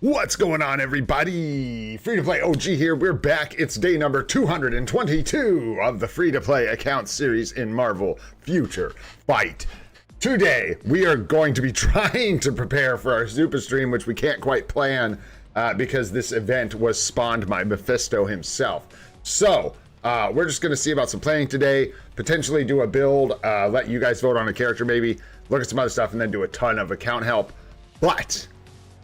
What's going on, everybody? Free-to-play OG here. We're back. It's day number 222 of the free-to-play account series in Marvel Future Fight. Today, we are going to be trying to prepare for our Supa stream, which we can't quite plan because this event was spawned by Mephisto himself. So, we're just going to see about some planning today, potentially do a build, let you guys vote on a character maybe, look at some other stuff, and then do a ton of account help. But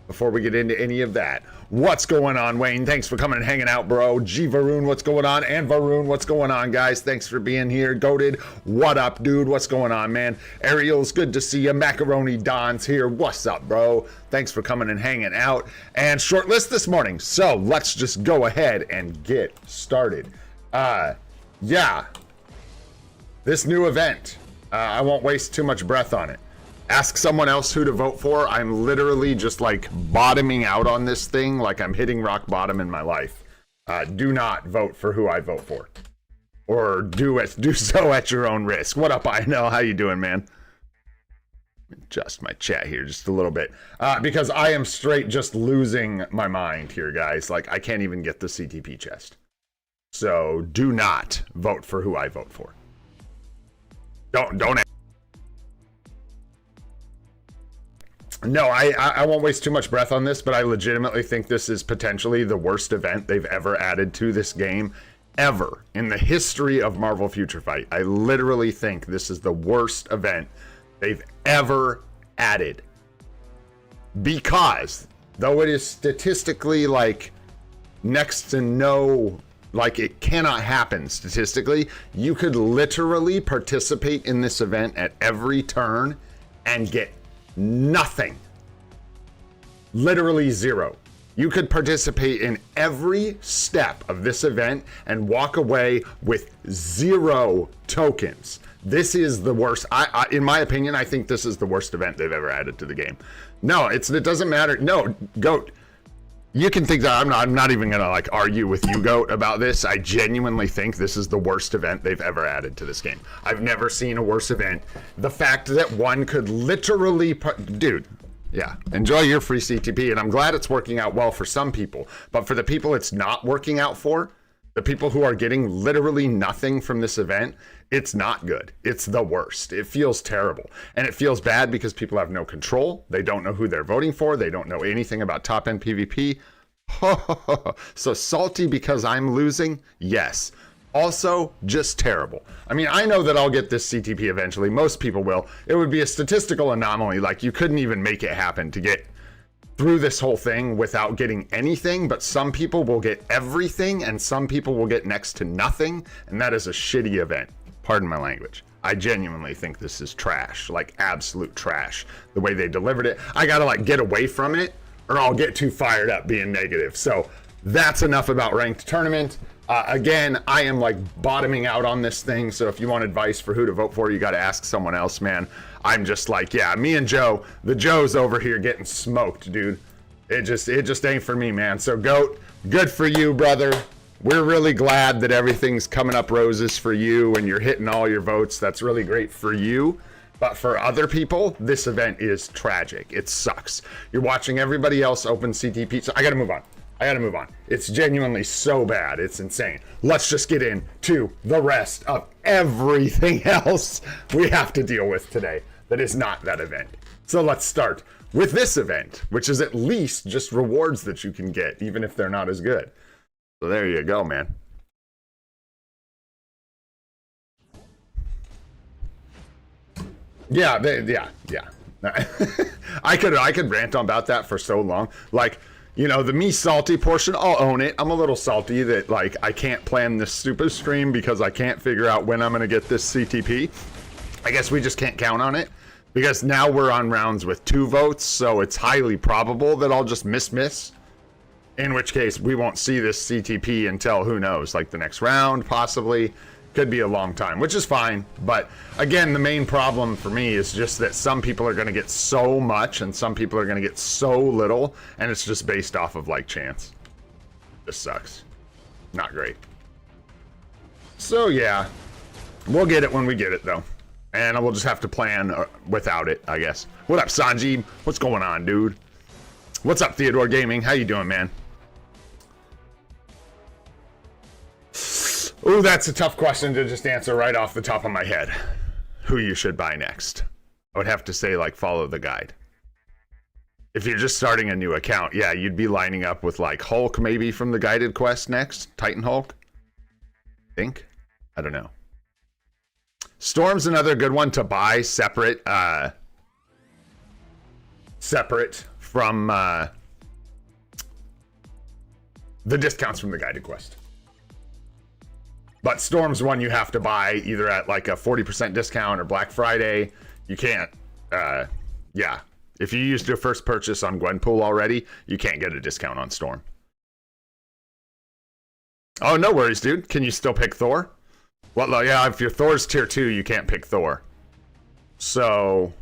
before we get into any of that, what's going on, Wayne? Thanks for coming and hanging out, bro. G Varun, what's going on? And Varun, what's going on, guys? Thanks for being here. Goated, what up, dude? What's going on, man? Ariel's good to see you. Macaroni Don's here. What's up, bro? Thanks for coming and hanging out. And short list this morning, so let's just go ahead and get started. Yeah, this new event, I won't waste too much breath on it. Ask someone else who to vote for. I'm literally just like bottoming out on this thing, like I'm hitting rock bottom in my life. Do not vote for who I vote for, or do so at your own risk. What up, I know? How you doing, man? Adjust my chat here just a little bit because I am straight just losing my mind here, guys. Like I can't even get the CTP chest. So do not vote for who I vote for. Don't. No, I won't waste too much breath on this, but I legitimately think this is potentially the worst event they've ever added to this game, ever, in the history of Marvel Future Fight. I literally think this is the worst event they've ever added. Because, though it is statistically, like, next to no, like, it cannot happen statistically, you could literally participate in this event at every turn and get nothing. Literally zero. You could participate in every step of this event and walk away with 0 tokens. This is the worst. In my opinion, I think this is the worst event they've ever added to the game. No, it doesn't matter. No, Goat, you can think that I'm not even gonna like argue with you, Goat, about this. I genuinely think this is the worst event they've ever added to this game. I've never seen a worse event. The fact that one could literally, dude, yeah, enjoy your free CTP, and I'm glad it's working out well for some people, but for the people it's not working out for, the people who are getting literally nothing from this event, it's not good. It's the worst. It feels terrible. And it feels bad because people have no control. They don't know who they're voting for. They don't know anything about top-end PvP. So salty because I'm losing? Yes. Also, just terrible. I mean, I know that I'll get this CTP eventually. Most people will. It would be a statistical anomaly. Like, you couldn't even make it happen to get through this whole thing without getting anything, but some people will get everything and some people will get next to nothing, and that is a shitty event. Pardon my language. I genuinely think this is trash, like absolute trash. The way they delivered it, I gotta like get away from it or I'll get too fired up being negative. So that's enough about ranked tournament. Again, I am like bottoming out on this thing, so if you want advice for who to vote for, you got to ask someone else, man. I'm just like, yeah, me and Joe, the Joe's over here getting smoked, dude. It just ain't for me, man. So Goat, good for you, brother. We're really glad that everything's coming up roses for you and you're hitting all your votes. That's really great for you. But for other people, this event is tragic. It sucks. You're watching everybody else open CTP. So I got to move on. It's genuinely so bad. It's insane. Let's just get into the rest of everything else we have to deal with today that is not that event. So let's start with this event, which is at least just rewards that you can get, even if they're not as good. So there you go, man. Yeah. I could rant about that for so long. Like, you know, the me salty portion, I'll own it. I'm a little salty that like I can't plan this Supa stream because I can't figure out when I'm gonna get this CTP. I guess we just can't count on it because now we're on rounds with 2 votes, so it's highly probable that I'll just miss. In which case we won't see this CTP until who knows, like the next round possibly. Could be a long time, which is fine. But again, the main problem for me is just that some people are going to get so much and some people are going to get so little, and it's just based off of like chance. This sucks. Not great. So yeah, we'll get it when we get it though. And we'll just have to plan without it, I guess. What up, Sanjeev? What's going on, dude? What's up, Theodore Gaming? How you doing, man? Ooh, that's a tough question to just answer right off the top of my head. Who you should buy next? I would have to say, like, follow the guide. If you're just starting a new account, yeah, you'd be lining up with, like, Hulk maybe from the guided quest next. Titan Hulk? Think? I don't know. Storm's another good one to buy separate from the discounts from the guided quest. But Storm's one you have to buy either at like a 40% discount or Black Friday. You can't, yeah. If you used your first purchase on Gwenpool already, you can't get a discount on Storm. Oh, no worries, dude. Can you still pick Thor? Well, yeah, if your Thor's tier 2, you can't pick Thor. So,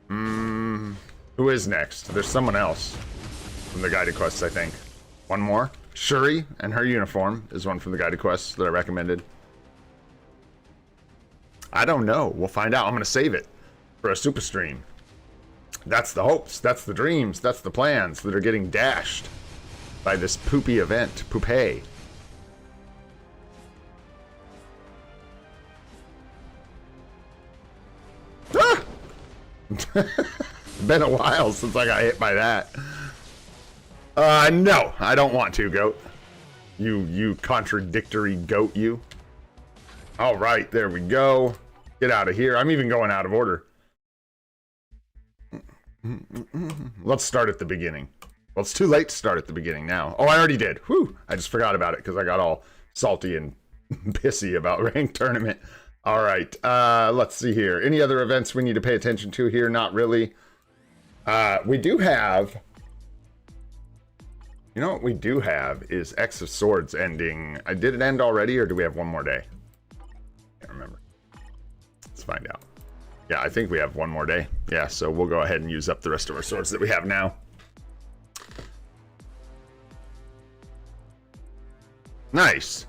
who is next? There's someone else from the guided quests, I think. One more. Shuri and her uniform is one from the guided quests that I recommended. I don't know. We'll find out. I'm going to save it for a super stream. That's the hopes. That's the dreams. That's the plans that are getting dashed by this poopy event. Poopay. Ah! Been a while since I got hit by that. No, I don't want to, goat. You contradictory goat, you. All right, there we go. Get out of here. I'm even going out of order. Let's start at the beginning. Well, it's too late to start at the beginning now. Oh, I already did. Whew. I just forgot about it because I got all salty and pissy about ranked tournament. All right, let's see here. Any other events we need to pay attention to here? Not really. We do have... You know what we do have is X of Swords ending. Did it end already, or do we have one more day? Can't remember. Let's find out. Yeah, I think we have one more day. Yeah, so we'll go ahead and use up the rest of our swords that we have now. Nice.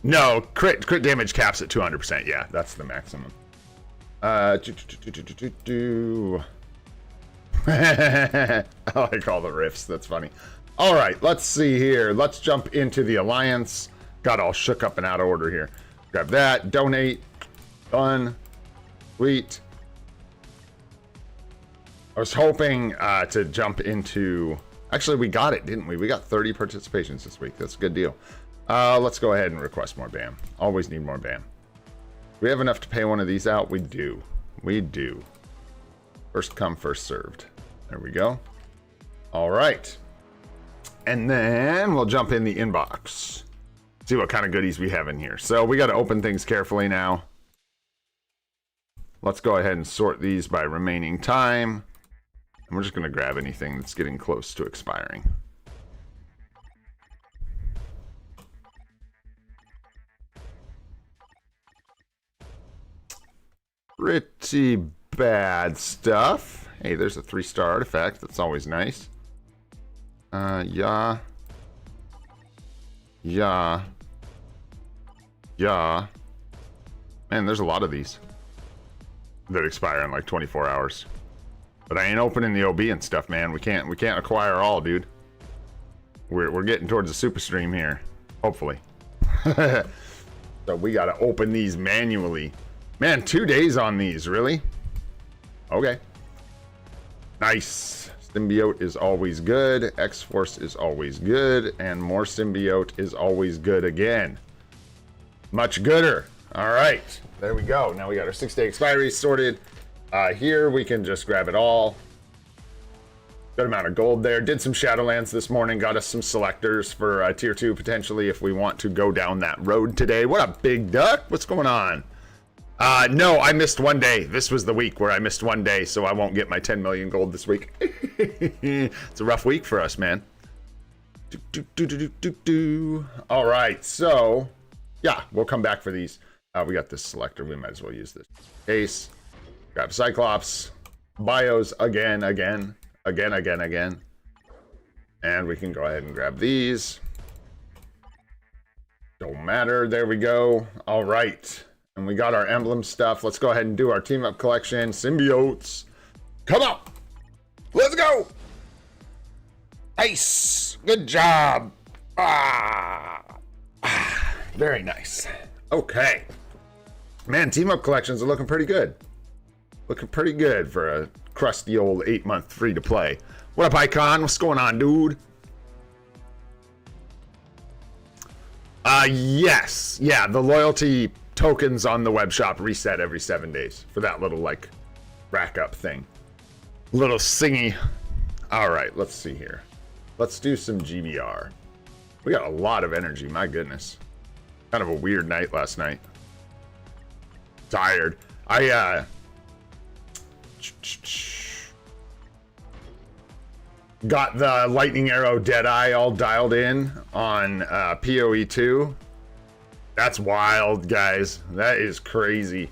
No, crit damage caps at 200%. Yeah, that's the maximum. I like all the riffs. That's funny. All right, let's see here. Let's jump into the Alliance. Got all shook up and out of order here. Grab that. Donate. Done. Sweet. I was hoping to jump into... Actually, we got it, didn't we? We got 30 participations this week. That's a good deal. Let's go ahead and request more BAM. Always need more BAM. Do we have enough to pay one of these out? We do. We do. First come, first served. There we go. All right. And then we'll jump in the inbox. See what kind of goodies we have in here. So we got to open things carefully now. Let's go ahead and sort these by remaining time. And we're just going to grab anything that's getting close to expiring. Pretty bad stuff. Hey, there's a 3-star artifact. That's always nice. Yeah. Man, there's a lot of these that expire in like 24 hours. But I ain't opening the OB and stuff, man. We can't acquire all, dude. We're getting towards a super stream here, hopefully. So we gotta open these manually. Man, 2 days on these, really? Okay. Nice. Symbiote is always good. X-Force is always good. And more Symbiote is always good again. Much gooder. All right. There we go. Now we got our 6-day expiry sorted. Here we can just grab it all. Good amount of gold there. Did some Shadowlands this morning. Got us some selectors for tier 2 potentially if we want to go down that road today. What a big duck. What's going on? No, I missed one day. This was the week where I missed one day, so I won't get my 10 million gold this week. It's a rough week for us, man. All right, so yeah, we'll come back for these. We got this selector. We might as well use this case. Grab Cyclops, bios again. And we can go ahead and grab these. Don't matter. There we go. All right. And we got our emblem stuff. Let's go ahead and do our team up collection. Symbiotes. Come on. Let's go. Nice. Good job. Very nice. Okay. Man, team up collections are looking pretty good. Looking pretty good for a crusty old 8-month free to play. What up, Icon? What's going on, dude? Yes. Yeah, the loyalty tokens on the web shop reset every 7 days for that little, like, rack up thing. Little singy. All right, let's see here. Let's do some GBR. We got a lot of energy, my goodness. Kind of a weird night last night. Tired. Got the Lightning Arrow Deadeye all dialed in on PoE 2. That's wild, guys. That is crazy.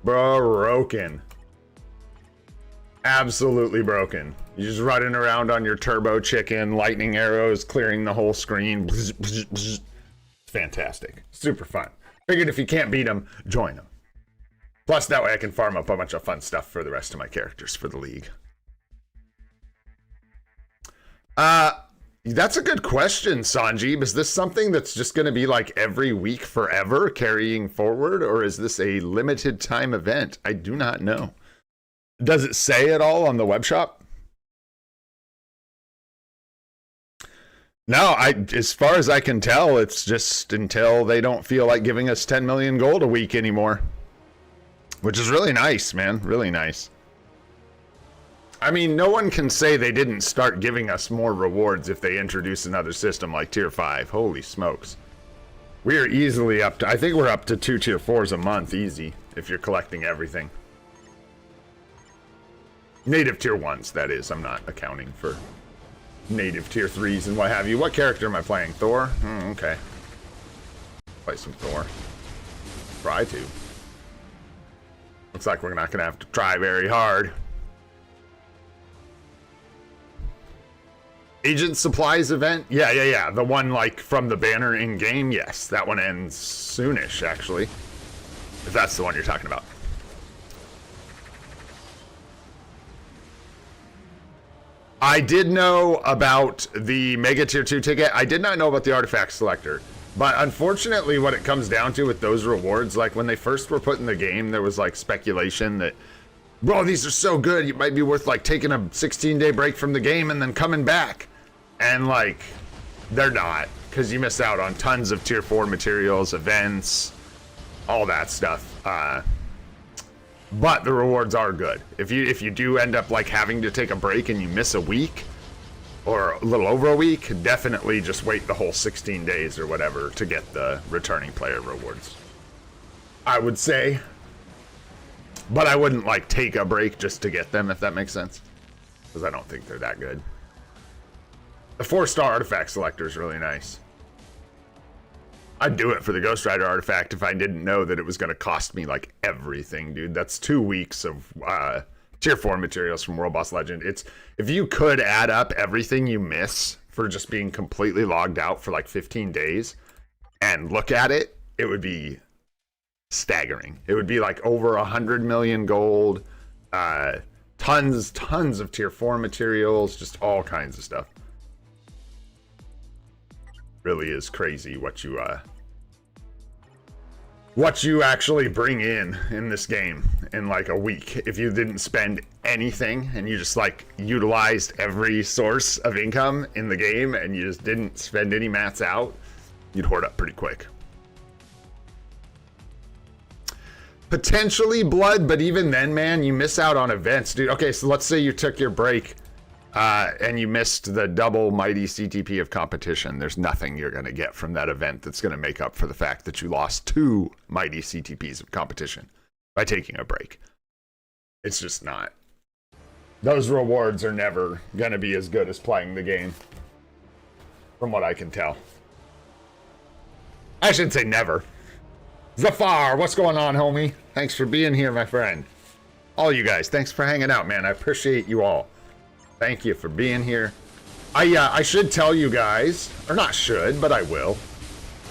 Broken. Absolutely broken. You're just running around on your turbo chicken, lightning arrows, clearing the whole screen. It's fantastic. Super fun. Figured if you can't beat them, join them. Plus, that way I can farm up a bunch of fun stuff for the rest of my characters for the league. That's a good question, Sanjeev. Is this something that's just going to be like every week forever carrying forward, or is this a limited time event? I do not know. Does it say at all on the web shop? No, as far as I can tell, it's just until they don't feel like giving us 10 million gold a week anymore. Which is really nice, man. Really nice. I mean, no one can say they didn't start giving us more rewards if they introduce another system like Tier 5. Holy smokes. We are easily up to, I think we're up to 2 Tier 4s a month, easy, if you're collecting everything. Native Tier 1s, that is. I'm not accounting for native Tier 3s and what have you. What character am I playing? Thor? Okay. Play some Thor. Try to. Looks like we're not going to have to try very hard. Agent Supplies event? Yeah. The one, like, from the banner in-game? Yes, that one ends soonish, actually. If that's the one you're talking about. I did know about the Mega Tier 2 ticket. I did not know about the Artifact Selector. But unfortunately, what it comes down to with those rewards, like, when they first were put in the game, there was, like, speculation that, bro, these are so good, it might be worth, like, taking a 16-day break from the game and then coming back. And, like, they're not, because you miss out on tons of Tier 4 materials, events, all that stuff. But the rewards are good. If you do end up, like, having to take a break and you miss a week, or a little over a week, definitely just wait the whole 16 days or whatever to get the returning player rewards. I would say. But I wouldn't, like, take a break just to get them, if that makes sense. Because I don't think they're that good. The 4-star artifact selector is really nice. I'd do it for the Ghost Rider artifact if I didn't know that it was going to cost me, like, everything, dude. That's 2 weeks of Tier 4 materials from World Boss Legend. It's, if you could add up everything you miss for just being completely logged out for, like, 15 days and look at it, it would be staggering. It would be, like, over 100 million gold, tons of Tier 4 materials, just all kinds of stuff. Really is crazy what you actually bring in this game in like a week. If you didn't spend anything and you just like utilized every source of income in the game and you just didn't spend any mats out, you'd hoard up pretty quick. Potentially blood, but even then, man, you miss out on events, dude. Okay, so let's say you took your break and you missed the double mighty CTP of competition. There's nothing you're going to get from that event that's going to make up for the fact that you lost 2 mighty CTPs of competition by taking a break. It's just not. Those rewards are never going to be as good as playing the game, from what I can tell. I shouldn't say never. Zafar, what's going on, homie? Thanks for being here, my friend. All you guys, thanks for hanging out, man. I appreciate you all. Thank you for being here. I should tell you guys, or not should, but I will.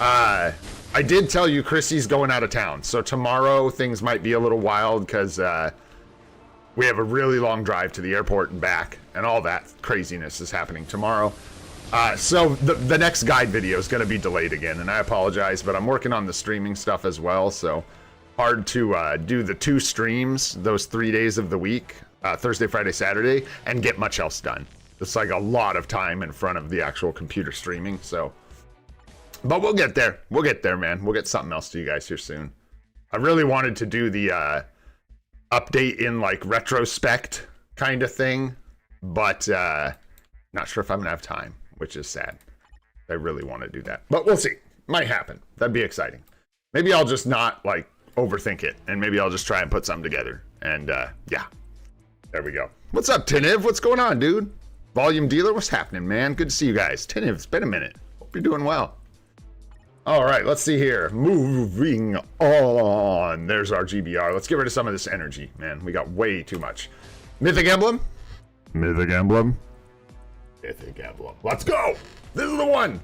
I did tell you Chrissy's going out of town, so tomorrow things might be a little wild because we have a really long drive to the airport and back, and all that craziness is happening tomorrow. So the next guide video is going to be delayed again, and I apologize, but I'm working on the streaming stuff as well, so hard to do the 2 streams those 3 days of the week, Thursday, Friday, Saturday, and get much else done. It's like a lot of time in front of the actual computer streaming, so. But we'll get there. We'll get there, man. We'll get something else to you guys here soon. I really wanted to do the update in like retrospect kind of thing, but not sure if I'm gonna have time, which is sad. I really want to do that, but we'll see. Might happen. That'd be exciting. Maybe I'll just not like overthink it, and maybe I'll just try and put something together. And yeah, there we go. What's up, Tiniv? What's going on, dude? Volume Dealer, what's happening, man? Good to see you guys. Tiniv, it's been a minute. Hope you're doing well. All right, let's see here. Moving on. There's our GBR. Let's get rid of some of this energy, man. We got way too much. Mythic Emblem. Mythic Emblem. Mythic Emblem. Let's go. This is the one.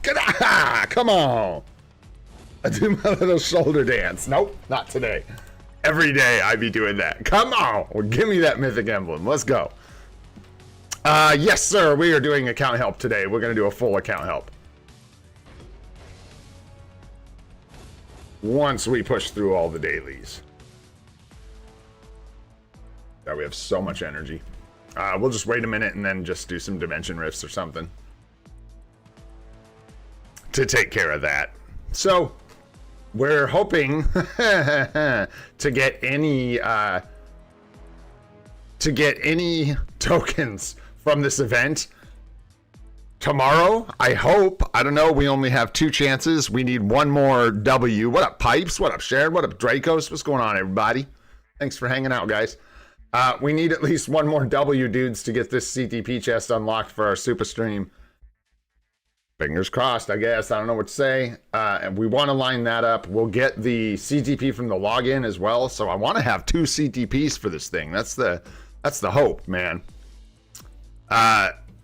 Come on. I do my little shoulder dance. Nope, not today. Every day I be doing that. Come on. Well, give me that Mythic Emblem. Let's go. Yes, sir. We are doing account help today. We're going to do a full account help. Once we push through all the dailies. Yeah, we have so much energy. We'll just wait a minute and then just do some dimension rifts or something to take care of that. So we're hoping to get any tokens from this event tomorrow, I hope. I don't know. We only have 2 chances. We need one more W. What up, Pipes? What up, Sharon? What up, Dracos? What's going on, everybody? Thanks for hanging out, guys. We need at least one more W, dudes, to get this CTP chest unlocked for our Supa stream. Fingers crossed, I guess. I don't know what to say. And we want to line that up. We'll get the CTP from the login as well. So I want to have 2 CTPs for this thing. That's the hope, man.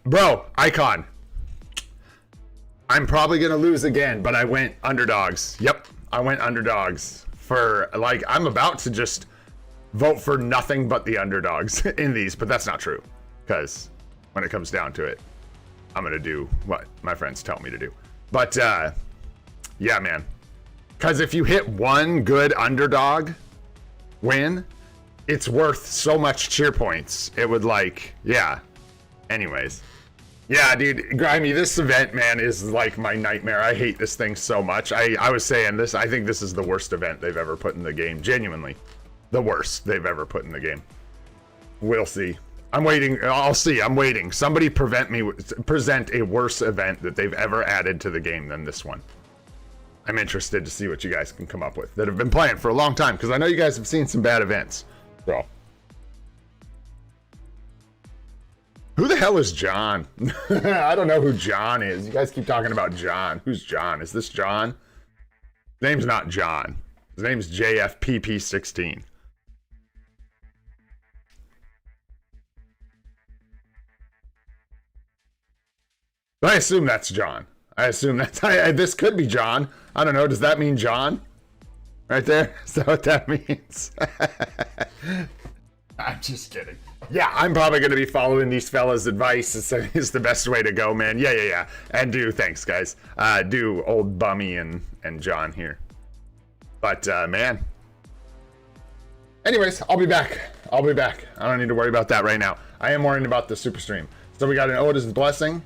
Bro, Icon. I'm probably going to lose again, but I went underdogs. Yep, I went underdogs for, like, I'm about to just vote for nothing but the underdogs in these, but that's not true. Because when it comes down to it, I'm going to do what my friends tell me to do. But, yeah, man. Because if you hit one good underdog win, it's worth so much cheer points. It would, like, yeah. Anyways. Yeah, dude, Grimy, this event, man, is like my nightmare. I hate this thing so much. I was saying this, I think this is the worst event they've ever put in the game. Genuinely. The worst they've ever put in the game. We'll see. I'm waiting. I'll see. I'm waiting. Somebody present a worse event that they've ever added to the game than this one. I'm interested to see what you guys can come up with that have been playing for a long time, because I know you guys have seen some bad events. So. Who the hell is John? I don't know who John is. You guys keep talking about John. Who's John? Is this John? His name's not John. His name's JFPP16. I assume that's John. I assume that's... this could be John. I don't know. Does that mean John? Right there? Is that what that means? I'm just kidding. Yeah, I'm probably going to be following these fellas' advice. It's the best way to go, man. Yeah. And thanks, guys. Do old Bummy and John here. But, man. Anyways, I'll be back. I don't need to worry about that right now. I am worrying about the Supa stream. So we got an Oda's Blessing.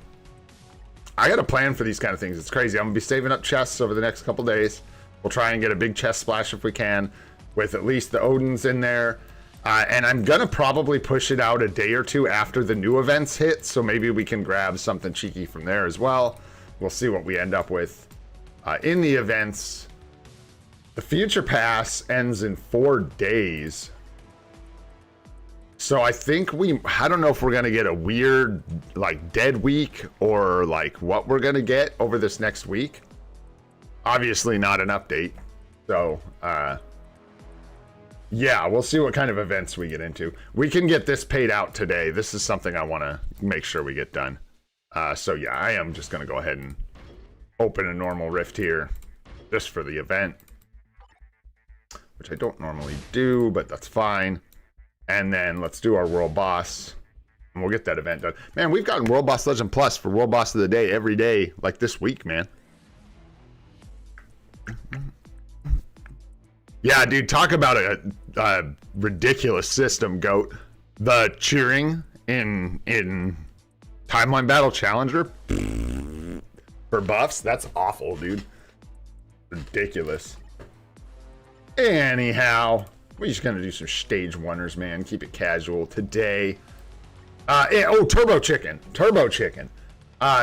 I got a plan for these kind of things. It's crazy. I'm going to be saving up chests over the next couple days. We'll try and get a big chest splash if we can, with at least the Odins in there. And I'm going to probably push it out a day or 2 after the new events hit, so maybe we can grab something cheeky from there as well. We'll see what we end up with in the events. The Future Pass ends in 4 days. So I think I don't know if we're going to get a weird, like, dead week or, like, what we're going to get over this next week. Obviously not an update. So, yeah, we'll see what kind of events we get into. We can get this paid out today. This is something I want to make sure we get done. So yeah, I am just going to go ahead and open a normal rift here just for the event, which I don't normally do, but that's fine. And then let's do our world boss. And we'll get that event done. Man, we've gotten World Boss Legend Plus for World Boss of the Day every day, like this week, man. Yeah, dude, talk about a ridiculous system, GOAT. The cheering in Timeline Battle Challenger for buffs, that's awful, dude. Ridiculous. Anyhow, we're just gonna do some stage oneers, man. Keep it casual today. Oh, Turbo Chicken.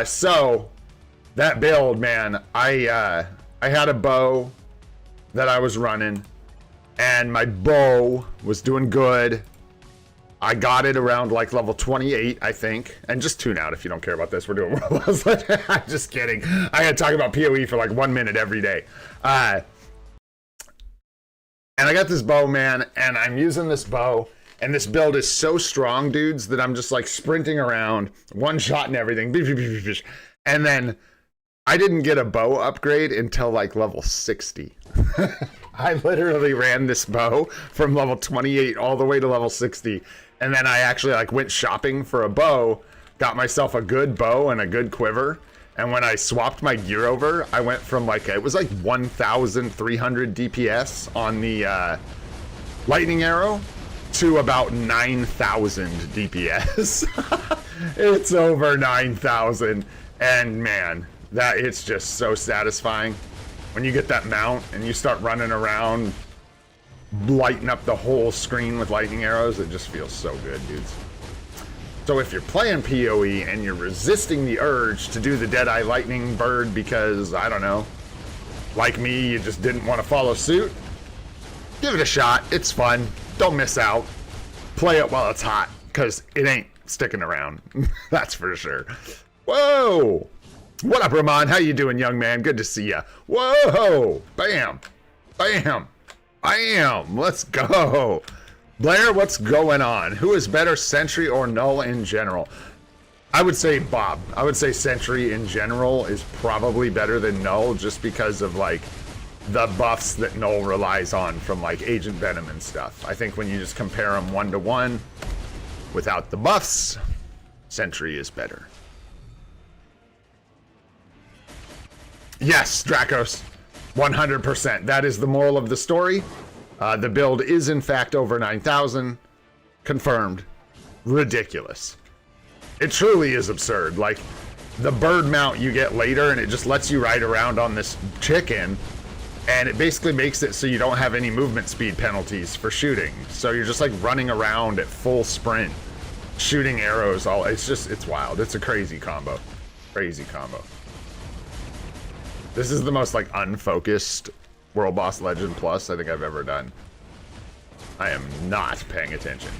So that build, man, I had a bow that I was running, and my bow was doing good. I got it around like level 28, I think. And just tune out if you don't care about this. We're doing World Boss. I'm just kidding. I gotta talk about PoE for like 1 minute every day. And I got this bow, man, and I'm using this bow. And this build is so strong, dudes, that I'm just like sprinting around, one shot and everything. And then I didn't get a bow upgrade until like level 60. I literally ran this bow from level 28 all the way to level 60. And then I actually like went shopping for a bow, got myself a good bow and a good quiver. And when I swapped my gear over, I went from like, it was like 1,300 DPS on the lightning arrow to about 9,000 DPS. It's over 9,000. And man, it's just so satisfying when you get that mount and you start running around, lighting up the whole screen with lightning arrows. It just feels so good, dudes. So if you're playing PoE and you're resisting the urge to do the Deadeye Lightning Bird because, I don't know, like me, you just didn't want to follow suit, give it a shot. It's fun. Don't miss out. Play it while it's hot, because it ain't sticking around. That's for sure. Whoa! What up, Ramon? How you doing, young man? Good to see ya. Whoa! Bam! Bam! Bam! Let's go! Blair, what's going on? Who is better, Sentry or Null in general? I would say Bob. I would say Sentry in general is probably better than Null, just because of, like, the buffs that Null relies on from like Agent Venom and stuff. I think when you just compare them 1-to-1 without the buffs, Sentry is better. Yes, Dracos, 100%. That is the moral of the story. The build is in fact over 9,000. Confirmed. Ridiculous. It truly is absurd. Like the bird mount you get later and it just lets you ride around on this chicken. And it basically makes it so you don't have any movement speed penalties for shooting. So you're just like running around at full sprint, shooting arrows. It's wild. It's a crazy combo. Crazy combo. This is the most like unfocused World Boss Legend Plus I think I've ever done. I am not paying attention.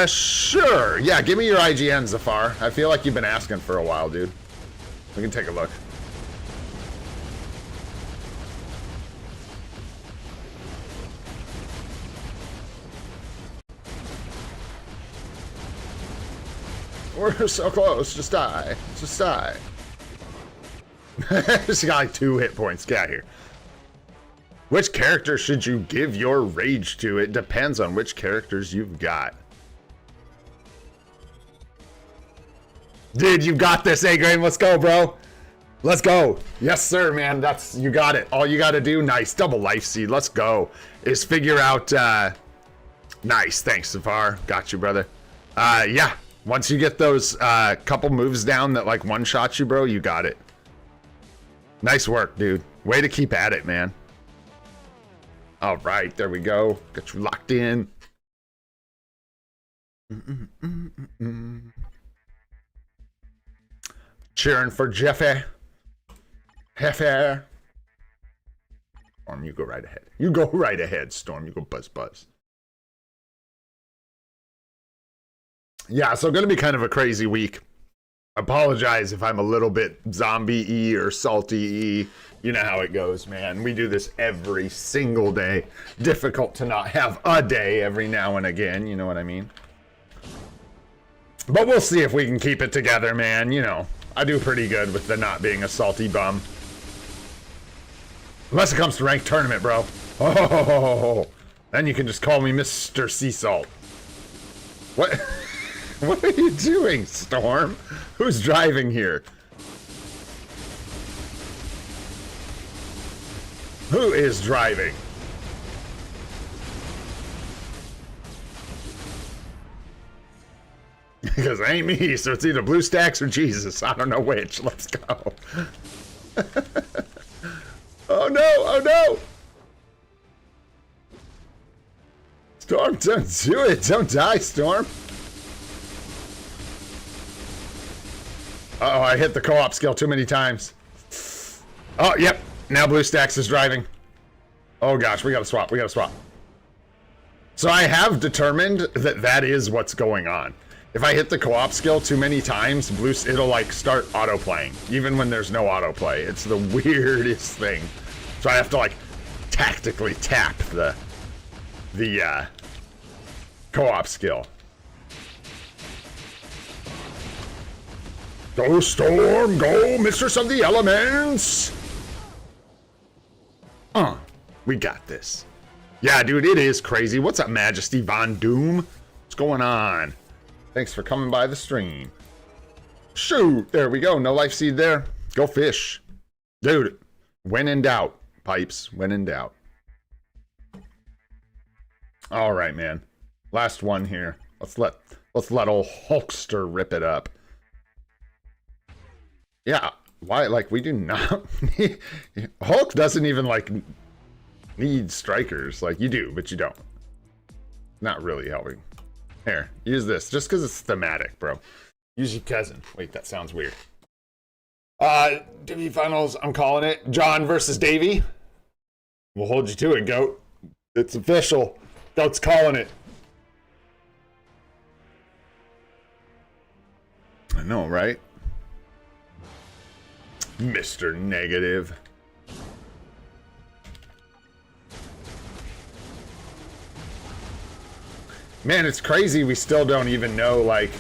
Sure. Yeah, give me your IGN, Zafar. I feel like you've been asking for a while, dude. We can take a look. We're so close. Just die. Just die. She got like 2 hit points. Get out of here. Which character should you give your rage to? It depends on which characters you've got. Dude, you got this, A-Grain. Let's go, bro. Let's go. Yes, sir, man. You got it. All you got to do, nice. Double life seed. Let's go. Is figure out, nice. Thanks, Safar. Got you, brother. Yeah. Once you get those, couple moves down that, like, one-shot you, bro, you got it. Nice work, dude. Way to keep at it, man. All right. There we go. Got you locked in. Cheering for Jeffy. Heffer. Storm, you go right ahead. You go right ahead, Storm. You go buzz buzz. Yeah, so gonna be kind of a crazy week. Apologize if I'm a little bit zombie-y or salty-y. You know how it goes, man. We do this every single day. Difficult to not have a day every now and again, you know what I mean? But we'll see if we can keep it together, man. You know, I do pretty good with the not being a salty bum. Unless it comes to ranked tournament, bro. Oh, then you can just call me Mr. Sea Salt. What? What are you doing, Storm? Who's driving here? Who is driving? Because it ain't me, so it's either BlueStacks or Jesus. I don't know which. Let's go. Oh no! Oh no! Storm, don't do it! Don't die, Storm! Uh oh, I hit the co-op skill too many times. Oh, yep. Now BlueStacks is driving. Oh gosh, we gotta swap. We gotta swap. So I have determined that that is what's going on. If I hit the co-op skill too many times, it'll like start auto-playing, even when there's no autoplay. It's the weirdest thing. So I have to like tactically tap the co-op skill. Go Storm, go Mistress of the Elements! We got this. Yeah, dude, it is crazy. What's up, Majesty Von Doom? What's going on? Thanks for coming by the stream. Shoot, there we go. No life seed there. Go fish. Dude, when in doubt, pipes, when in doubt. All right, man. Last one here. Let's let old Hulkster rip it up. Yeah, why? Like, we do not need, Hulk doesn't even like need strikers. Like, you do, but you don't. Not really helping. Here, use this just because it's thematic, bro. Use your cousin. Wait, that sounds weird. Debuff finals, I'm calling it. John versus Davey. We'll hold you to it, Goat. It's official. Goat's calling it. I know, right? Mr. Negative. Man, it's crazy we still don't even know, like...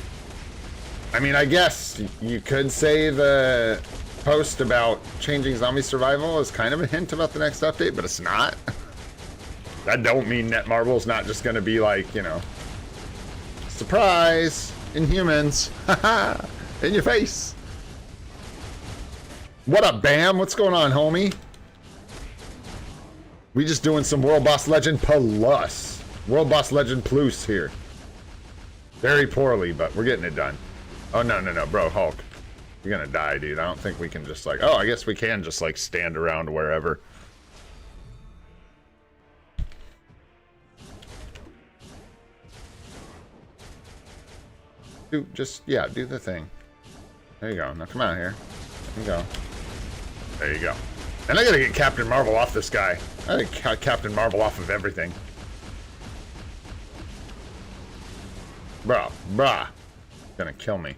I mean, I guess you could say the post about changing zombie survival is kind of a hint about the next update, but it's not. That don't mean Netmarble's not just gonna be like, you know... Surprise! Inhumans! Haha! In your face! What up, Bam? What's going on, homie? We just doing some World Boss Legend Plus. World Boss Legend Plus here. Very poorly, but we're getting it done. Oh, no, no, no, bro, Hulk. You're gonna die, dude. I don't think we can just like... Oh, I guess we can just like stand around wherever. Dude, just, yeah, do the thing. There you go. Now come out here. There you go. There you go. And I gotta get Captain Marvel off this guy. I gotta get Captain Marvel off of everything. Bruh, bruh. Gonna kill me.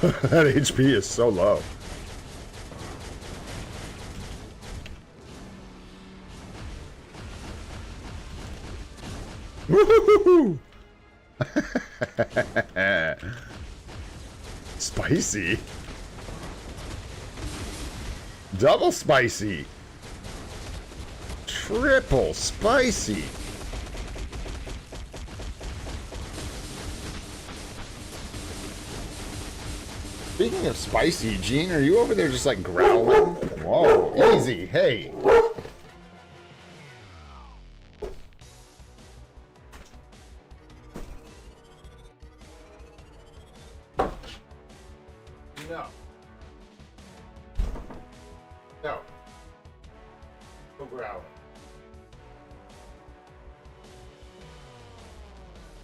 That HP is so low. Woohoo! Spicy. Double spicy. Triple spicy. Speaking of spicy, Gene, are you over there just like growling? Whoa, easy. Hey. No. No. No growling.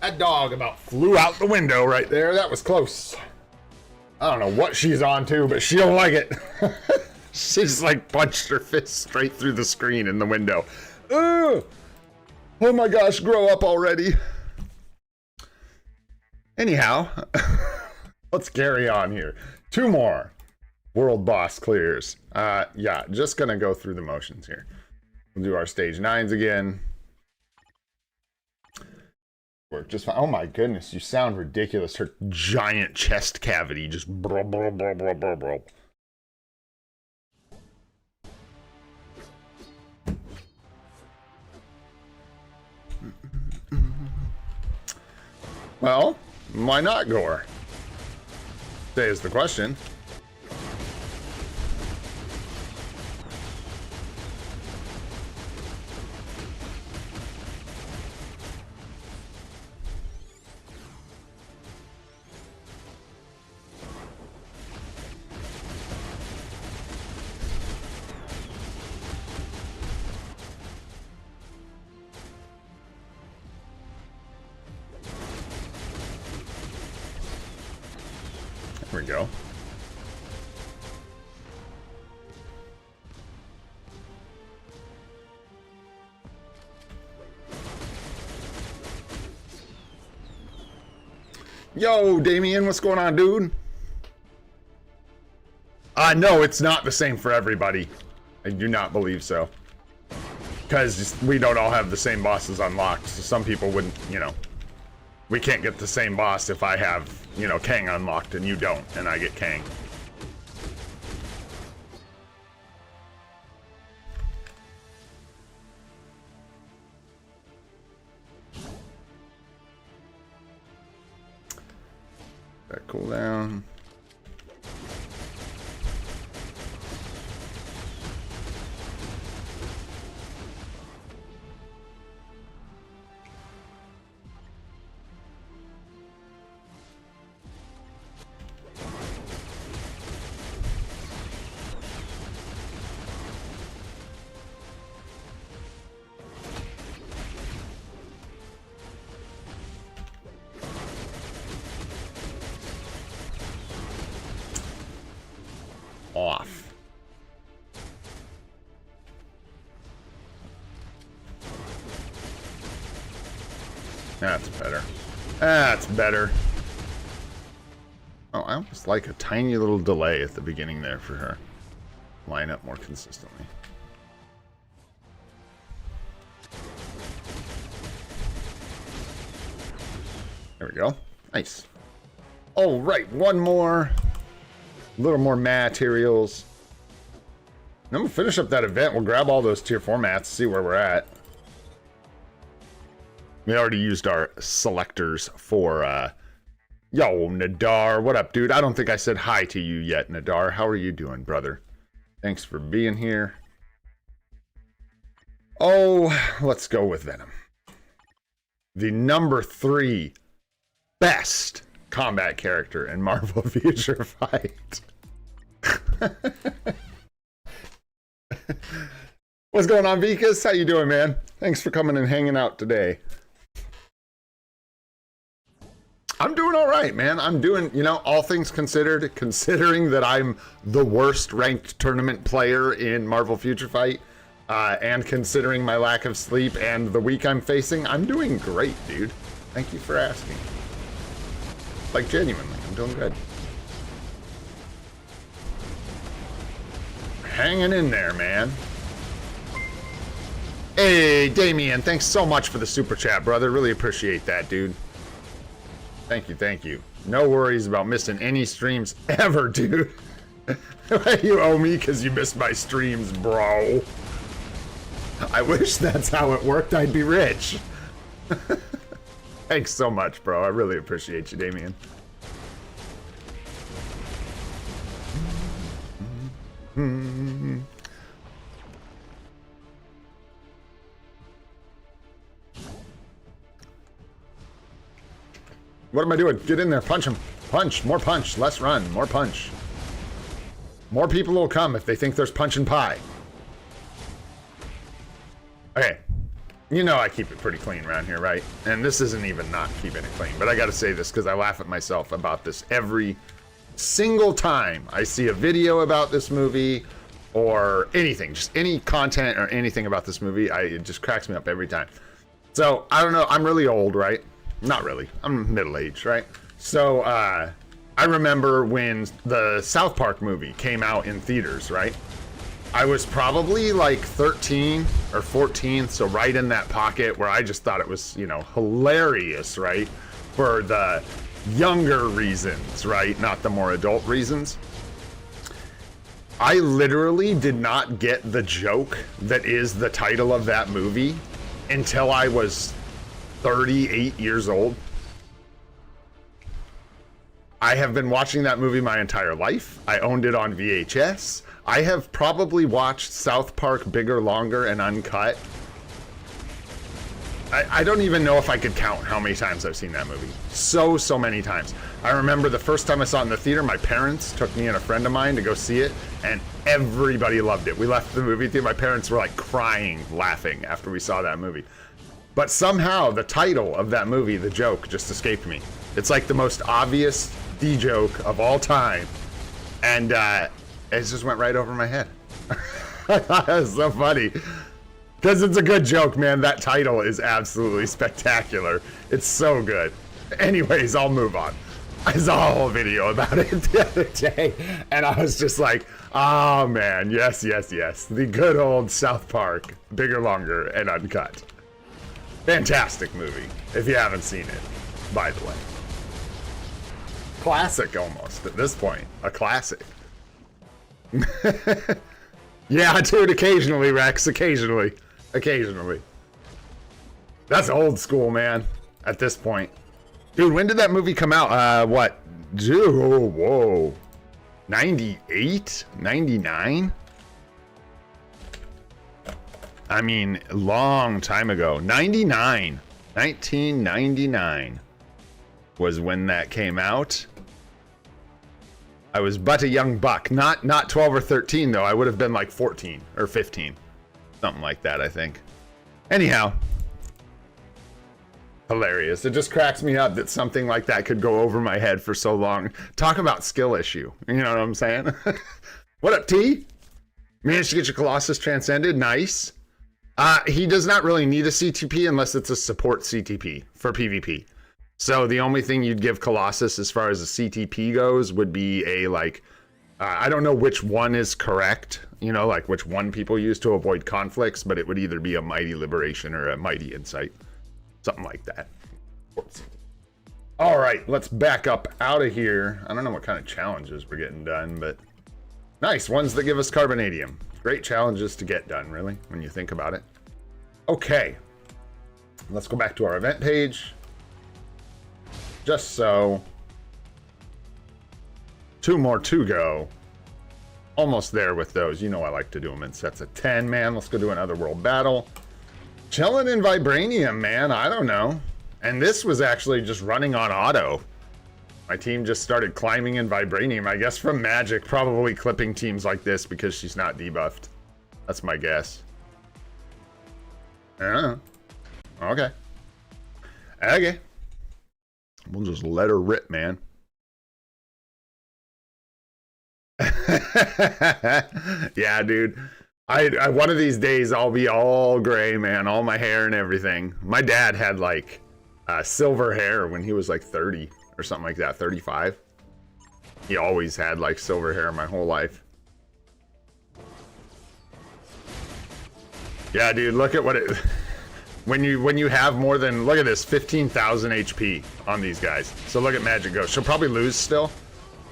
That dog about flew out the window right there. That was close. I don't know what she's on to, but she don't like it. She just like punched her fist straight through the screen in the window. Ugh. Oh my gosh, grow up already. Anyhow, let's carry on here. 2 more world boss clears. Yeah, just gonna go through the motions here. We'll do our stage 9s again. Work just fine. Oh my goodness, you sound ridiculous. Her giant chest cavity just bro bro bro bro bro bro. Well, why not Gore? That is the question. There we go. Yo, Damien, what's going on, dude? No, it's not the same for everybody. I do not believe so. Because we don't all have the same bosses unlocked, so some people wouldn't, you know. We can't get the same boss if I have, you know, Kang unlocked and you don't, and I get Kang. That cooldown. Off. That's better. That's better. Oh, I almost like a tiny little delay at the beginning there for her. Line up more consistently. There we go. Nice. All right, one more. A little more materials. Then we'll finish up that event. We'll grab all those tier 4 mats, see where we're at. We already used our selectors for, yo, Nadar. What up, dude? I don't think I said hi to you yet, Nadar. How are you doing, brother? Thanks for being here. Oh, let's go with Venom. The number 3 best combat character in Marvel Future Fight. What's going on, Vikas? How you doing, man? Thanks for coming and hanging out today. I'm doing all right, man. I'm doing, you know, all things considered, considering that I'm the worst ranked tournament player in Marvel Future Fight, and considering my lack of sleep and the week I'm facing, I'm doing great, dude. Thank you for asking. Like, genuinely, I'm doing good. Hanging in there, man. Hey, Damien, thanks so much for the super chat, brother. Really appreciate that, dude. Thank you, thank you. No worries about missing any streams ever, dude. You owe me because you missed my streams, bro. I wish that's how it worked. I'd be rich. Thanks so much, bro. I really appreciate you, Damien. What am I doing? Get in there. Punch him. Punch. More punch. Less run. More punch. More people will come if they think there's punch and pie. Okay. You know I keep it pretty clean around here, right? And this isn't even not keeping it clean, but I gotta say this because I laugh at myself about this every single time I see a video about this movie or anything, just any content or anything about this movie, it just cracks me up every time. So, I don't know, I'm really old, right? Not really, I'm middle-aged, right? So, I remember when the South Park movie came out in theaters, right? I was probably like 13 or 14, so right in that pocket where I just thought it was, you know, hilarious, right? For the younger reasons, right? Not the more adult reasons. I literally did not get the joke that is the title of that movie until I was 38 years old. I have been watching that movie my entire life. I owned it on VHS. I have probably watched South Park Bigger, Longer, and Uncut. I don't even know if I could count how many times I've seen that movie. So many times. I remember the first time I saw it in the theater, my parents took me and a friend of mine to go see it, and everybody loved it. We left the movie theater, my parents were like crying, laughing after we saw that movie. But somehow the title of that movie, the joke, just escaped me. It's like the most obvious D-joke of all time, and it just went right over my head. That's so funny. Because it's a good joke, man. That title is absolutely spectacular. It's so good. Anyways, I'll move on. I saw a whole video about it the other day, and I was just like, oh man, yes. The good old South Park, Bigger, Longer, and Uncut. Fantastic movie, if you haven't seen it, by the way. Classic almost, at this point. A classic. Yeah, dude, occasionally, Rex, occasionally. That's old school, man, at this point. Dude, when did that movie come out? What? Dude, whoa. 98? 99? I mean, long time ago. 99. 1999 was when that came out. I was but a young buck. Not 12 or 13, though. I would have been like 14 or 15. Something like that, I think. Anyhow. Hilarious. It just cracks me up that something like that could go over my head for so long. Talk about skill issue. You know what I'm saying? What up, T? Managed to get your Colossus transcended. Nice. He does not really need a CTP unless it's a support CTP for PvP. So the only thing you'd give Colossus as far as a CTP goes would be a, like, I don't know which one is correct, you know, like which one people use to avoid conflicts, but it would either be a Mighty Liberation or a Mighty Insight. Something like that. All right, let's back up out of here. I don't know what kind of challenges we're getting done, but nice ones that give us Carbonadium. Great challenges to get done, really, when you think about it. Okay, let's go back to our event page. Just so. 2 more to go. Almost there with those. You know I like to do them in sets of 10, man. Let's go do another world battle. Chilling in Vibranium, man. I don't know. And this was actually just running on auto. My team just started climbing in Vibranium. I guess from Magic, probably clipping teams like this because she's not debuffed. That's my guess. Okay. Okay. We'll just let her rip, man. Yeah, dude. I one of these days I'll be all gray, man. All my hair and everything. My dad had like silver hair when he was like 30 or something like that, 35. He always had like silver hair my whole life. Yeah, dude, look at what it when you have more than, look at this, 15,000 HP on these guys. So look at Magic go. She'll probably lose still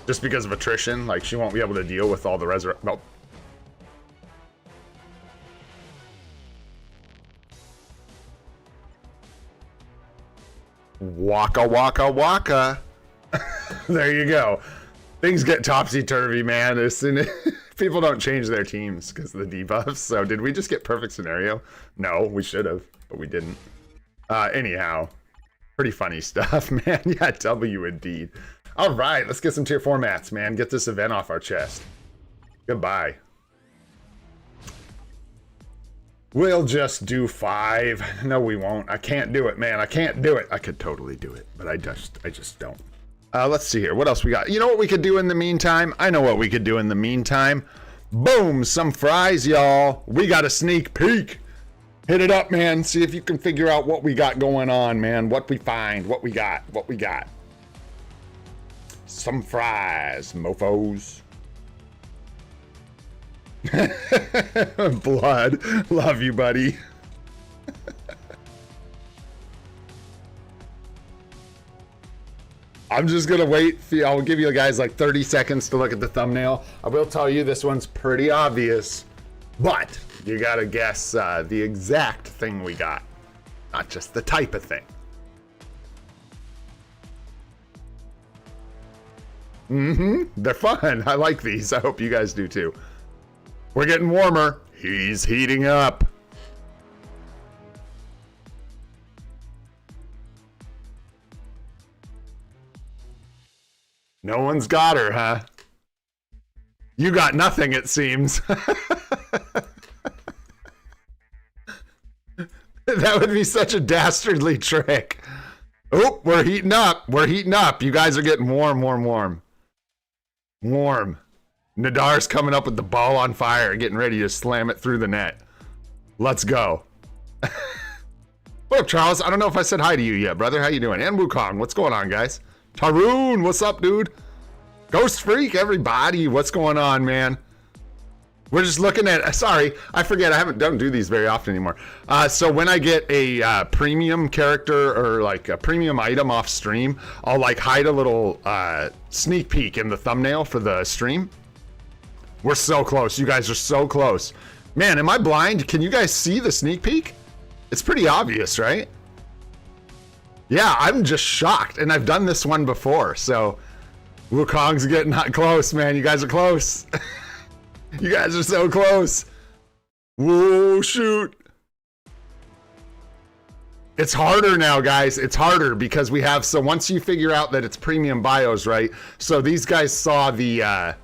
just because of attrition. Like she won't be able to deal with all the resurrect. Nope. Waka waka waka. There you go. Things get topsy-turvy, man. As soon as people don't change their teams because of the debuffs. So did we just get perfect scenario? No, we should have, but we didn't. Anyhow, pretty funny stuff, man. Yeah, W indeed. All right, let's get some tier 4 mats, man. Get this event off our chest. Goodbye. We'll just do 5. No, we won't. I can't do it, man. I can't do it. I could totally do it, but I just don't. Let's see here. What else we got? You know what we could do in the meantime? I know what we could do in the meantime. Boom, some fries, y'all. We got a sneak peek. Hit it up, man. See if you can figure out what we got going on, man. What we find, what we got. Some fries, mofos. Blood. Love you, buddy. I'm just gonna wait. I'll give you guys like 30 seconds to look at the thumbnail. I will tell you this one's pretty obvious, but you gotta guess the exact thing we got, not just the type of thing. They're fun. I like these. I hope you guys do too. We're getting warmer. He's heating up. No one's got her, huh? You got nothing, it seems. That would be such a dastardly trick. Oh, we're heating up. We're heating up. You guys are getting warm, warm, warm. Warm. Nadar's coming up with the ball on fire, getting ready to slam it through the net. Let's go. What up, Charles? I don't know if I said hi to you yet, brother. How you doing? And Wukong, what's going on, guys? Tarun, what's up, dude? Ghost Freak, everybody. What's going on, man? We're just looking at, sorry, I forget, don't do these very often anymore. So when I get a premium character or like a premium item off stream, I'll like hide a little sneak peek in the thumbnail for the stream. We're so close. You guys are so close. Man, am I blind? Can you guys see the sneak peek? It's pretty obvious, right? Yeah, I'm just shocked. And I've done this one before. So Wukong's getting not close, man. You guys are close. You guys are so close. Whoa, shoot. It's harder now, guys. It's harder because we have, so once you figure out that it's premium bios, right? So these guys saw the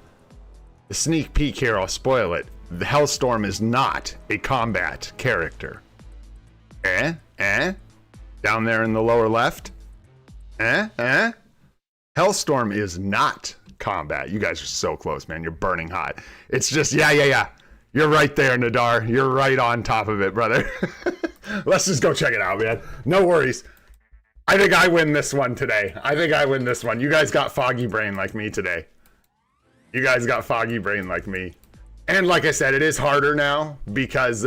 sneak peek here. I'll spoil it. The Hellstorm is not a combat character. Down there in the lower left. Hellstorm is not combat. You guys are so close, man. You're burning hot. It's just, yeah. You're right there, Nadar. You're right on top of it, brother. Let's just go check it out, man. No worries. I think I win this one today. I think I win this one. You guys got foggy brain like me today. You guys got foggy brain like me. And like I said, it is harder now because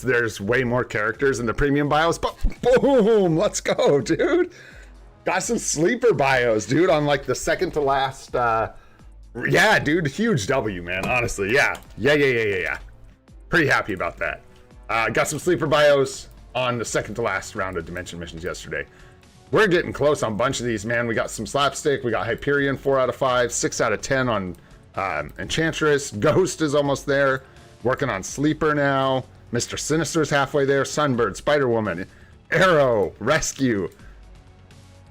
there's way more characters in the premium bios. But boom, let's go, dude. Got some sleeper bios, dude, on like the second to last. Yeah, dude, huge W, man. Honestly, yeah. Pretty happy about that. Got some sleeper bios on the second to last round of Dimension missions yesterday. We're getting close on a bunch of these, man. We got some Slapstick. We got Hyperion 4 out of 5, 6 out of 10 on Enchantress. Ghost is almost there. Working on Sleeper now. Mr. Sinister's halfway there. Sunbird, Spider-Woman, Arrow, Rescue.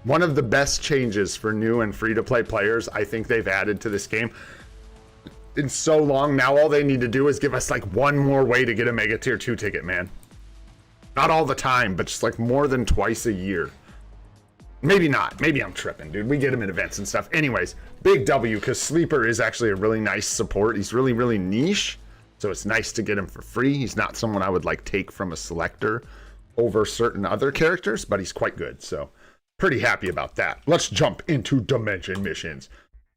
One of the best changes for new and free-to-play players I think they've added to this game in so long. Now all they need to do is give us like one more way to get a Mega Tier 2 ticket, man. Not all the time, but just like more than twice a year. Maybe not. Maybe I'm tripping, dude. We get him in events and stuff. Anyways, big W, because Sleeper is actually a really nice support. He's really, really niche, so it's nice to get him for free. He's not someone I would like take from a selector over certain other characters, but he's quite good, so pretty happy about that. Let's jump into Dimension missions.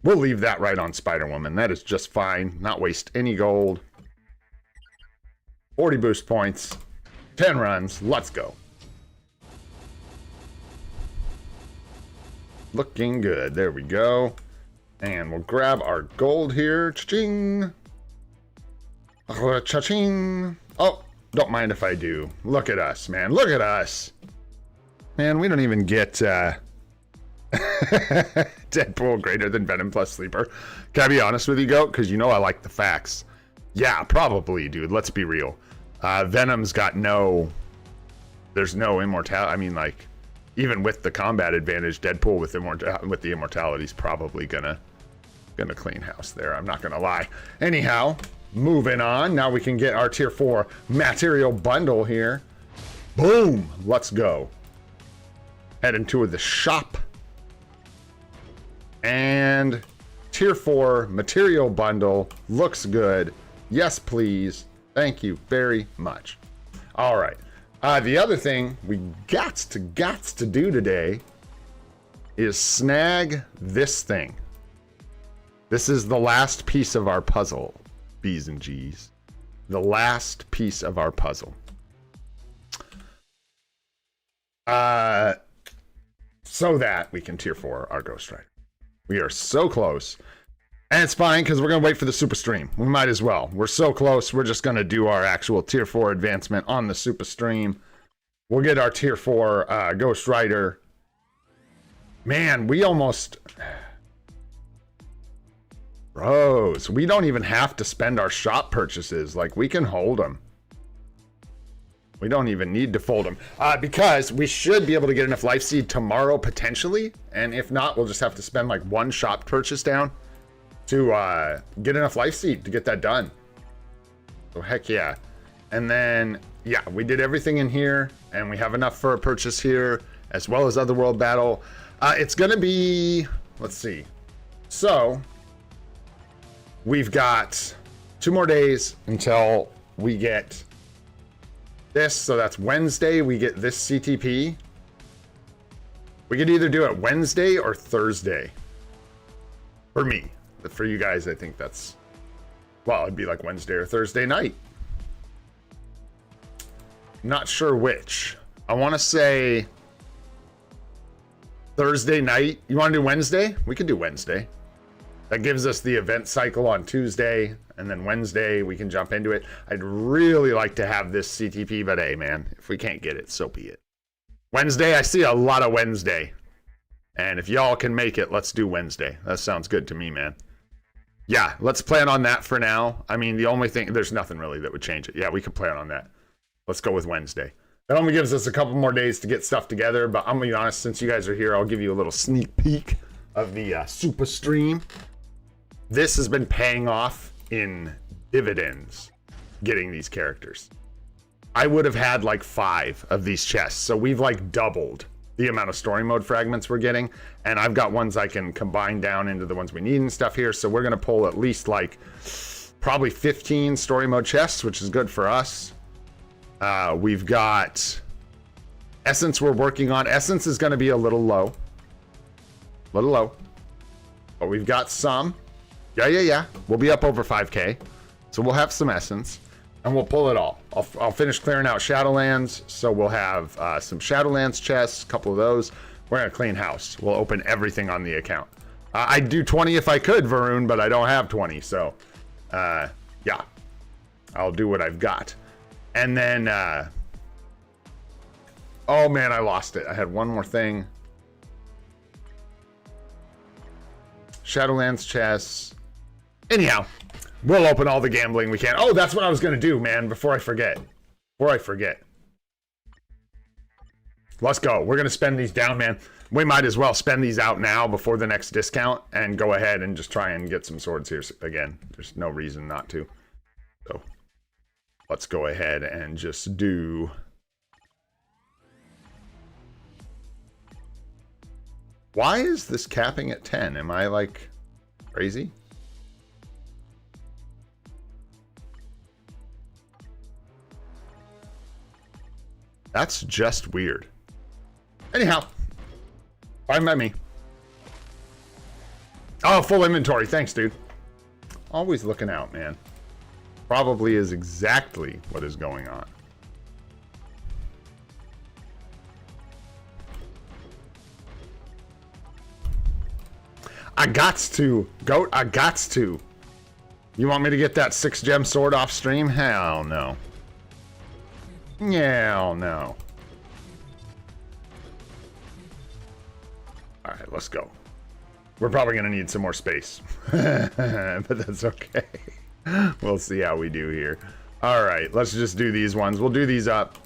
We'll leave that right on Spider-Woman. That is just fine. Not waste any gold. 40 boost points. 10 runs. Let's go. Looking good. There we go. And we'll grab our gold here. Cha-ching. Cha-ching. Oh, don't mind if I do. Look at us, man. Look at us. Man, we don't even get Deadpool greater than Venom plus Sleeper. Can I be honest with you, Goat? Because you know I like the facts. Yeah, probably, dude. Let's be real. Venom's got there's no immortality. I mean, like, even with the combat advantage, Deadpool with the immortality is probably gonna clean house there. I'm not gonna lie. Anyhow, moving on. Now we can get our tier 4 material bundle here. Boom. Let's go. Head into the shop. And tier 4 material bundle looks good. Yes, please. Thank you very much. All right. The other thing we got to do today is snag this thing. This is the last piece of our puzzle, B's and G's. The last piece of our puzzle. So that we can tier 4 our Ghost Rider. We are so close. And it's fine because we're going to wait for the Super Stream. We might as well. We're so close. We're just going to do our actual tier 4 advancement on the Super Stream. We'll get our tier 4 Ghost Rider. Man, we almost... Bros, we don't even have to spend our shop purchases. Like, we can hold them. We don't even need to fold them. Because we should be able to get enough Life Seed tomorrow, potentially. And if not, we'll just have to spend like one shop purchase down to get enough Life Seed to get that done. So heck yeah. And then, yeah, we did everything in here. And we have enough for a purchase here, as well as Otherworld Battle. It's going to be... Let's see. So... We've got 2 more days until we get this. So that's Wednesday. We get this CTP. We could either do it Wednesday or Thursday. For me. But for you guys, I think that's... Well, it'd be like Wednesday or Thursday night. Not sure which. I want to say... Thursday night. You want to do Wednesday? We could do Wednesday. That gives us the event cycle on Tuesday, and then Wednesday we can jump into it. I'd really like to have this CTP, but hey, man, if we can't get it, so be it. Wednesday, I see a lot of Wednesday. And if y'all can make it, let's do Wednesday. That sounds good to me, man. Yeah, let's plan on that for now. I mean, the only thing, there's nothing really that would change it. Yeah, we could plan on that. Let's go with Wednesday. That only gives us a couple more days to get stuff together, but I'm going to be honest, since you guys are here, I'll give you a little sneak peek of the Supa stream. This has been paying off in dividends, getting these characters. I would have had like 5 of these chests, so we've like doubled the amount of story mode fragments we're getting, and I've got ones I can combine down into the ones we need and stuff here, so we're going to pull at least like probably 15 story mode chests, which is good for us. We've got Essence we're working on. Essence is going to be a little low. But we've got some. Yeah. We'll be up over 5K. So we'll have some Essence. And we'll pull it all. I'll finish clearing out Shadowlands. So we'll have some Shadowlands chests. A couple of those. We're going to clean house. We'll open everything on the account. I'd do 20 if I could, Varun, but I don't have 20. So, yeah. I'll do what I've got. And then... oh, man, I lost it. I had one more thing. Shadowlands chests. Anyhow, we'll open all the gambling we can. Oh, that's what I was going to do, man, before I forget. Let's go. We're going to spend these down, man. We might as well spend these out now before the next discount and go ahead and just try and get some swords here again. There's no reason not to. So let's go ahead and just do... Why is this capping at 10? Am I like crazy? That's just weird. Anyhow, fine by me. Oh, full inventory. Thanks, dude. Always looking out, man. Probably is exactly what is going on. I gots to. Goat, I gots to. You want me to get that 6-gem sword off stream? Hell no. Hell no. Alright, let's go. We're probably going to need some more space. But that's okay. We'll see how we do here. Alright, let's just do these ones. We'll do these up.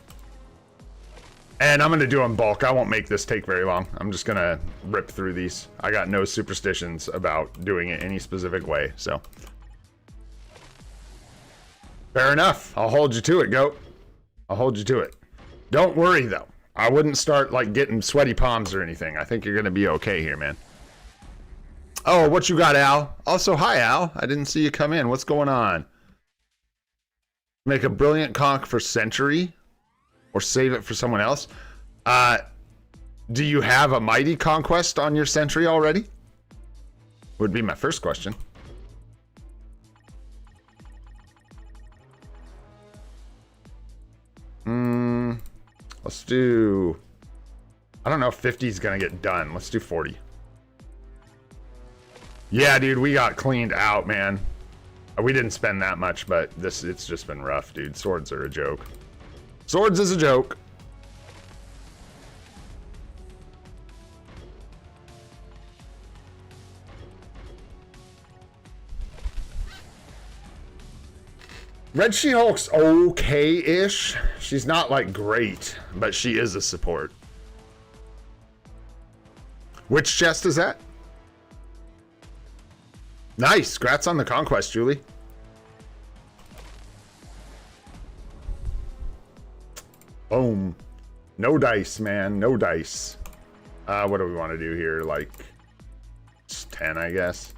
And I'm going to do them bulk. I won't make this take very long. I'm just going to rip through these. I got no superstitions about doing it any specific way, so. Fair enough. I'll hold you to it, goat. I'll hold you to it. Don't worry, though. I wouldn't start, like, getting sweaty palms or anything. I think you're going to be okay here, man. Oh, what you got, Al? Also, hi, Al. I didn't see you come in. What's going on? Make a brilliant conch for Century? Or save it for someone else? Do you have a Mighty Conquest on your Century already? Would be my first question. Let's do... I don't know if 50 is going to get done. Let's do 40. Yeah, dude, we got cleaned out, man. We didn't spend that much, but it's just been rough, dude. Swords are a joke. Swords is a joke. Red She-Hulk's okay-ish. She's not, like, great, but she is a support. Which chest is that? Nice. Congrats on the conquest, Julie. Boom. No dice, man. No dice. What do we want to do here? Like, 10, I guess.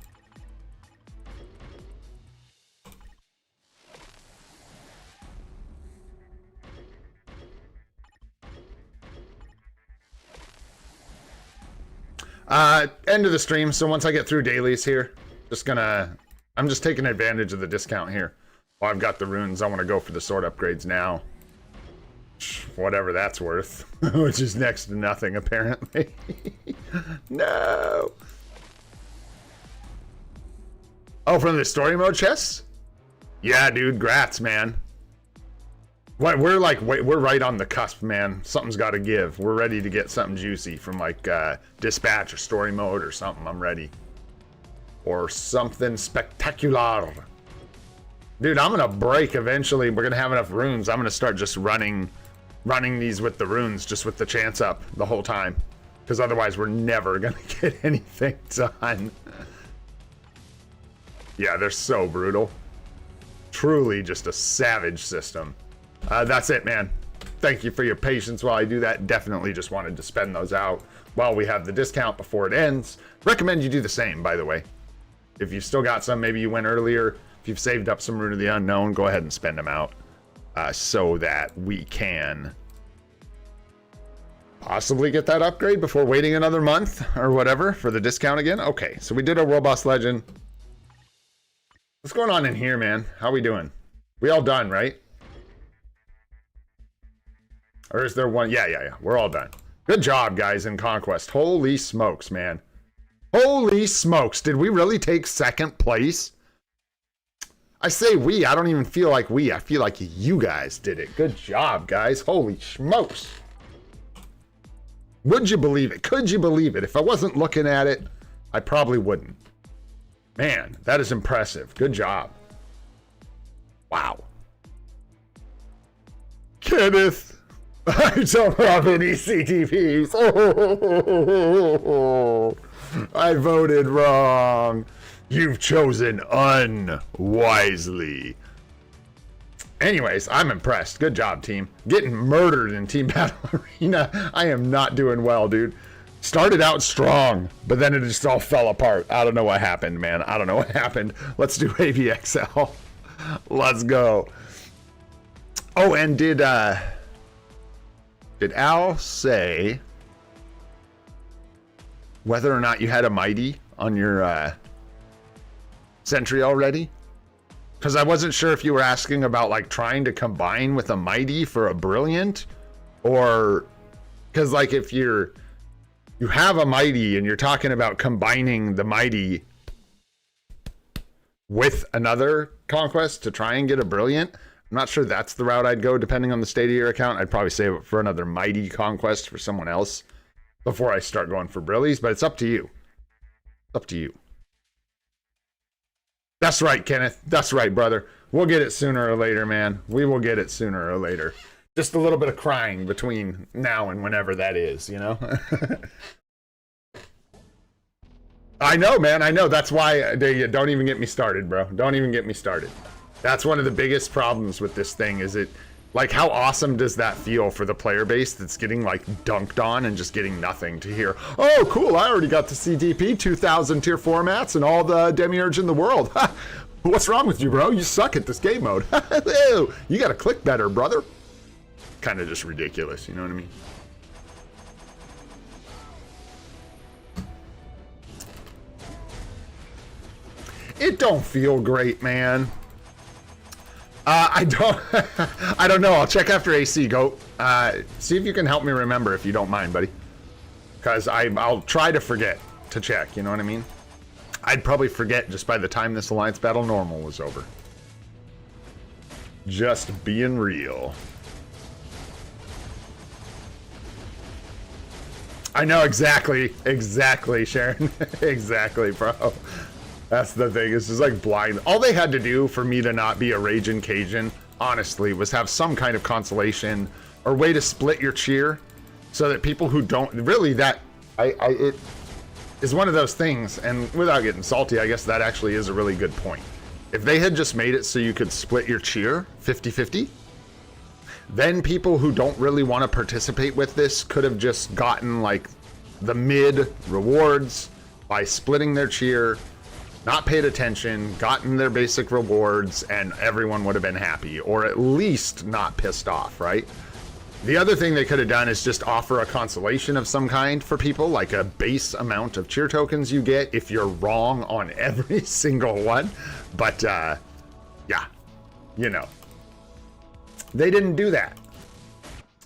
End of the stream. So once I get through dailies here, I'm just taking advantage of the discount here. Well, I've got the runes. I want to go for the sword upgrades now. Whatever that's worth, which is next to nothing apparently. No. Oh, from the story mode chests? Yeah, dude. Grats, man. What, we're right on the cusp, man. Something's got to give. We're ready to get something juicy from like dispatch or story mode or something. I'm ready. Or something spectacular. Dude, I'm gonna break eventually. We're gonna have enough runes. I'm gonna start just running these with the runes, just with the chance up the whole time. Because otherwise we're never gonna get anything done. Yeah, they're so brutal. Truly just a savage system. That's it, man. Thank you for your patience while I do that. Definitely just wanted to spend those out while we have the discount before it ends. Recommend you do the same, by the way. If you've still got some, maybe you went earlier. If you've saved up some Rune of the Unknown, go ahead and spend them out so that we can possibly get that upgrade before waiting another month or whatever for the discount again. Okay, so we did a World Boss Legend. What's going on in here, man? How we doing? We all done, right? Or is there one? Yeah. We're all done. Good job, guys, in Conquest. Holy smokes, man. Holy smokes. Did we really take second place? I say we. I don't even feel like we. I feel like you guys did it. Good job, guys. Holy smokes. Would you believe it? Could you believe it? If I wasn't looking at it, I probably wouldn't. Man, that is impressive. Good job. Wow. Kenneth. I don't have any CTPs. Oh, I voted wrong. You've chosen unwisely. Anyways, I'm impressed. Good job, team. Getting murdered in Team Battle Arena. I am not doing well, dude. Started out strong, but then it just all fell apart. I don't know what happened, man. I don't know what happened. Let's do AVXL. Let's go. Oh, and did Al say whether or not you had a mighty on your sentry already? Because I wasn't sure if you were asking about like trying to combine with a mighty for a brilliant, or because like if you have a mighty and you're talking about combining the mighty with another conquest to try and get a brilliant. I'm not sure that's the route I'd go depending on the state of your account. I'd probably save it for another mighty conquest for someone else before I start going for brillies, but it's up to you. Up to you. That's right, Kenneth. That's right, brother. We'll get it sooner or later, man. We will get it sooner or later. Just a little bit of crying between now and whenever that is, you know? I know, man. I know. That's why don't even get me started, bro. Don't even get me started. That's one of the biggest problems with this thing is it, like, how awesome does that feel for the player base that's getting, like, dunked on and just getting nothing to hear, oh, cool, I already got the CDP, 2,000 tier 4 mats and all the demiurge in the world. What's wrong with you, bro? You suck at this game mode. You gotta click better, brother. Kind of just ridiculous, you know what I mean? It don't feel great, man. I don't I don't know. I'll check after AC. Go see if you can help me remember if you don't mind, buddy. Because I'll try to forget to check, you know what I mean? I'd probably forget just by the time this Alliance Battle Normal was over. Just being real. I know exactly, Sharon. Exactly, bro. That's the thing, it's just like blind. All they had to do for me to not be a Raging Cajun, honestly, was have some kind of consolation or way to split your cheer so that people who don't, really it is one of those things, and without getting salty, I guess that actually is a really good point. If they had just made it so you could split your cheer 50-50, then people who don't really want to participate with this could have just gotten like the mid rewards by splitting their cheer, not paid attention, gotten their basic rewards, and everyone would have been happy, or at least not pissed off, right? The other thing they could have done is just offer a consolation of some kind for people, like a base amount of cheer tokens you get if you're wrong on every single one. But yeah, you know, they didn't do that.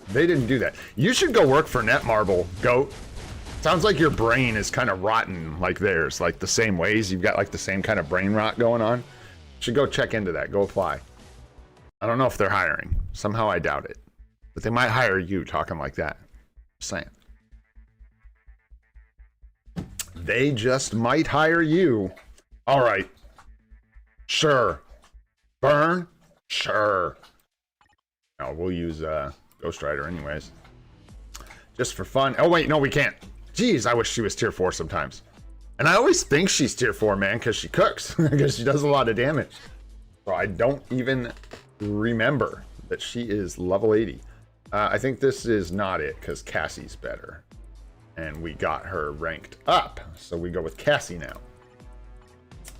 They didn't do that. You should go work for Netmarble, Goat. Sounds like your brain is kind of rotten like theirs, like the same ways. You've got like the same kind of brain rot going on. Should go check into that. Go apply. I don't know if they're hiring. Somehow I doubt it. But they might hire you talking like that. Just saying. They just might hire you. All right. Sure. Burn? Sure. No, we'll use Ghost Rider anyways. Just for fun. Oh, wait, no, we can't. Jeez, I wish she was tier 4 sometimes. And I always think she's tier 4, man, because she cooks. Because she does a lot of damage. So I don't even remember that she is level 80. I think this is not it, because Cassie's better. And we got her ranked up. So we go with Cassie now.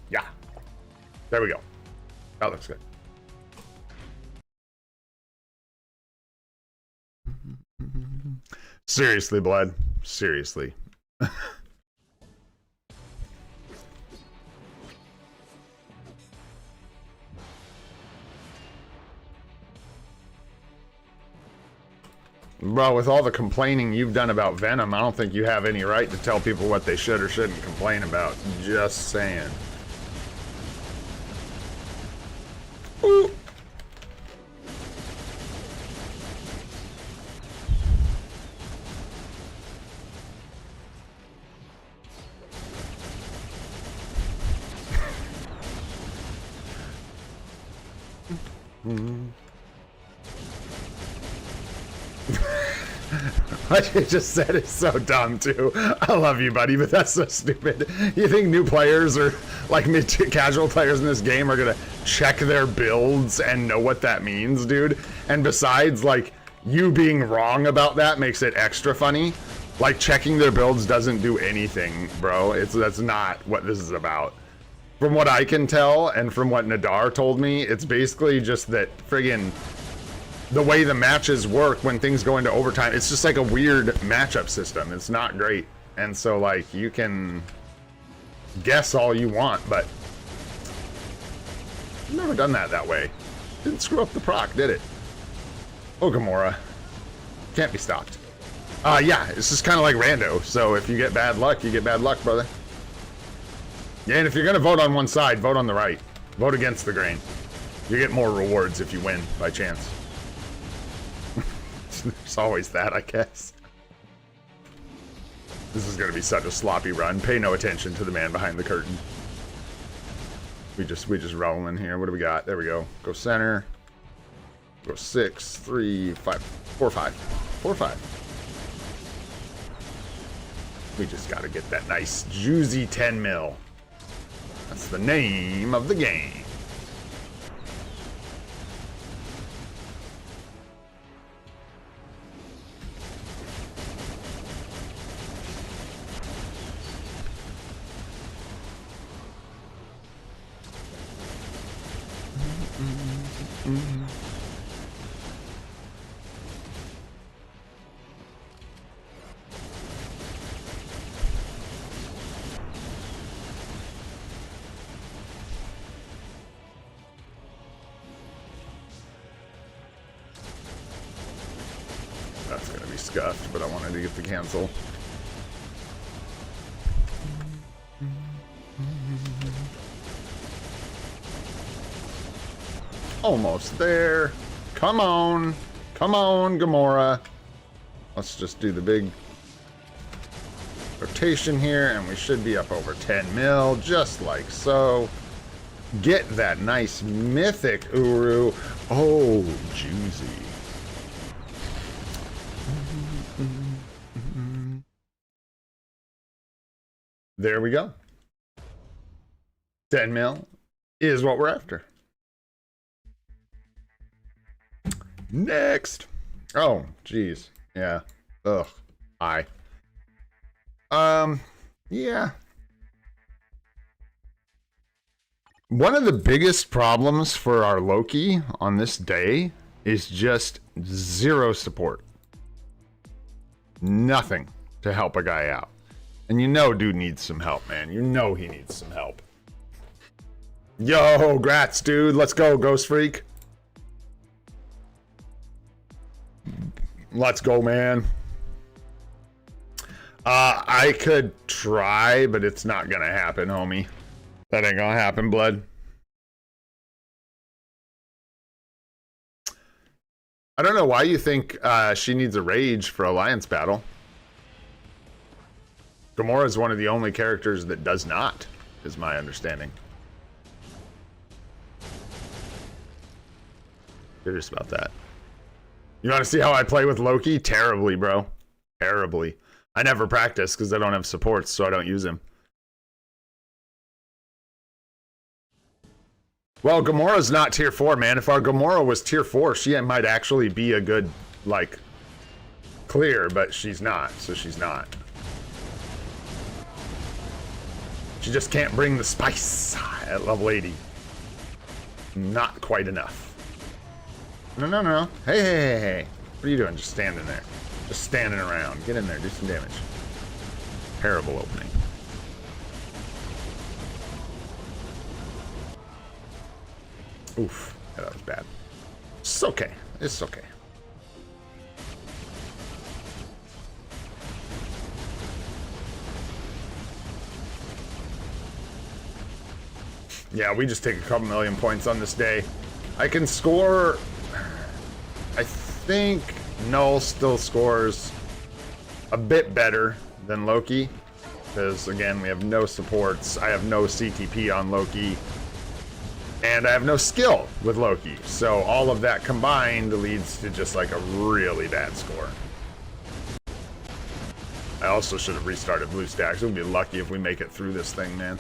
Yeah. There we go. That looks good. Seriously, Blood. Seriously. Bro, with all the complaining you've done about Venom, I don't think you have any right to tell people what they should or shouldn't complain about. Just saying. Ooh. What you just said is so dumb too. I love you, buddy, but that's so stupid. You think new players or like mid-casual players in this game are gonna check their builds and know what that means, dude? And besides, like, you being wrong about that makes it extra funny. Like, checking their builds doesn't do anything, bro. That's not what this is about. From what I can tell, and from what Nadar told me, it's basically just that friggin' the way the matches work when things go into overtime, it's just like a weird matchup system. It's not great. And so, like, you can guess all you want, but I've never done that way. Didn't screw up the proc, did it? Oh, Gamora. Can't be stopped. Yeah, it's just kind of like rando. So if you get bad luck, you get bad luck, brother. Yeah, and if you're going to vote on one side, vote on the right. Vote against the grain. You get more rewards if you win by chance. There's always that, I guess. This is going to be such a sloppy run. Pay no attention to the man behind the curtain. We just rolling here. What do we got? There we go. Go center. Go 6, 3, 5, 4, 5. 4, 5. We just got to get that nice juicy 10 mil. That's the name of the game. be scuffed, but I wanted to get the cancel. Almost there. Come on. Come on, Gamora. Let's just do the big rotation here, and we should be up over 10 mil, just like so. Get that nice mythic Uru. Oh, juicy. There we go. 10 mil is what we're after. Next. Oh, geez. Yeah. Ugh. Hi. Yeah. One of the biggest problems for our Loki on this day is just zero support. Nothing to help a guy out. And you know dude needs some help, man. You know he needs some help. Yo, grats, dude. Let's go, Ghost Freak. Let's go, man. I could try, but it's not gonna happen, homie. That ain't gonna happen, blood. I don't know why you think she needs a rage for Alliance battle. Gamora is one of the only characters that does not, is my understanding. Curious about that. You want to see how I play with Loki? Terribly, bro. Terribly. I never practice because I don't have supports, so I don't use him. Well, Gamora's not tier 4, man. If our Gamora was tier 4, she might actually be a good, like, clear, but she's not, so she's not. She just can't bring the spice at level 80. Not quite enough. No, no, no. Hey, hey, hey, hey. What are you doing? Just standing there. Just standing around. Get in there. Do some damage. Terrible opening. Oof. Yeah, that was bad. It's okay. It's okay. Yeah, we just take a couple million points on this day. I can score... I think Null still scores a bit better than Loki. Because, again, we have no supports. I have no CTP on Loki. And I have no skill with Loki. So all of that combined leads to just like a really bad score. I also should have restarted BlueStacks. We'll be lucky if we make it through this thing, man.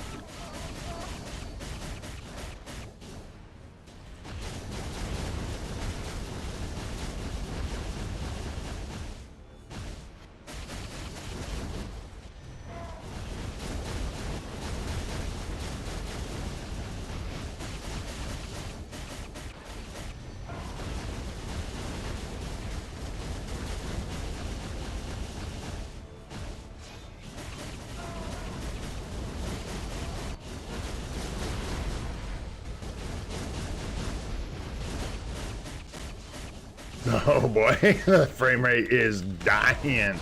Oh boy, the frame rate is dying.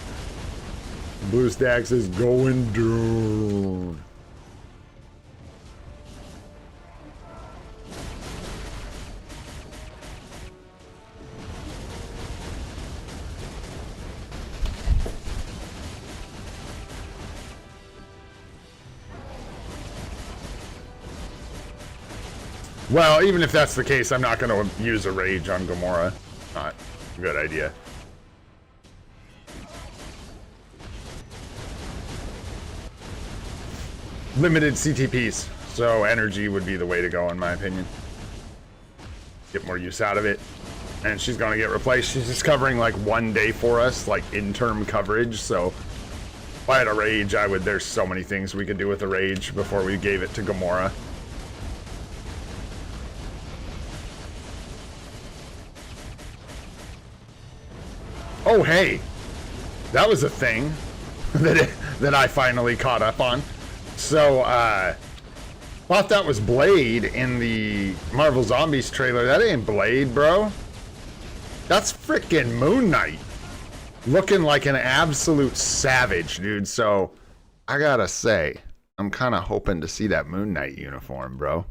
BlueStacks is going down. Well, even if that's the case, I'm not going to use a rage on Gamora. Not a good idea. Limited CTPs, so energy would be the way to go in my opinion. Get more use out of it. And she's gonna get replaced. She's just covering like 1 day for us, like in-term coverage, so if I had a rage, there's so many things we could do with a rage before we gave it to Gamora. Oh, hey, that was a thing that I finally caught up on. So, thought that was Blade in the Marvel Zombies trailer. That ain't Blade, bro. That's frickin' Moon Knight. Looking like an absolute savage, dude. So I gotta say, I'm kind of hoping to see that Moon Knight uniform, bro.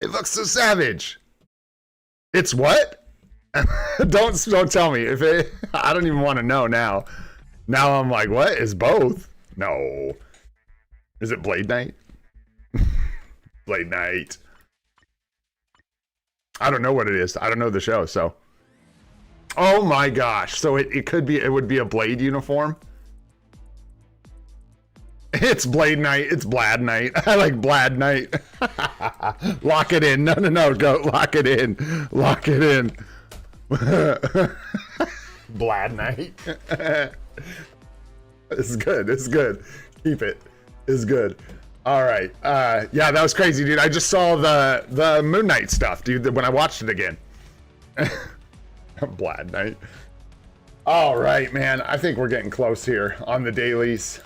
It looks so savage. It's what? don't tell me if it. I don't even want to know now. Now I'm like, what is both? No. Is it Blade Knight? Blade Knight. I don't know what it is. I don't know the show, so. Oh my gosh. So it could be, it would be a Blade uniform. It's Blade Knight. It's Blad Knight. I like Blad Knight. Lock it in. No. Go. Lock it in. Lock it in. Blad Knight. It's good. It's good. Keep it. It's good. All right. Yeah, that was crazy, dude. I just saw the Moon Knight stuff, dude, when I watched it again. Blad Knight. All right, man. I think we're getting close here on the dailies.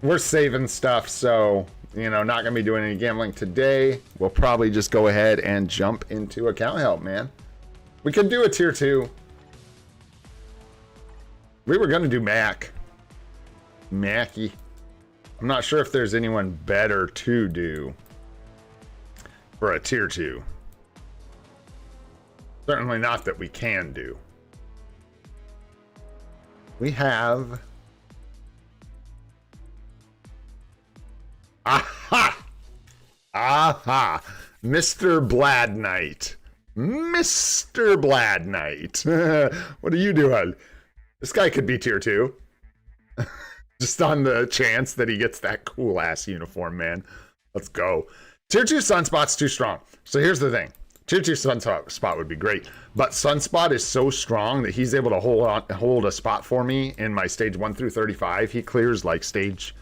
We're saving stuff, so, you know, not going to be doing any gambling today. We'll probably just go ahead and jump into account help, man. We could do a tier 2. We were going to do Mackie. I'm not sure if there's anyone better to do for a tier 2. Certainly not that we can do. We have... Aha! Aha! Mr. Blad Knight. Mr. Blad Knight. What are you doing? This guy could be tier 2. Just on the chance that he gets that cool ass uniform, man. Let's go. Tier 2 Sunspot's too strong. So here's the thing. Tier 2 Sunspot would be great, but Sunspot is so strong that he's able to hold a spot for me in my stage 1 through 35. He clears like stage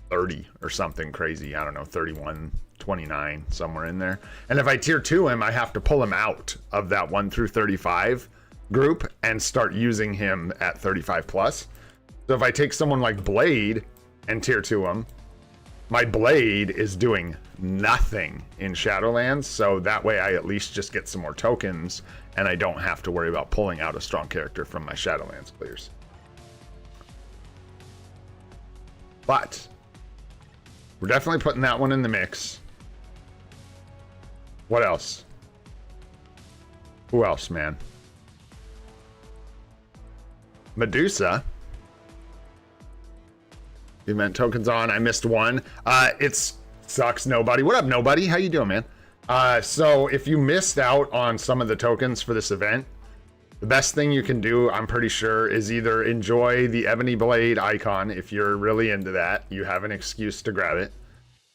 30 or something crazy. I don't know, 31, 29, somewhere in there. And if I tier 2 him, I have to pull him out of that 1 through 35 group and start using him at 35 plus. So if I take someone like Blade and tier 2 him, my Blade is doing nothing in Shadowlands, so that way I at least just get some more tokens and I don't have to worry about pulling out a strong character from my Shadowlands clears. But we're definitely putting that one in the mix. What else? Who else, man? Medusa. Event tokens on. I missed one. It sucks, Nobody. What up, Nobody? How you doing, man? So if you missed out on some of the tokens for this event, the best thing you can do, I'm pretty sure, is either enjoy the Ebony Blade icon. If you're really into that, you have an excuse to grab it,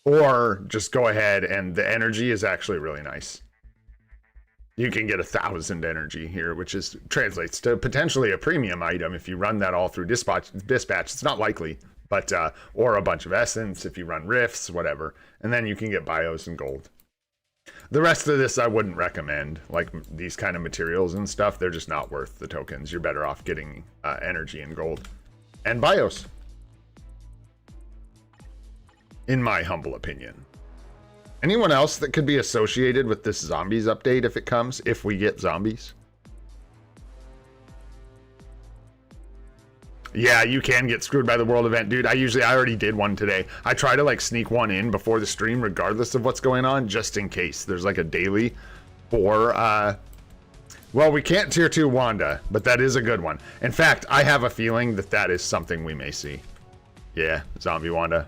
or just go ahead, and the energy is actually really nice. You can get 1,000 energy here, which translates to potentially a premium item if you run that all through dispatch. It's not likely, but or a bunch of essence if you run rifts, whatever, and then you can get bios and gold. The rest of this I wouldn't recommend, like these kind of materials and stuff. They're just not worth the tokens. You're better off getting energy and gold and bios, in my humble opinion. Anyone else that could be associated with this zombies update if it comes, if we get zombies? Yeah, you can get screwed by the world event, dude. I already did one today. I try to like sneak one in before the stream regardless of what's going on, just in case there's like a daily for well, we can't tier 2 Wanda, but that is a good one. In fact, I have a feeling that that is something we may see. Yeah, zombie Wanda.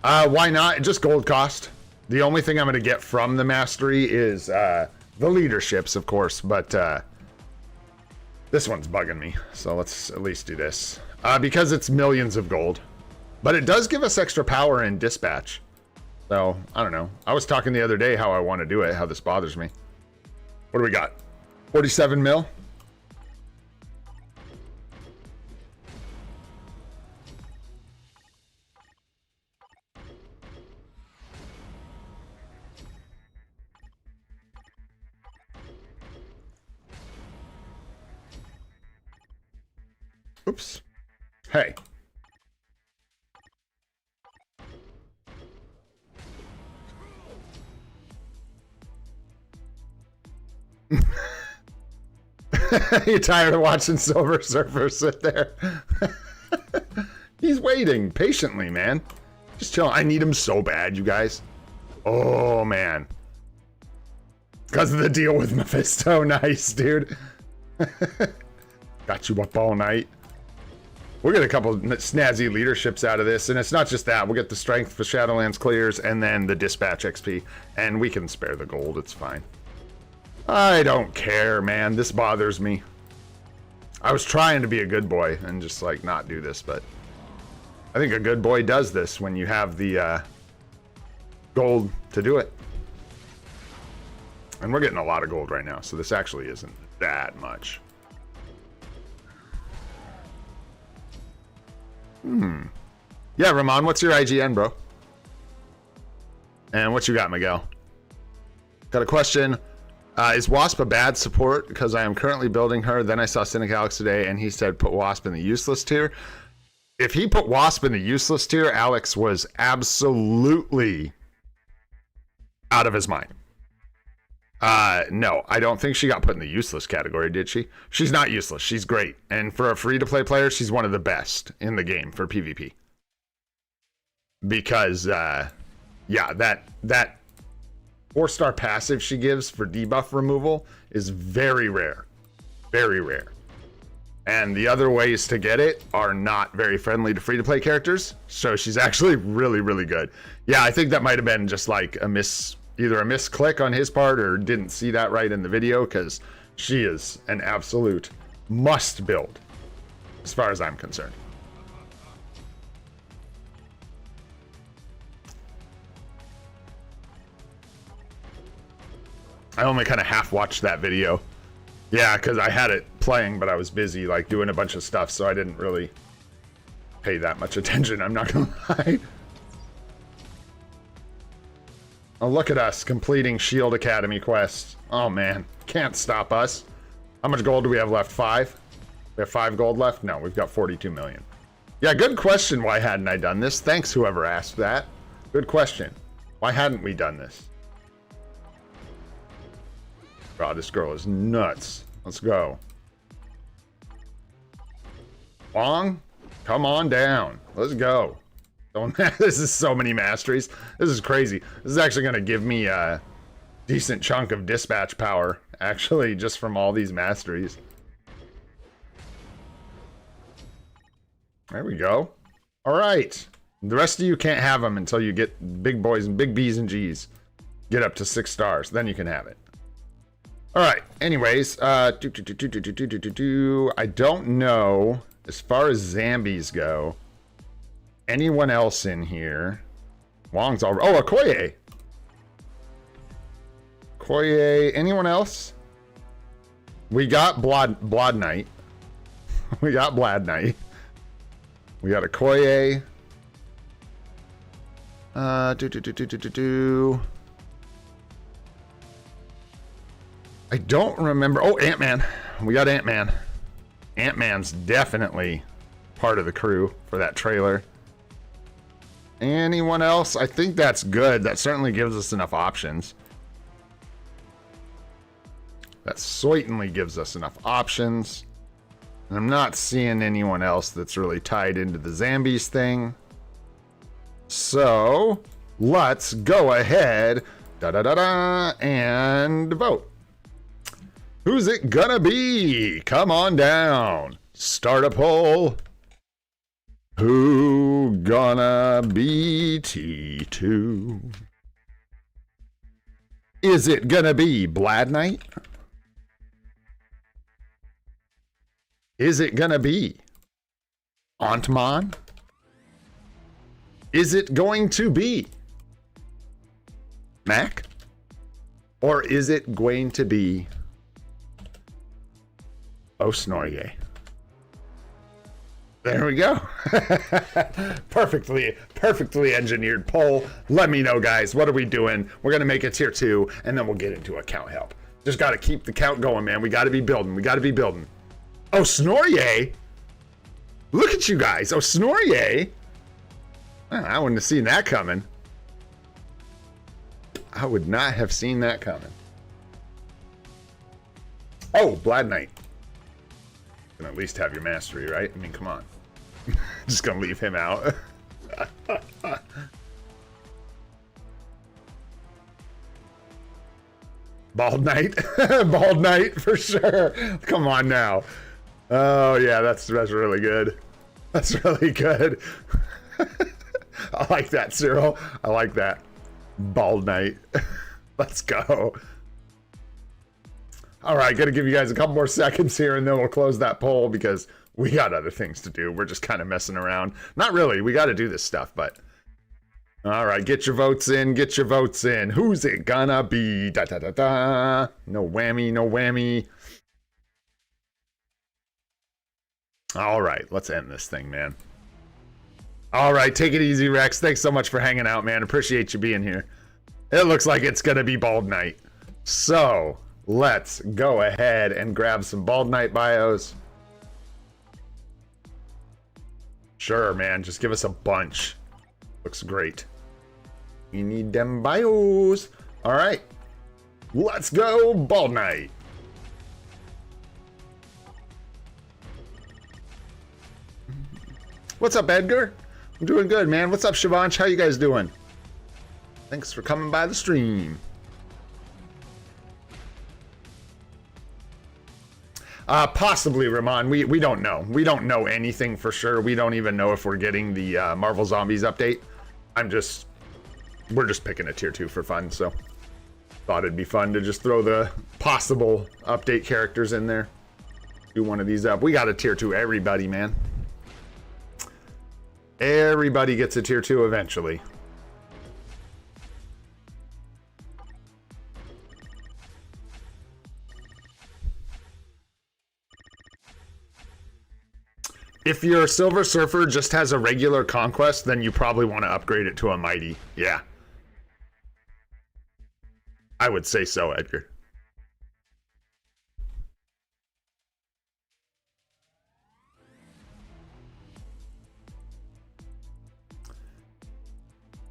Why not? Just gold cost. The only thing I'm going to get from the mastery is the leaderships, of course, but this one's bugging me, so let's at least do this. Because it's millions of gold. But it does give us extra power in dispatch. So, I don't know. I was talking the other day how I want to do it, how this bothers me. What do we got? 47 mil? Oops. Hey. You tired of watching Silver Surfer sit there? He's waiting patiently, man. Just chilling. I need him so bad, you guys. Oh, man. Because of the deal with Mephisto. Nice, dude. Got you up all night. We'll get a couple snazzy leaderships out of this, and it's not just that. We'll get the strength for Shadowlands clears, and then the dispatch XP. And we can spare the gold. It's fine. I don't care, man. This bothers me. I was trying to be a good boy and just, like, not do this, but I think a good boy does this when you have the gold to do it. And we're getting a lot of gold right now, so this actually isn't that much. Yeah, Ramon, what's your IGN, bro? And what you got, Miguel? Got a question. Is Wasp a bad support? Because I am currently building her. Then I saw Cynic Alex today, and he said put Wasp in the useless tier. If he put Wasp in the useless tier, Alex was absolutely out of his mind. No, I don't think she got put in the useless category, did she? She's not useless. She's great. And for a free-to-play player, she's one of the best in the game for PvP. Because, yeah, that 4-star passive she gives for debuff removal is very rare. Very rare. And the other ways to get it are not very friendly to free-to-play characters. So she's actually really, really good. Yeah, I think that might have been just like a either a misclick on his part or didn't see that right in the video, because she is an absolute must build as far as I'm concerned. I only kind of half watched that video. Yeah, because I had it playing, but I was busy like doing a bunch of stuff, so I didn't really pay that much attention, I'm not gonna lie. Oh, look at us completing Shield Academy quests. Oh man, can't stop us. How much gold do we have left? 5? We have 5 gold left? No, we've got 42 million. Yeah, good question. Why hadn't I done this? Thanks, whoever asked that. Good question. Why hadn't we done this? God, this girl is nuts. Let's go. Wong, come on down. Let's go. This is so many masteries. This is crazy. This is actually going to give me a decent chunk of dispatch power, actually, just from all these masteries. There we go. All right. The rest of you can't have them until you get big boys and big B's and G's. Get up to 6 stars. Then you can have it. All right. Anyways, I don't know, as far as zombies go, anyone else in here. Wong's all... Oh, Okoye. Okoye. Anyone else? We got Blood Knight. We got Blood Knight. We got Okoye. I don't remember. Oh, Ant-Man. We got Ant-Man. Ant-Man's definitely part of the crew for that trailer. Anyone else? I think that's good. That certainly gives us enough options. That certainly gives us enough options. And I'm not seeing anyone else that's really tied into the zombies thing. So, let's go ahead and vote. Who's it gonna be? Come on down. Start a poll. Who gonna be T2? Is it gonna be Blood Knight? Is it gonna be Ant-Man? Is it going to be Mac? Or is it going to be Snorye? There we go. Perfectly engineered poll. Let me know, guys. What are we doing? We're going to make it tier 2, and then we'll get into account help. Just got to keep the count going, man. We got to be building. We got to be building. Oh, Snorye. Look at you guys. Oh, Snorye. I wouldn't have seen that coming. I would not have seen that coming. Oh, Blood Knight. can at least have your mastery, right? I mean, come on. Just gonna leave him out. Bald Knight. Bald Knight for sure. Come on now. Oh yeah, that's really good. That's really good. I like that, Cyril. I like that. Bald Knight. Let's go. All right, gotta give you guys a couple more seconds here and then we'll close that poll because we got other things to do. We're just kind of messing around. Not really. We got to do this stuff, but all right, get your votes in. Get your votes in. Who's it gonna be? Da da da da. No whammy, no whammy. All right, let's end this thing, man. All right, take it easy, Rex. Thanks so much for hanging out, man. Appreciate you being here. It looks like it's gonna be Bald Knight. So let's go ahead and grab some Bald Knight bios. Sure, man. Just give us a bunch. Looks great. We need them bios. All right. Let's go, Bald Knight. What's up, Edgar? I'm doing good, man. What's up, Shivansh? How you guys doing? Thanks for coming by the stream. Possibly, Ramon. We don't know. We don't know anything for sure. We don't even know if we're getting the Marvel Zombies update. We're just picking a tier 2 for fun, so thought it'd be fun to just throw the possible update characters in there. Do one of these up. We got a tier 2, everybody, man. Everybody gets a tier 2 eventually. If your Silver Surfer just has a regular conquest, then you probably want to upgrade it to a mighty. Yeah. I would say so, Edgar.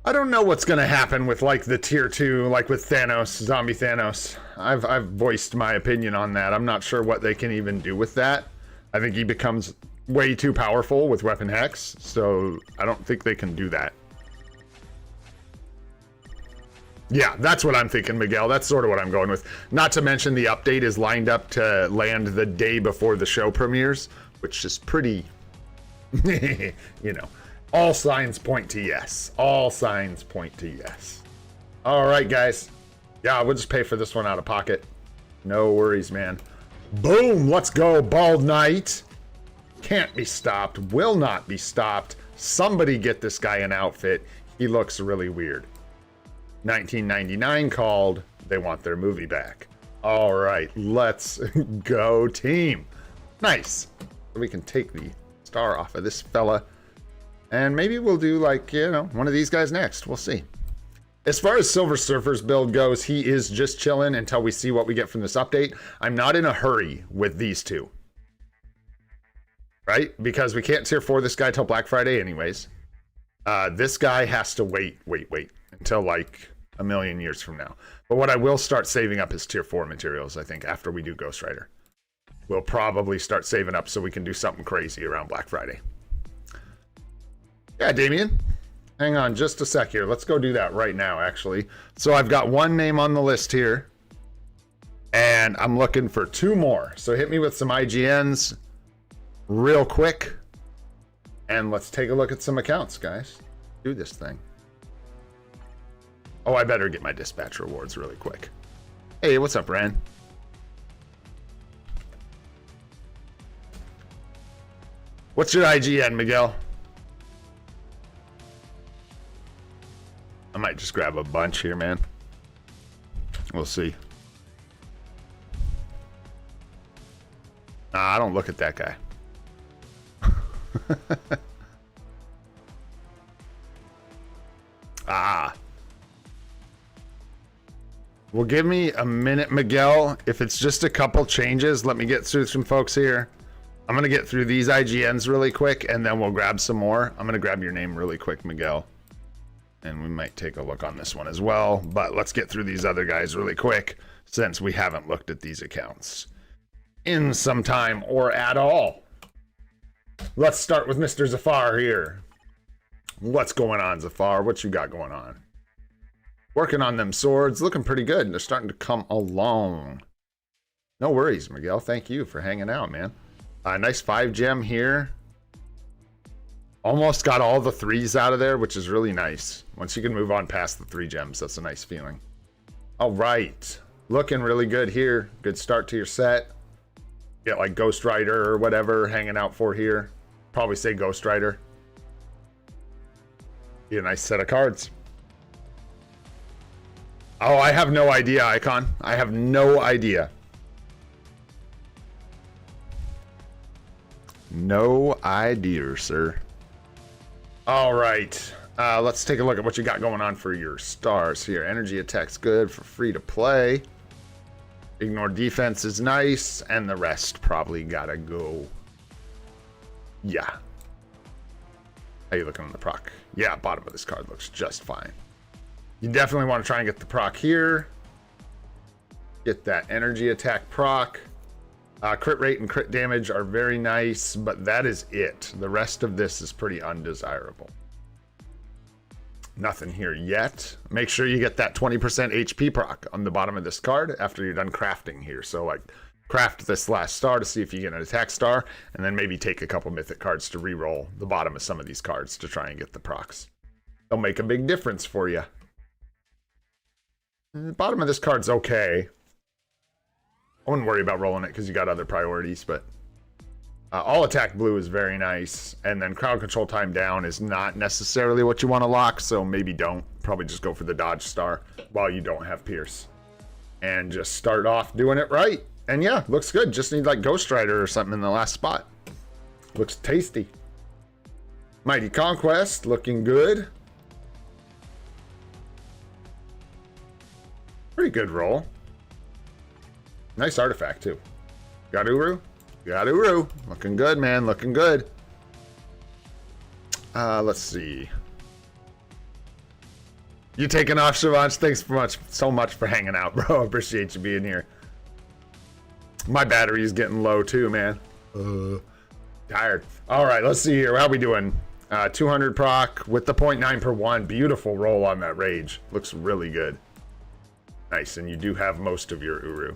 I don't know what's gonna happen with like the tier 2, like with Thanos, Zombie Thanos. I've voiced my opinion on that. I'm not sure what they can even do with that. I think he becomes way too powerful with Weapon Hex, so I don't think they can do that. Yeah, that's what I'm thinking, Miguel. That's sort of what I'm going with. Not to mention the update is lined up to land the day before the show premieres, which is pretty, you know, all signs point to yes. All signs point to yes. All right, guys. Yeah, we'll just pay for this one out of pocket. No worries, man. Boom, let's go, Bald Knight. Can't be stopped, will not be stopped. Somebody get this guy an outfit. He looks really weird. 1999 called. They want their movie back. All right, let's go, team. Nice. We can take the star off of this fella. And maybe we'll do like, you know, one of these guys next. We'll see. As far as Silver Surfer's build goes, he is just chilling until we see what we get from this update. I'm not in a hurry with these two. Right? Because we can't tier 4 this guy till Black Friday anyways. This guy has to wait until like a million years from now. But what I will start saving up is tier 4 materials, I think, after we do Ghost Rider. We'll probably start saving up so we can do something crazy around Black Friday. Yeah, Damien. Hang on just a sec here. Let's go do that right now, actually. So I've got one name on the list here. And I'm looking for 2 more. So hit me with some IGNs real quick. And let's take a look at some accounts, guys. Do this thing. Oh, I better get my dispatch rewards really quick. Hey, what's up, Ran? What's your IGN, Miguel? I might just grab a bunch here, man. We'll see. Nah, I don't look at that guy. Well, give me a minute, Miguel. If it's just a couple changes, let me get through some folks here. I'm going to get through these IGNs really quick, and then we'll grab some more. I'm going to grab your name really quick, Miguel. And we might take a look on this one as well. But let's get through these other guys really quick, since we haven't looked at these accounts. in some time or at all. Let's start with Mr. Zafar here. What's going on, Zafar? What you got going on? Working on them swords, looking pretty good. They're starting to come along. No worries, Miguel. Thank you for hanging out, man. Nice 5 gem here. Almost got all the 3s out of there, which is really nice. Once you can move on past the 3 gems, that's a nice feeling. All right. Looking really good here. Good start to your set. Get like Ghost Rider or whatever hanging out for here. Probably say Ghost Rider. Be a nice set of cards. Oh, I have no idea, Icon. I have no idea. No idea, sir. All right. Let's take a look at what you got going on for your stars here. Energy attack's good for free to play. Ignore defense is nice. And the rest probably gotta go. Yeah. How you looking on the proc? Yeah, bottom of this card looks just fine. You definitely want to try and get the proc here. Get that energy attack proc. Crit rate and crit damage are very nice, but that is it. The rest of this is pretty undesirable. Nothing here yet. Make sure you get that 20% HP proc on the bottom of this card after you're done crafting here. So like craft this last star to see if you get an attack star, and then maybe take a couple mythic cards to reroll the bottom of some of these cards to try and get the procs. They'll make a big difference for you. The bottom of this card's okay. I wouldn't worry about rolling it because you got other priorities, but all attack blue is very nice, and then crowd control time down is not necessarily what you want to lock, so maybe don't. Probably just go for the dodge star while you don't have Pierce. And just start off doing it right. And yeah, looks good. Just need like Ghost Rider or something in the last spot. Looks tasty. Mighty Conquest, looking good. Pretty good roll. Nice artifact too. Got Uru? Got Uru. Looking good, man. Looking good. Let's see. You taking off, Shivansh? Thanks so much for hanging out, bro. Appreciate you being here. My battery is getting low too, man. Tired. All right, let's see here. How we doing? 200 proc with the 0.9 per 1. Beautiful roll on that rage. Looks really good. Nice, and you do have most of your Uru.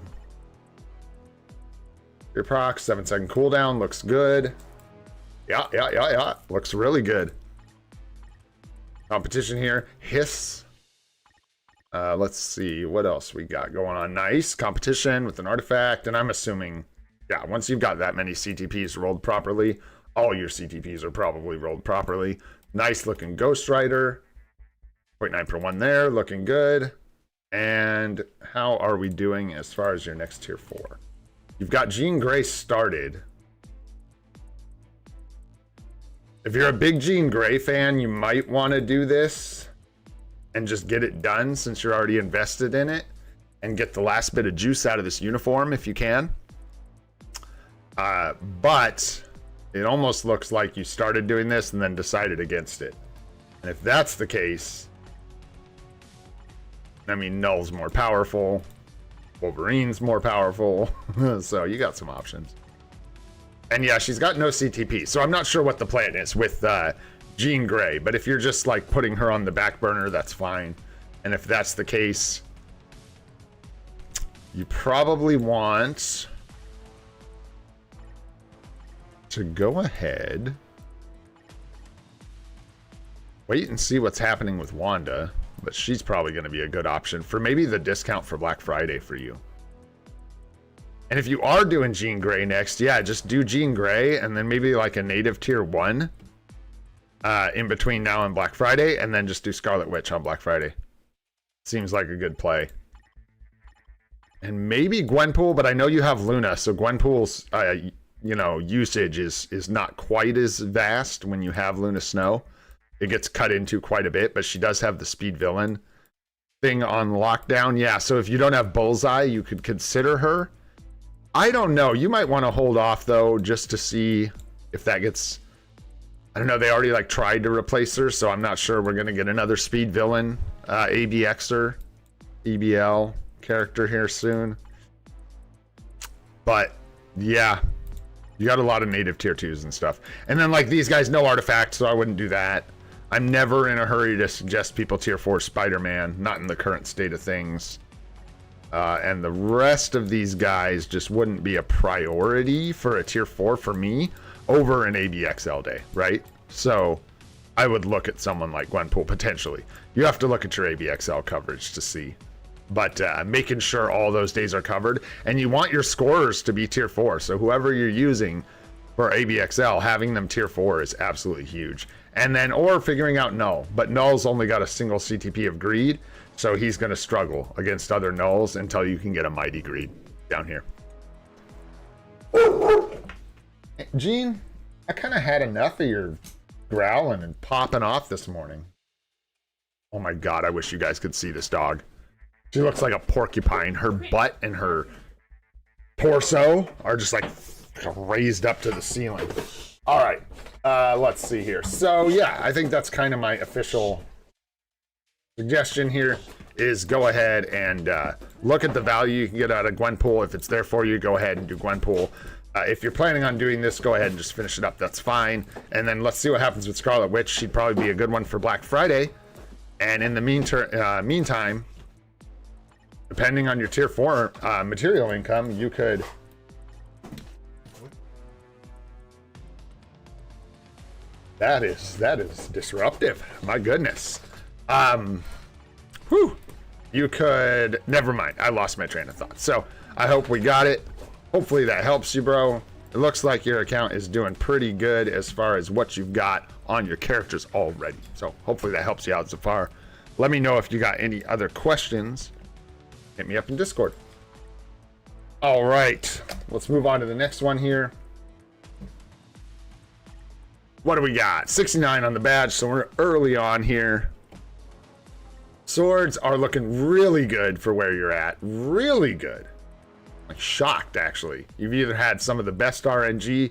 Your proc, 7-second cooldown, looks good. Yeah. Looks really good. Competition here. Hiss. Let's see what else we got going on. Nice competition with an artifact, and I'm assuming, yeah, once you've got that many CTPs rolled properly, all your CTPs are probably rolled properly. Nice looking Ghost Rider. 0.9 per 1 there, looking good. And how are we doing as far as your next tier 4? You've got Jean Grey started. If you're a big Jean Grey fan, you might want to do this and just get it done since you're already invested in it, and get the last bit of juice out of this uniform if you can. But it almost looks like you started doing this and then decided against it. And if that's the case, I mean, Null's more powerful, Wolverine's more powerful, so you got some options. And yeah, she's got no CTP, so I'm not sure what the plan is with Jean Grey, but if you're just like putting her on the back burner, that's fine. And if that's the case, you probably want to go ahead, wait and see what's happening with Wanda. But she's probably going to be a good option for maybe the discount for Black Friday for you. And if you are doing Jean Grey next, yeah, just do Jean Grey and then maybe like a native tier 1 in between now and Black Friday, and then just do Scarlet Witch on Black Friday. Seems like a good play. And maybe Gwenpool, but I know you have Luna, so Gwenpool's you know, usage is not quite as vast when you have Luna Snow. It gets cut into quite a bit, but she does have the speed villain thing on lockdown. Yeah, so if you don't have Bullseye, you could consider her. I don't know. You might want to hold off, though, just to see if that gets... I don't know. They already like tried to replace her, so I'm not sure we're going to get another speed villain, ABXer, EBL character here soon. But Yeah. You got a lot of native tier 2s and stuff. And then, like, these guys, no artifacts, so I wouldn't do that. I'm never in a hurry to suggest people tier 4 Spider-Man, not in the current state of things. And the rest of these guys just wouldn't be a priority for a tier 4 for me over an ABXL day, right? So I would look at someone like Gwenpool potentially. You have to look at your ABXL coverage to see. But making sure all those days are covered, and you want your scorers to be tier 4. So whoever you're using for ABXL, having them tier 4 is absolutely huge. And then, or figuring out Null. But Null's only got a single CTP of Greed, so he's going to struggle against other Nulls until you can get a Mighty Greed down here. Gene, I kind of had enough of your growling and popping off this morning. Oh my god, I wish you guys could see this dog. She looks like a porcupine. Her butt and her torso are just like raised up to the ceiling. All right, let's see here. So yeah, I think that's kind of my official suggestion here is go ahead and look at the value you can get out of Gwenpool. If it's there for you, go ahead and do Gwenpool. If you're planning on doing this, go ahead and just finish it up. That's fine. And then let's see what happens with Scarlet Witch. She'd probably be a good one for Black Friday. And in the meantime, depending on your tier 4 material income, you could that is disruptive. My goodness. You could, never mind. I lost my train of thought. So I hope we got it. Hopefully that helps you, bro. It looks like your account is doing pretty good as far as what you've got on your characters already. So hopefully that helps you out so far. Let me know if you got any other questions. Hit me up in Discord. All right, let's move on to the next one here. What do we got? 69 on the badge, so we're early on here. Swords are looking really good for where you're at. Really good. I'm shocked, actually. You've either had some of the best RNG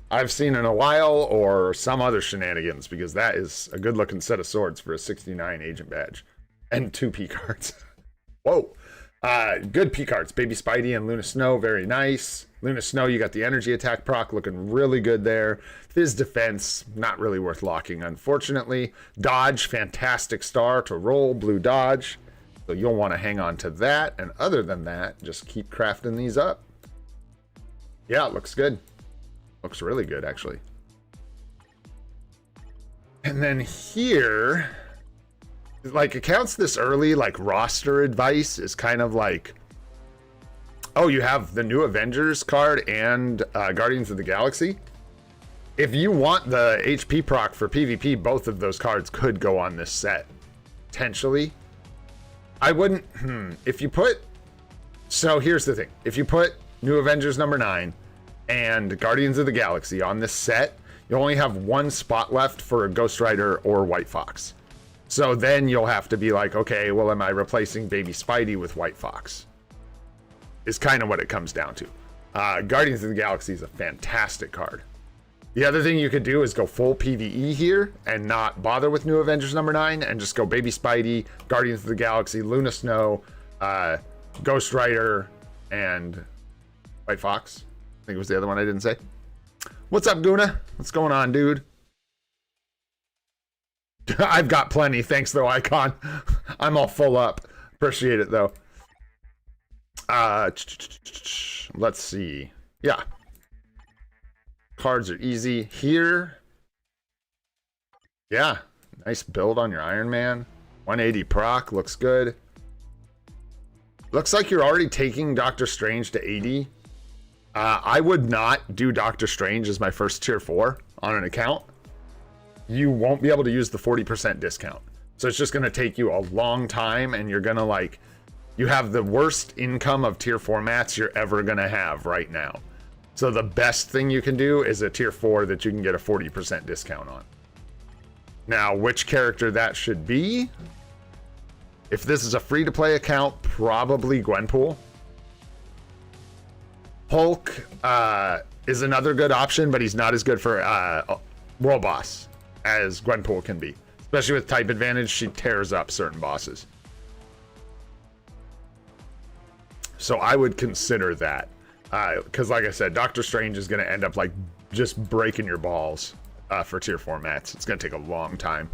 I've seen in a while or some other shenanigans, because that is a good looking set of swords for a 69 agent badge. And 2 P cards. Whoa. Good P cards. Baby Spidey and Luna Snow, very nice. Luna Snow, you got the energy attack proc, looking really good there. Fizz defense, not really worth locking, unfortunately. Dodge, fantastic star to roll, blue dodge. So you'll want to hang on to that. And other than that, just keep crafting these up. Yeah, it looks good. Looks really good, actually. And then here, like, accounts this early, like roster advice is kind of like, oh, you have the new Avengers card and Guardians of the Galaxy. If you want the HP proc for PvP, both of those cards could go on this set, potentially. I wouldn't, if you put, so here's the thing. If you put New Avengers number 9 and Guardians of the Galaxy on this set, you only have one spot left for a Ghost Rider or White Fox. So then you'll have to be like, okay, well, am I replacing Baby Spidey with White Fox? Is kind of what it comes down to. Guardians of the Galaxy is a fantastic card. The other thing you could do is go full PvE here and not bother with New Avengers number 9 and just go Baby Spidey, Guardians of the Galaxy, Luna Snow, Ghost Rider, and White Fox. I think it was the other one I didn't say. What's up, Guna? What's going on, dude? I've got plenty. Thanks, though, Icon. I'm all full up. Appreciate it, though. Let's see. Yeah. Cards are easy. Here. Yeah. Nice build on your Iron Man. 180 proc. Looks good. Looks like you're already taking Doctor Strange to 80. I would not do Doctor Strange as my first tier 4 on an account. You won't be able to use the 40% discount. So it's just going to take you a long time, and you're going to, like, you have the worst income of tier 4 mats you're ever going to have right now. So the best thing you can do is a tier 4 that you can get a 40% discount on. Now, which character that should be? If this is a free-to-play account, probably Gwenpool. Hulk is another good option, but he's not as good for World Boss as Gwenpool can be. Especially with type advantage, she tears up certain bosses. So I would consider that. Because like I said, Doctor Strange is going to end up like just breaking your balls for tier 4 mats. It's going to take a long time.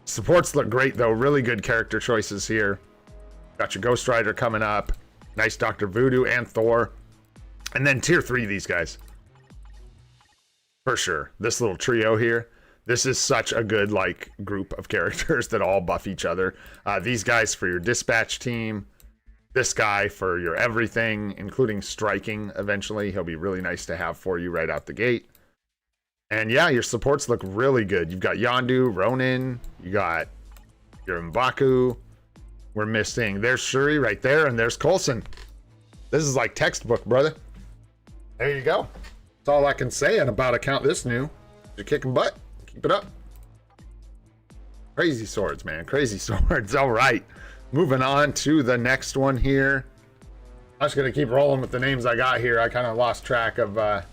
Supports look great though. Really good character choices here. Got your Ghost Rider coming up. Nice Dr. Voodoo and Thor. And then tier 3, these guys. For sure. This little trio here. This is such a good like group of characters that all buff each other. These guys for your dispatch team. This guy for your everything, including striking eventually. He'll be really nice to have for you right out the gate. And yeah, your supports look really good. You've got Yondu, Ronin, you got your M'Baku. We're missing, there's Shuri right there, and there's Coulson. This is like textbook, brother. There you go. That's all I can say about account this new. You're kicking butt. Keep it up. Crazy swords, man. Crazy swords. All right. Moving on to the next one here. I'm just going to keep rolling with the names I got here. I kind of lost track of...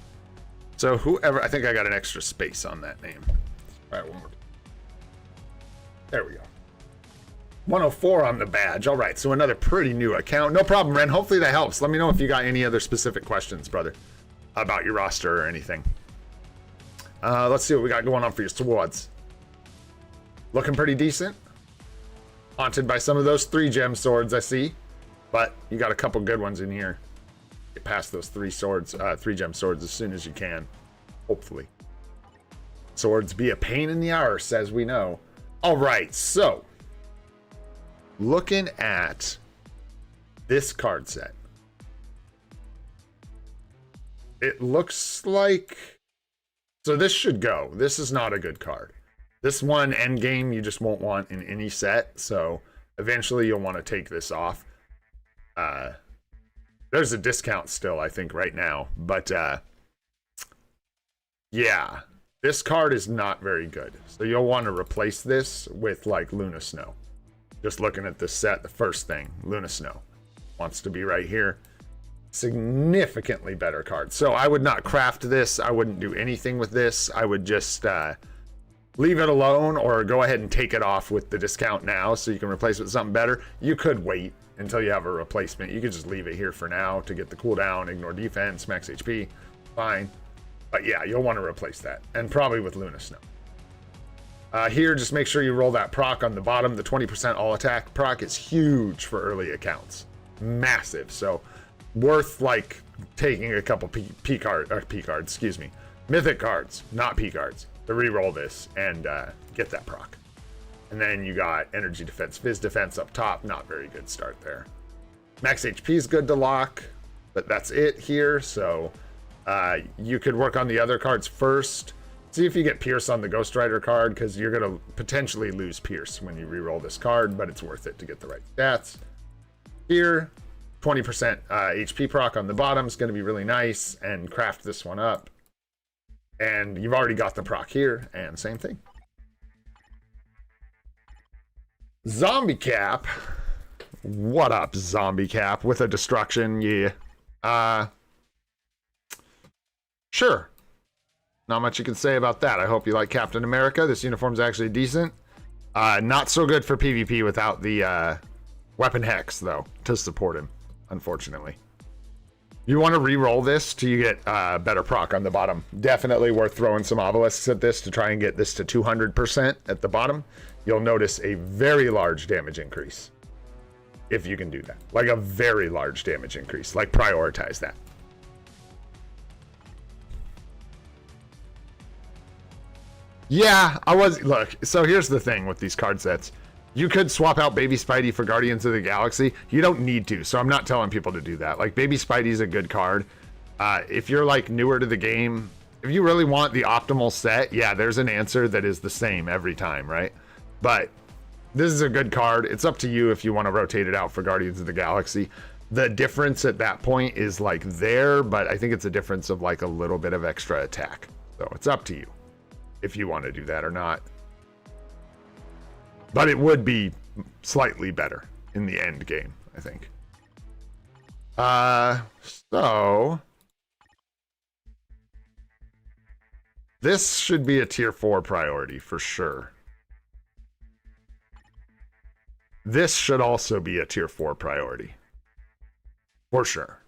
So whoever... I think I got an extra space on that name. All right, one more. There we go. 104 on the badge. All right, so another pretty new account. No problem, Ren. Hopefully that helps. Let me know if you got any other specific questions, brother, about your roster or anything. Let's see what we got going on for your swords. Looking pretty decent. Haunted by some of those 3-gem swords I see, but you got a couple good ones in here. Get past those 3-gem swords as soon as you can, hopefully. Swords be a pain in the arse, as we know. All right, so looking at this card set, it looks like, so this should go. This is not a good card. This one, end game, you just won't want in any set, so eventually you'll want to take this off. There's a discount still, I think, right now, but yeah, this card is not very good. So you'll want to replace this with, like, Luna Snow. Just looking at this set, the first thing, Luna Snow wants to be right here. Significantly better card. So I would not craft this. I wouldn't do anything with this. I would just... leave it alone or go ahead and take it off with the discount now so you can replace it with something better. You could wait until you have a replacement. You could just leave it here for now to get the cooldown, ignore defense, max HP, fine. But yeah, you'll want to replace that, and probably with Luna Snow. Here, just make sure you roll that proc on the bottom. The 20% all attack proc is huge for early accounts. Massive, so worth like taking a couple P cards, excuse me, mythic cards, not P cards, to re-roll this and get that proc. And then you got energy defense, fizz defense up top. Not very good start there. Max HP is good to lock, but that's it here. So you could work on the other cards first. See if you get Pierce on the Ghost Rider card, because you're going to potentially lose Pierce when you re-roll this card, but it's worth it to get the right stats. Here, 20% HP proc on the bottom is going to be really nice, and craft this one up. And you've already got the proc here, and same thing. Zombie Cap. What up, Zombie Cap? With a destruction, yeah. Sure. Not much you can say about that. I hope you like Captain America. This uniform's actually decent. Not so good for PvP without the weapon hex, though, to support him, unfortunately. You want to re-roll this till you get better proc on the bottom. Definitely worth throwing some obelisks at this to try and get this to 200% at the bottom. You'll notice a very large damage increase if you can do that. Like a very large damage increase. Like, prioritize that. Yeah, look, so here's the thing with these card sets. You could swap out Baby Spidey for Guardians of the Galaxy. You don't need to, so I'm not telling people to do that. Like, Baby Spidey's a good card. If you're, like, newer to the game, if you really want the optimal set, yeah, there's an answer that is the same every time, right? But this is a good card. It's up to you if you want to rotate it out for Guardians of the Galaxy. The difference at that point is, like, there, but I think it's a difference of, like, a little bit of extra attack. So it's up to you if you want to do that or not. But it would be slightly better in the end game, I think. So this should be a tier 4 priority for sure. This should also be a tier 4 priority for sure.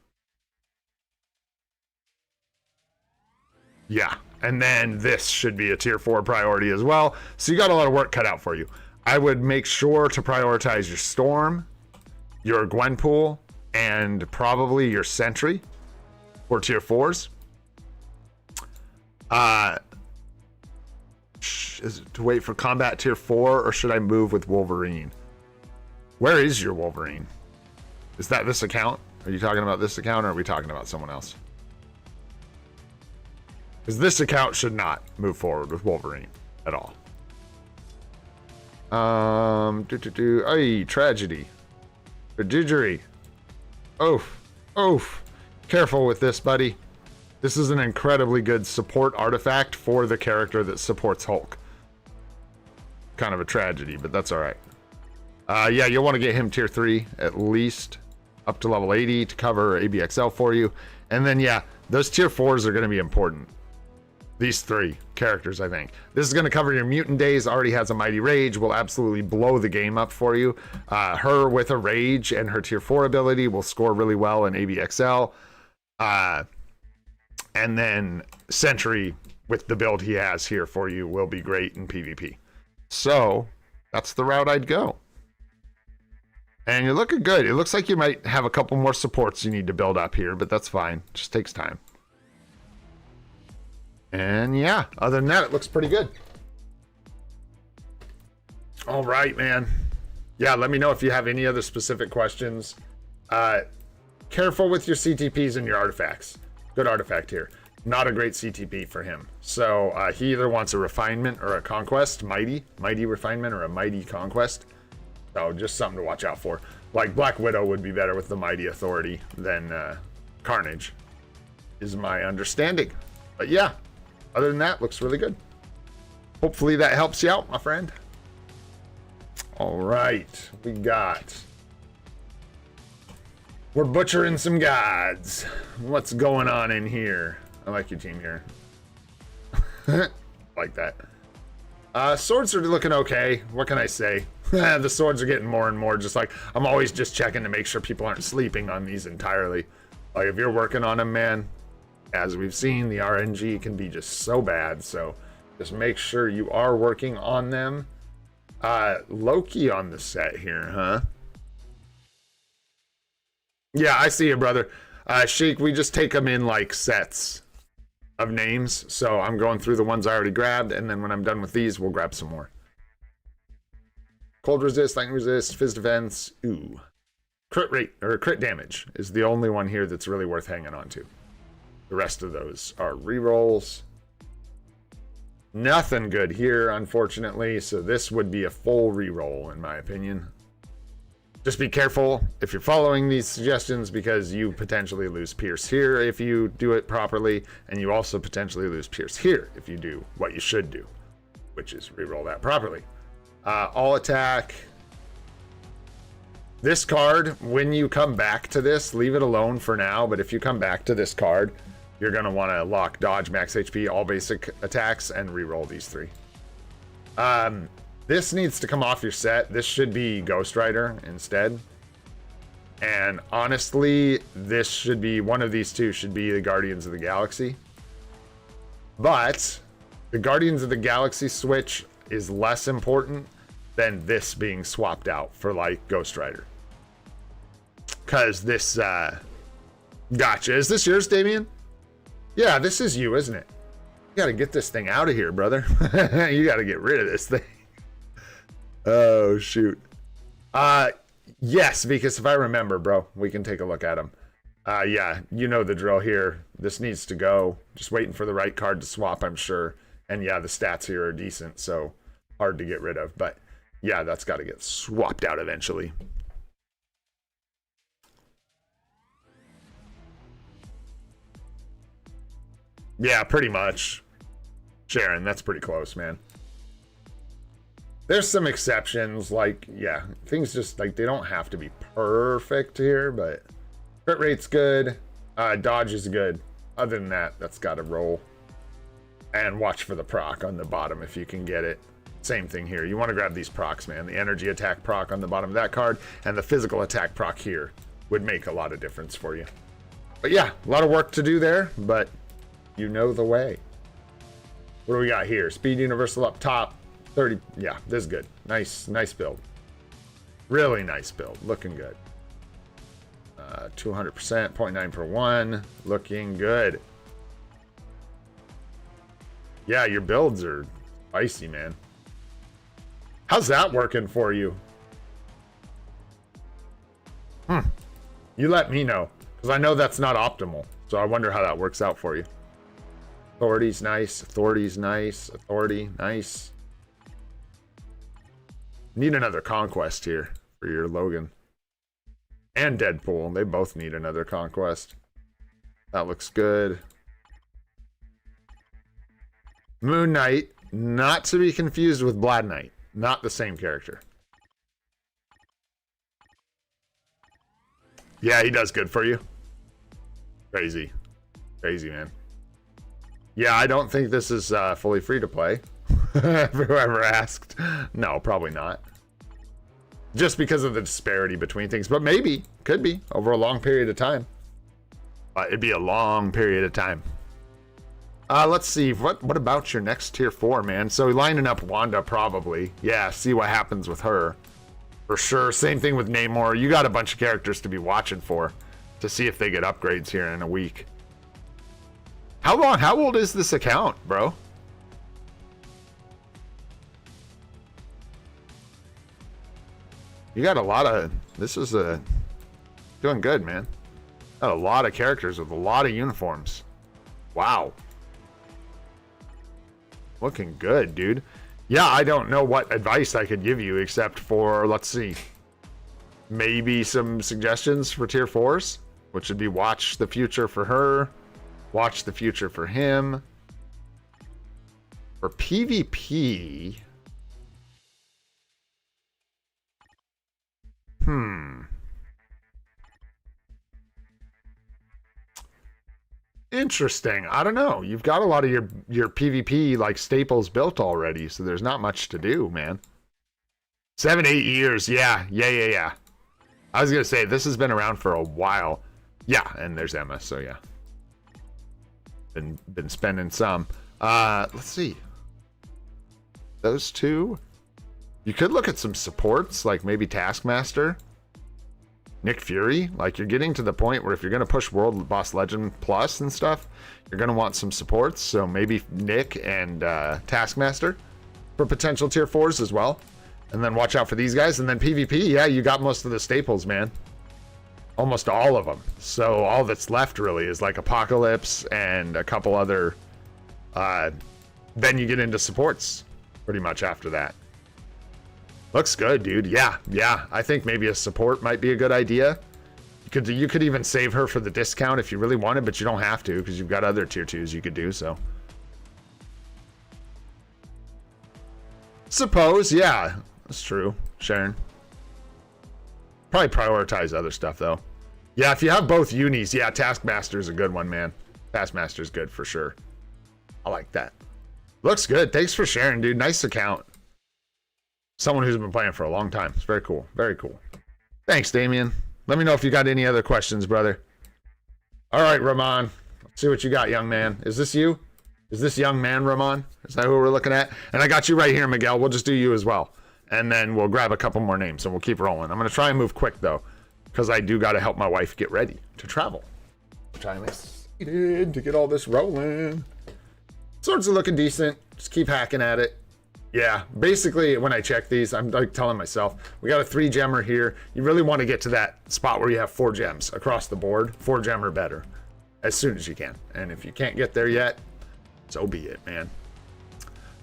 Yeah, and then this should be a tier 4 priority as well. So you got a lot of work cut out for you. I would make sure to prioritize your Storm, your Gwenpool, and probably your Sentry for tier 4s. Is it to wait for combat tier 4, or should I move with Wolverine? Where is your Wolverine? Is that this account? Are you talking about this account, or are we talking about someone else? Because this account should not move forward with Wolverine at all. Ay, tragedy. Prodigy. Oof. Oof. Careful with this, buddy. This is an incredibly good support artifact for the character that supports Hulk. Kind of a tragedy, but that's alright. Yeah, you'll want to get him tier 3 at least, up to level 80 to cover ABXL for you. And then, yeah, those tier 4s are going to be important. These 3 characters, I think. This is going to cover your mutant days. Already has a mighty rage. Will absolutely blow the game up for you. Her with a rage and her tier 4 ability will score really well in ABXL. And then Sentry with the build he has here for you will be great in PvP. So that's the route I'd go. And you're looking good. It looks like you might have a couple more supports you need to build up here, but that's fine. Just takes time. And yeah, other than that, it looks pretty good. All right, man. Yeah, let me know if you have any other specific questions. Careful with your CTPs and your artifacts. Good artifact here. Not a great CTP for him. So he either wants a refinement or a conquest. Mighty refinement or a mighty conquest. So just something to watch out for. Like Black Widow would be better with the mighty authority than Carnage, is my understanding. But yeah, other than that, looks really good. Hopefully that helps you out, my friend. All right, we're butchering some gods. What's going on in here? I like your team here. Like that. Swords are looking okay. What can I say? The swords are getting more and more just like, I'm always just checking to make sure people aren't sleeping on these entirely. Like if you're working on them, man, as we've seen, the RNG can be just so bad. So just make sure you are working on them. Loki on the set here, huh? Yeah, I see you, brother. Sheik, we just take them in like sets of names. So I'm going through the ones I already grabbed, and then when I'm done with these, we'll grab some more. Cold resist, lightning resist, fizz defense. Ooh. Crit rate, or crit damage, is the only one here that's really worth hanging on to. The rest of those are rerolls. Nothing good here, unfortunately, so this would be a full reroll, in my opinion. Just be careful if you're following these suggestions, because you potentially lose Pierce here if you do it properly, and you also potentially lose Pierce here if you do what you should do, which is reroll that properly. All attack. This card, when you come back to this, leave it alone for now, but if you come back to this card, you're going to want to lock dodge, max HP, all basic attacks, and reroll these 3. This needs to come off your set. This should be Ghost Rider instead. And honestly, this should be, one of these two should be the Guardians of the Galaxy. But the Guardians of the Galaxy switch is less important than this being swapped out for like Ghost Rider. Because this, gotcha. Is this yours, Damien? Yeah, this is you, isn't it? You gotta get this thing out of here, brother. You gotta get rid of this thing. Oh, shoot. Yes, because if I remember, bro, we can take a look at them. Yeah, you know the drill here. This needs to go. Just waiting for the right card to swap, I'm sure. And yeah, the stats here are decent, so hard to get rid of. But yeah, that's got to get swapped out eventually. Yeah, pretty much. Sharon, that's pretty close, man. There's some exceptions, like, yeah, things just, like, they don't have to be perfect here, but crit rate's good, dodge is good. Other than that, that's got to roll. And watch for the proc on the bottom if you can get it. Same thing here. You want to grab these procs, man. The energy attack proc on the bottom of that card and the physical attack proc here would make a lot of difference for you. But yeah, a lot of work to do there, but you know the way. What do we got here? Speed universal up top. 30. Yeah, this is good. Nice build. Really nice build. Looking good. 200%, 0.9 per 1. Looking good. Yeah, your builds are spicy, man. How's that working for you? You let me know, because I know that's not optimal. So I wonder how that works out for you. Authority's nice. Authority's nice. Authority, nice. Need another conquest here for your Logan. And Deadpool. They both need another conquest. That looks good. Moon Knight. Not to be confused with Blood Knight. Not the same character. Yeah, he does good for you. Crazy. Crazy, man. Yeah, I don't think this is fully free to play. Whoever asked. No, probably not. Just because of the disparity between things. But maybe. Could be. Over a long period of time. It'd be a long period of time. Let's see. What about your next tier 4, man? So lining up Wanda, probably. Yeah, see what happens with her. For sure. Same thing with Namor. You got a bunch of characters to be watching for. To see if they get upgrades here in a week. How old is this account, bro? You got a lot of... This is doing good, man. Got a lot of characters with a lot of uniforms. Wow. Looking good, dude. Yeah, I don't know what advice I could give you except for, let's see, maybe some suggestions for tier 4s, which would be watch the future for her, watch the future for him. For PvP, interesting. I don't know. You've got a lot of your PvP like staples built already, so there's not much to do, man. 7, 8 years. Yeah. I was gonna say this has been around for a while. Yeah, and there's Emma. So yeah, been spending some. Let's see. Those two. You could look at some supports, like maybe Taskmaster. Nick Fury, like you're getting to the point where if you're going to push World Boss Legend Plus and stuff, you're going to want some supports. So maybe Nick and Taskmaster for potential tier 4s as well. And then watch out for these guys. And then PvP, yeah, you got most of the staples, man. Almost all of them. So all that's left really is like Apocalypse and a couple other. Then you get into supports pretty much after that. Looks good, dude. Yeah. I think maybe a support might be a good idea. You could even save her for the discount if you really wanted, but you don't have to because you've got other tier 2s you could do, so. Suppose, yeah. That's true, Sharon. Probably prioritize other stuff, though. Yeah, if you have both unis, yeah, Taskmaster's a good one, man. Taskmaster's good for sure. I like that. Looks good. Thanks for sharing, dude. Nice account. Someone who's been playing for a long time. It's very cool. Very cool. Thanks, Damien. Let me know if you got any other questions, brother. All right, Ramon. Let's see what you got, young man. Is this you? Is this young man, Ramon? Is that who we're looking at? And I got you right here, Miguel. We'll just do you as well. And then we'll grab a couple more names and we'll keep rolling. I'm going to try and move quick, though, because I do got to help my wife get ready to travel. I'm excited to get all this rolling. Swords are looking decent. Just keep hacking at it. Yeah, basically when I check these, I'm like telling myself, we got a 3-gemmer here. You really want to get to that spot where you have 4 gems across the board, 4 gem or better, as soon as you can. And if you can't get there yet, so be it, man.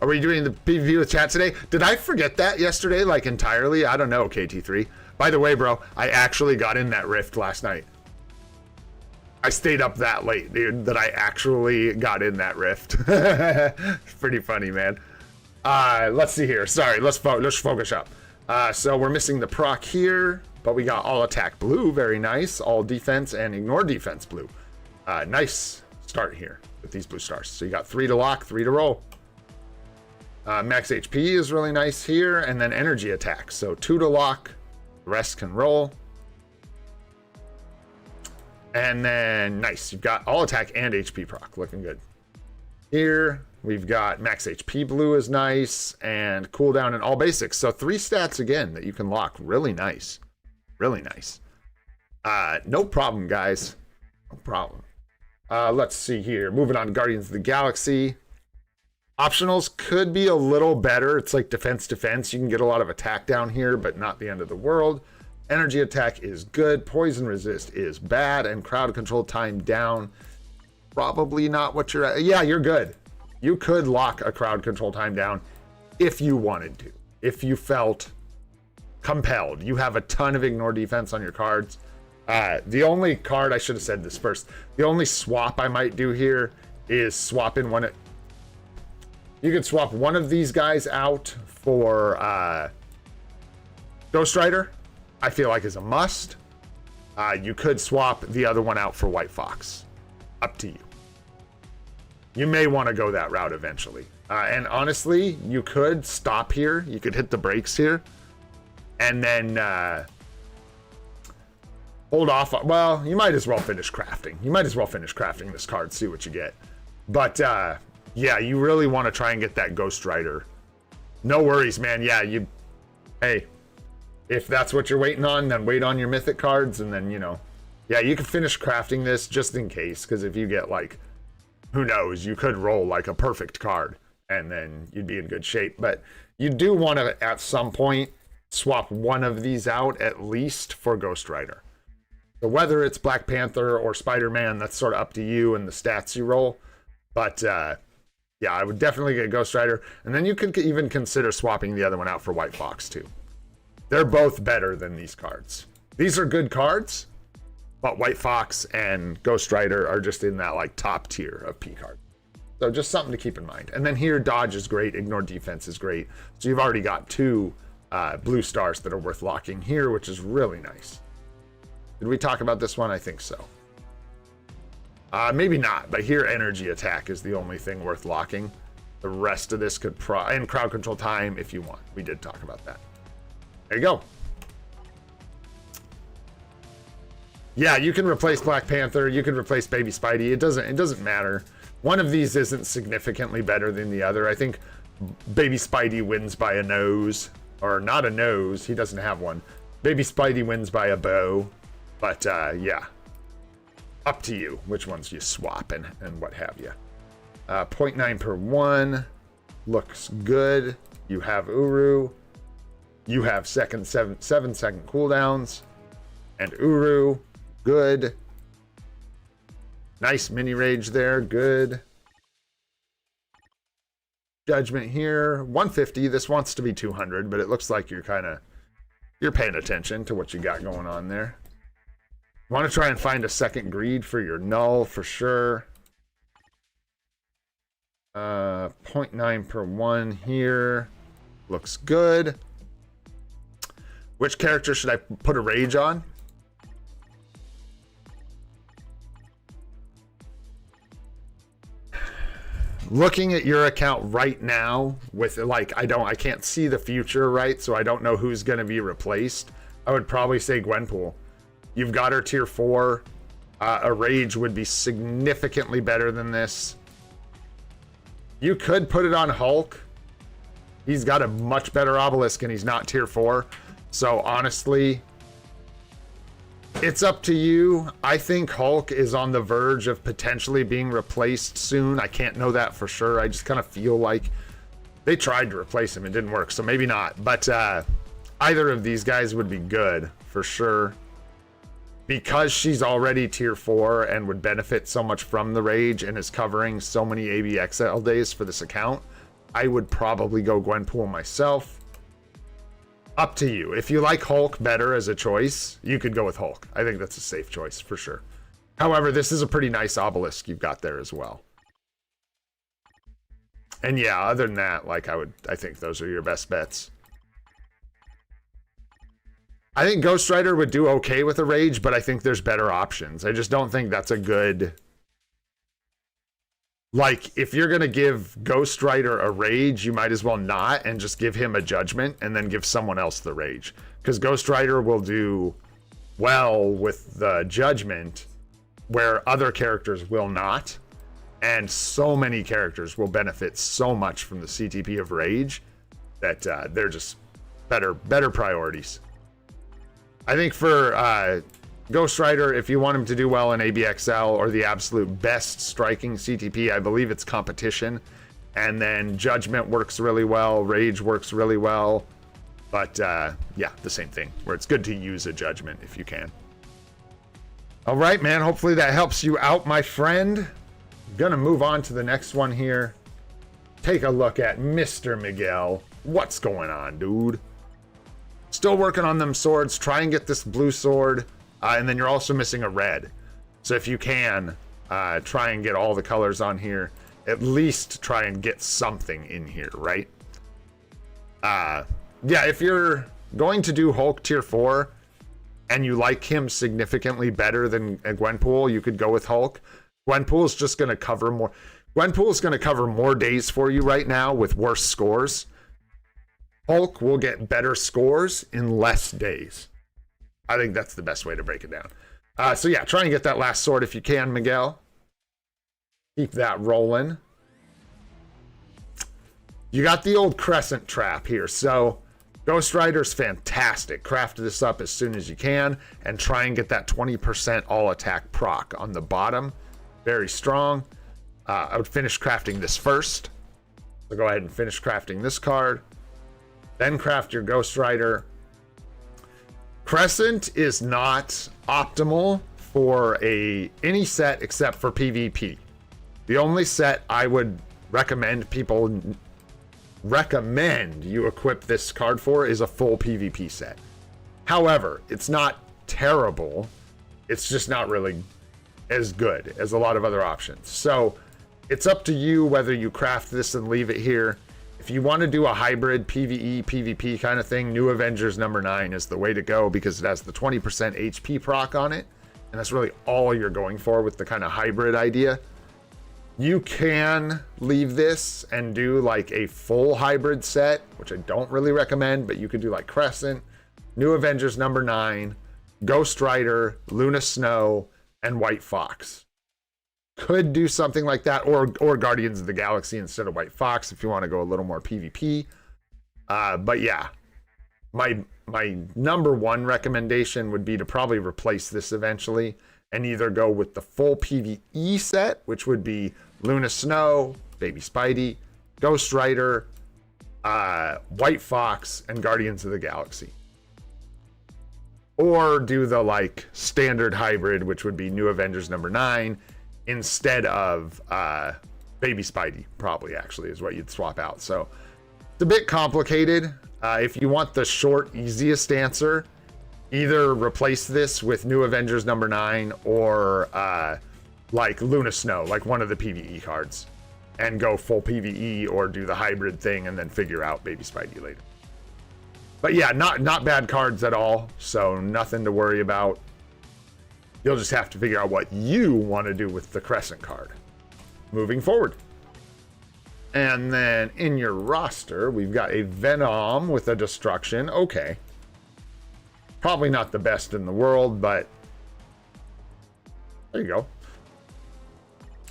Are we doing the PvP with chat today? Did I forget that yesterday, like entirely? I don't know, KT3. By the way, bro, I actually got in that rift last night. I stayed up that late, dude, that I actually got in that rift. Pretty funny, man. Let's see here. Sorry, let's focus up. So we're missing the proc here, but we got all attack blue. Very nice. All defense and ignore defense blue. Nice start here with these blue stars. So you got 3 to lock, 3 to roll. Max HP is really nice here, and then energy attack. So 2 to lock, the rest can roll. And then nice, you've got all attack and HP proc, looking good. Here we've got max HP blue is nice, and cooldown and all basics. So 3 stats again that you can lock. Really nice. Really nice. No problem, guys. No problem. Let's see here. Moving on to Guardians of the Galaxy. Optionals could be a little better. It's like defense. You can get a lot of attack down here, but not the end of the world. Energy attack is good. Poison resist is bad. And crowd control time down. Probably not what you're at. Yeah, you're good. You could lock a crowd control time down if you wanted to. If you felt compelled. You have a ton of ignore defense on your cards. The only card, I should have said this first. The only swap I might do here is swap in one. You could swap one of these guys out for Ghost Rider. I feel like is a must. You could swap the other one out for White Fox. Up to you. You may want to go that route eventually. And honestly, you could stop here. You could hit the brakes here. And then hold off. Well, you might as well finish crafting. You might as well finish crafting this card, see what you get. But yeah, you really want to try and get that Ghost Rider. No worries, man. Yeah, hey, if that's what you're waiting on, then wait on your mythic cards, and then, you know, yeah, you can finish crafting this just in case, because if you get, like, who knows, you could roll, like, a perfect card, and then you'd be in good shape. But you do want to, at some point, swap one of these out, at least, for Ghost Rider. So whether it's Black Panther or Spider-Man, that's sort of up to you and the stats you roll. But, yeah, I would definitely get Ghost Rider. And then you could even consider swapping the other one out for White Fox, too. They're both better than these cards. These are good cards, but White Fox and Ghost Rider are just in that, like, top tier of P cards. So just something to keep in mind. And then here, dodge is great. Ignore defense is great. So you've already got 2 blue stars that are worth locking here, which is really nice. Did we talk about this one? I think so. Maybe not, but here energy attack is the only thing worth locking. The rest of this could and crowd control time if you want. We did talk about that. There you go. Yeah, you can replace Black Panther. You can replace Baby Spidey. It doesn't matter. One of these isn't significantly better than the other. I think Baby Spidey wins by a nose, or not a nose. He doesn't have one. Baby Spidey wins by a bow, but yeah. Up to you which ones you swap and what have you. 0.9 per 1 looks good. You have Uru. You have 7 second cooldowns. And Uru, good. Nice mini rage there, good. Judgment here, 150. This wants to be 200, but it looks like you're paying attention to what you got going on there. Want to try and find a second greed for your null for sure. 0.9 per 1 here. Looks good. Which character should I put a rage on? Looking at your account right now with, like, I can't see the future, right? So I don't know who's going to be replaced. I would probably say Gwenpool. You've got her tier 4. A rage would be significantly better than this. You could put it on Hulk. He's got a much better obelisk and he's not tier 4. So honestly, it's up to you. I think Hulk is on the verge of potentially being replaced soon. I can't know that for sure. I just kind of feel like they tried to replace him. It didn't work, so maybe not. But either of these guys would be good for sure. Because she's already tier 4 and would benefit so much from the rage and is covering so many ABXL days for this account, I would probably go Gwenpool myself. Up to you. If you like Hulk better as a choice, you could go with Hulk. I think that's a safe choice for sure. However, this is a pretty nice obelisk you've got there as well. And yeah, other than that, like I think those are your best bets. I think Ghost Rider would do okay with a rage, but I think there's better options. I just don't think that's a good... Like, if you're going to give Ghost Rider a rage, you might as well not, and just give him a judgment, and then give someone else the rage. Because Ghost Rider will do well with the judgment, where other characters will not. And so many characters will benefit so much from the CTP of Rage that they're just better priorities. I think for Ghost Rider, if you want him to do well in ABXL or the absolute best striking CTP, I believe it's Competition. And then Judgment works really well, Rage works really well. But yeah, the same thing, where it's good to use a Judgment if you can. All right, man, hopefully that helps you out, my friend. I'm gonna move on to the next one here. Take a look at Mr. Miguel. What's going on, dude? Still working on them swords. Try and get this blue sword. And then you're also missing a red. So if you can, try and get all the colors on here. At least try and get something in here, right? Yeah, if you're going to do Hulk tier 4 and you like him significantly better than Gwenpool, you could go with Hulk. Gwenpool's just going to cover more. Gwenpool's going to cover more days for you right now with worse scores. Hulk will get better scores in less days. I think that's the best way to break it down. So yeah, try and get that last sword if you can, Miguel. Keep that rolling. You got the old crescent trap here. So Ghost Rider's fantastic. Craft this up as soon as you can and try and get that 20% all attack proc on the bottom. Very strong. I would finish crafting this first. So go ahead and finish crafting this card. Then craft your Ghost Rider. Crescent is not optimal for any set except for PvP. The only set I would recommend you equip this card for is a full PvP set. However, it's not terrible. It's just not really as good as a lot of other options. So it's up to you whether you craft this and leave it here. If you want to do a hybrid PvE, PvP kind of thing, New Avengers number 9 is the way to go because it has the 20% HP proc on it. And that's really all you're going for with the kind of hybrid idea. You can leave this and do like a full hybrid set, which I don't really recommend, but you could do like Crescent, New Avengers number 9, Ghost Rider, Luna Snow, and White Fox. Could do something like that, or Guardians of the Galaxy instead of White Fox if you want to go a little more PvP. But yeah, my number one recommendation would be to probably replace this eventually and either go with the full PvE set, which would be Luna Snow, Baby Spidey, Ghost Rider, White Fox, and Guardians of the Galaxy. Or do the like standard hybrid, which would be New Avengers number 9, instead of Baby Spidey, probably actually is what you'd swap out. So it's a bit complicated. If you want the short, easiest answer, either replace this with New Avengers number 9 or like Luna Snow, like one of the PvE cards, and go full PvE or do the hybrid thing and then figure out Baby Spidey later. But yeah, not bad cards at all, so nothing to worry about. You'll just have to figure out what you want to do with the Crescent card moving forward. And then in your roster, we've got a Venom with a Destruction. Okay. Probably not the best in the world, but there you go.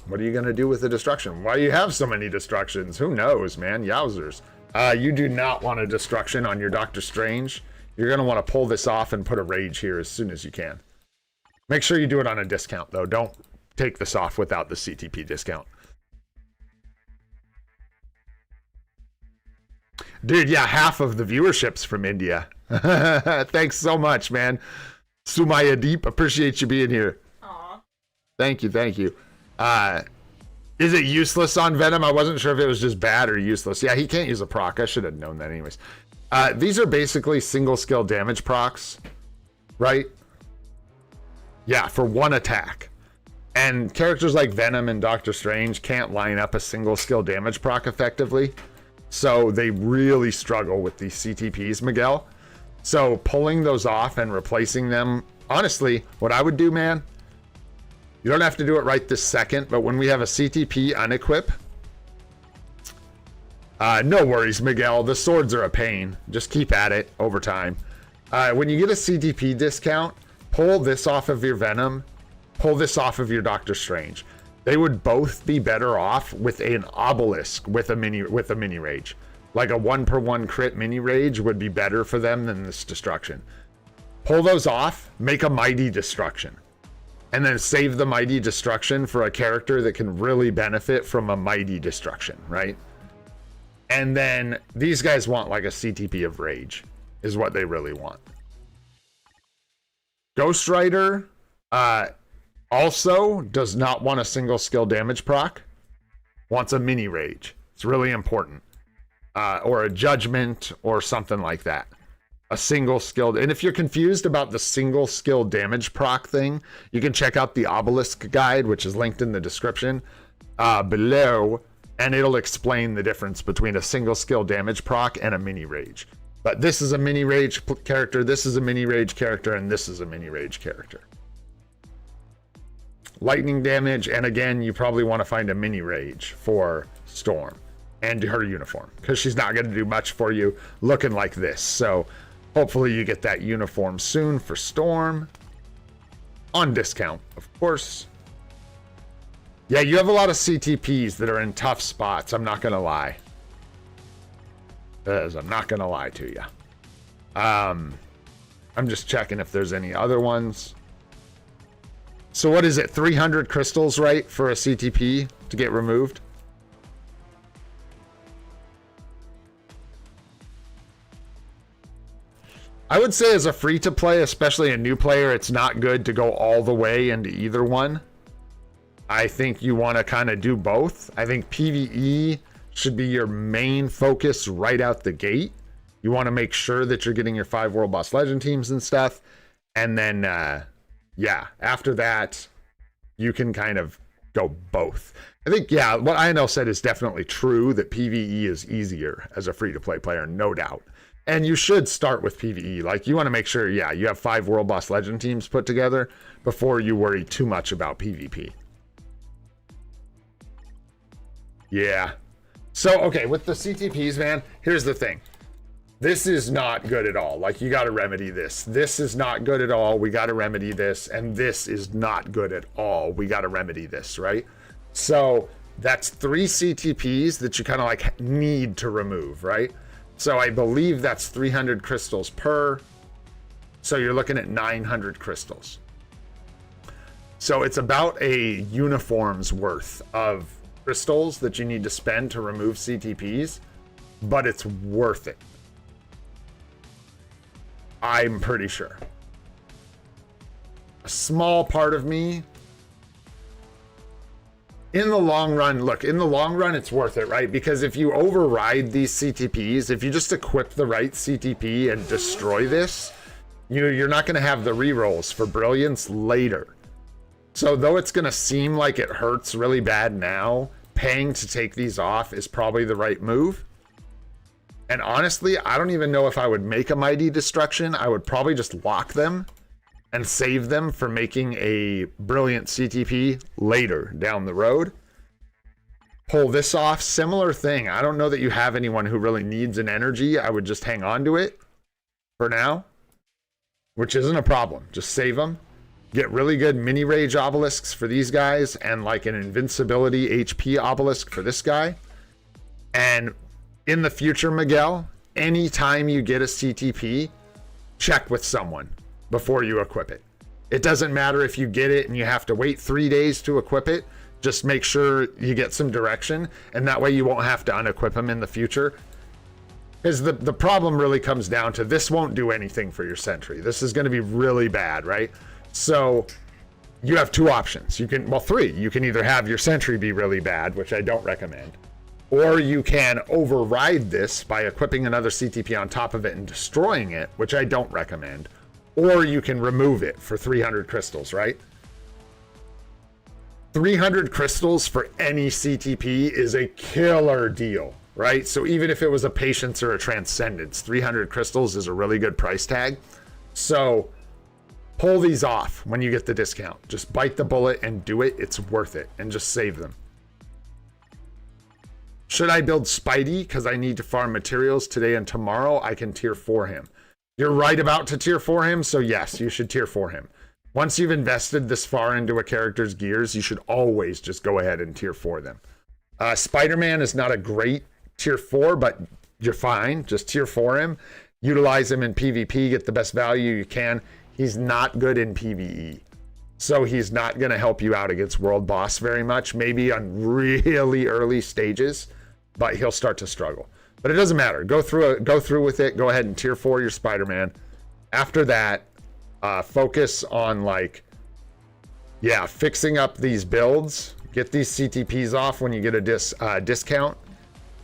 What are you going to do with the Destruction? Why do you have so many Destructions? Who knows, man? Yowzers. You do not want a Destruction on your Doctor Strange. You're going to want to pull this off and put a Rage here as soon as you can. Make sure you do it on a discount, though. Don't take this off without the CTP discount. Dude, yeah, half of the viewership's from India. Thanks so much, man. Sumaya Deep, appreciate you being here. Aw. Thank you, thank you. Is it useless on Venom? I wasn't sure if it was just bad or useless. Yeah, he can't use a proc. I should have known that anyways. These are basically single skill damage procs, right? Yeah, for one attack. And characters like Venom and Doctor Strange can't line up a single skill damage proc effectively. So they really struggle with these CTPs, Miguel. So pulling those off and replacing them, honestly, what I would do, man, you don't have to do it right this second, but when we have a CTP unequip, no worries, Miguel. The swords are a pain. Just keep at it over time. When you get a CTP discount, pull this off of your Venom, pull this off of your Doctor Strange. They would both be better off with an obelisk with a mini rage. Like a 1/1 crit mini rage would be better for them than this destruction. Pull those off, make a mighty destruction, and then save the mighty destruction for a character that can really benefit from a mighty destruction, right? And then these guys want like a CTP of rage is what they really want. Ghost Rider also does not want a single skill damage proc, wants a mini rage. It's really important. Or a judgment or something like that. A single skill. And if you're confused about the single skill damage proc thing, you can check out the obelisk guide, which is linked in the description below, and it'll explain the difference between a single skill damage proc and a mini rage. But this is a mini rage character, this is a mini rage character, and this is a mini rage character. Lightning damage, and again, you probably want to find a mini rage for Storm and her uniform, because she's not going to do much for you looking like this. So hopefully you get that uniform soon for Storm. On discount, of course. Yeah, you have a lot of CTPs that are in tough spots, I'm not going to lie. I'm not going to lie to you. I'm just checking if there's any other ones. So what is it, 300 crystals, right, for a CTP to get removed? I would say as a free-to-play, especially a new player, it's not good to go all the way into either one. I think you want to kind of do both. I think PvE should be your main focus right out the gate. You want to make sure that you're getting your 5 World Boss Legend teams and stuff. And then, yeah, after that, you can kind of go both. I think, yeah, what INL said is definitely true, that PvE is easier as a free-to-play player, no doubt. And you should start with PvE. Like, you want to make sure, yeah, you have 5 World Boss Legend teams put together before you worry too much about PvP. Yeah. So, okay, with the CTPs, man, here's the thing. This is not good at all. Like, you got to remedy this. This is not good at all. We got to remedy this. And this is not good at all. We got to remedy this, right? So, that's 3 CTPs that you kind of like need to remove, right? So I believe that's 300 crystals per. So you're looking at 900 crystals. So it's about a uniform's worth of crystals that you need to spend to remove CTPs, but it's worth it. I'm pretty sure. A small part of me, in the long run, look, in the long run, it's worth it, right? Because if you override these CTPs, if you just equip the right CTP and destroy this, you're not going to have the rerolls for brilliance later. So though it's going to seem like it hurts really bad now, paying to take these off is probably the right move. And honestly, I don't even know if I would make a Mighty Destruction. I would probably just lock them and save them for making a brilliant CTP later down the road. Pull this off, similar thing. I don't know that you have anyone who really needs an energy. I would just hang on to it for now, which isn't a problem. Just save them. Get really good mini rage obelisks for these guys and like an invincibility HP obelisk for this guy. And in the future, Miguel, anytime you get a CTP, check with someone before you equip it. It doesn't matter if you get it and you have to wait 3 days to equip it. Just make sure you get some direction, and that way you won't have to unequip them in the future. Because the problem really comes down to this won't do anything for your sentry. This is going to be really bad, right? So you have 2 options. You can, well, 3. You can either have your sentry be really bad, which I don't recommend, or you can override this by equipping another CTP on top of it and destroying it, which I don't recommend. Or you can remove it for 300 crystals, right? 300 crystals for any CTP is a killer deal, right? So even if it was a Patience or a Transcendence, 300 crystals is a really good price tag. So pull these off when you get the discount. Just bite the bullet and do it. It's worth it. And just save them. Should I build Spidey because I need to farm materials today and tomorrow? I can tier 4 him. You're right about to tier 4 him, so yes, you should tier 4 him. Once you've invested this far into a character's gears, you should always just go ahead and tier 4 them. Spider-Man is not a great tier 4, but you're fine. Just tier 4 him. Utilize him in PvP, get the best value you can. He's not good in PvE. So he's not going to help you out against World Boss very much, maybe on really early stages, but he'll start to struggle. But it doesn't matter. Go through with it. Go ahead and tier 4 your Spider-Man. After that, focus on fixing up these builds. Get these CTPs off when you get a discount,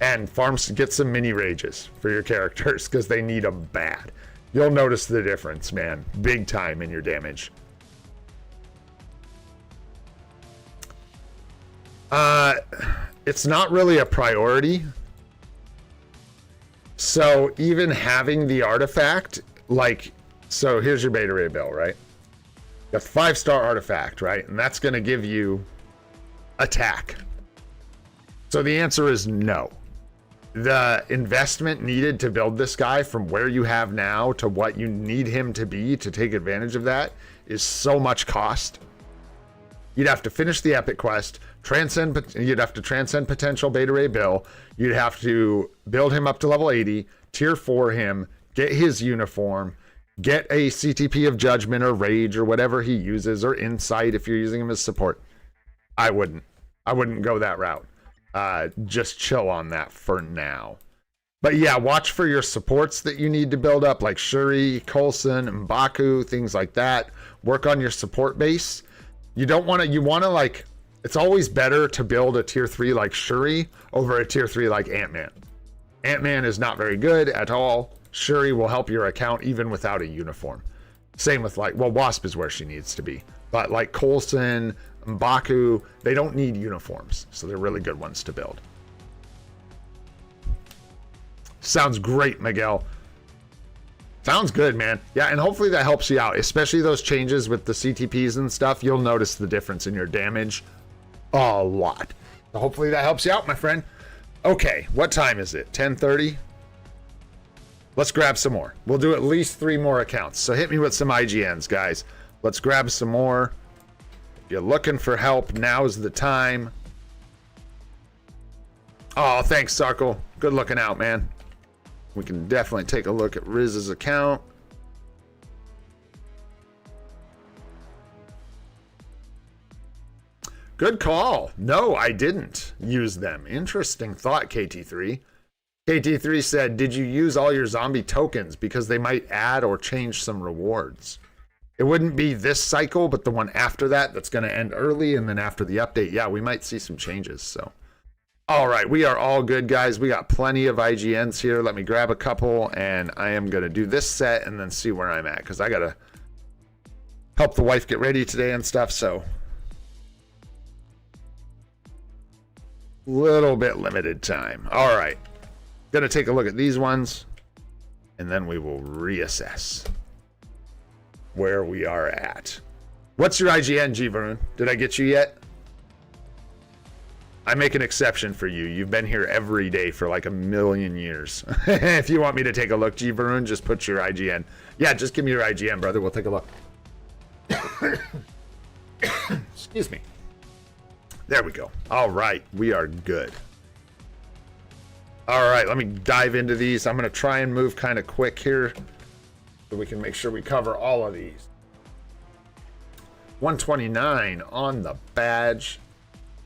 and get some mini rages for your characters because they need them bad. You'll notice the difference, man, big time in your damage. It's not really a priority. So even having the artifact, so here's your beta ray bill, right? The 5-star artifact, right? And that's going to give you attack. So the answer is no. The investment needed to build this guy from where you have now to what you need him to be to take advantage of that is so much cost. You'd have to finish the epic quest, you'd have to transcend potential beta ray bill, you'd have to build him up to level 80, tier 4 him, get his uniform, get a CTP of judgment or rage or whatever he uses, or insight if you're using him as support. I wouldn't go that route. Just chill on that for now. But yeah, watch for your supports that you need to build up, like Shuri, Coulson, M'Baku, things like that. Work on your support base. You want to it's always better to build a tier 3 like Shuri over a tier 3 like Ant-Man. Ant-Man is not very good at all. Shuri will help your account even without a uniform. Same with Wasp is where she needs to be. But like Coulson, M'Baku, they don't need uniforms, so they're really good ones to build. Sounds great, Miguel. Sounds good, man. Yeah, and hopefully that helps you out, especially those changes with the CTPs and stuff. You'll notice the difference in your damage a lot. So hopefully that helps you out, my friend. Okay, what time is it? 10:30? Let's grab some more. We'll do at least 3 more accounts. So hit me with some IGNs, guys. Let's grab some more. If you're looking for help, now's the time. Oh, thanks, Sarkle. Good looking out, man. We can definitely take a look at Riz's account. Good call. No, I didn't use them. Interesting thought, KT3. KT3 said, did you use all your zombie tokens because they might add or change some rewards? It wouldn't be this cycle, but the one after that's going to end early, and then after the update, yeah, we might see some changes. So, all right, we are all good, guys. We got plenty of IGNs here. Let me grab a couple, and I am going to do this set and then see where I'm at, because I got to help the wife get ready today and stuff, so little bit limited time. All right, gonna take a look at these ones, and then we will reassess where we are at. What's your IGN, G Varun? Did I get you yet? I make an exception for you. You've been here every day for like a million years. If you want me to take a look, G Varun, just put your IGN. Yeah, just give me your IGN, brother. We'll take a look. Excuse me. There we go. All right, we are good. All right, let me dive into these. I'm going to try and move kind of quick here so we can make sure we cover all of these. 129 on the badge.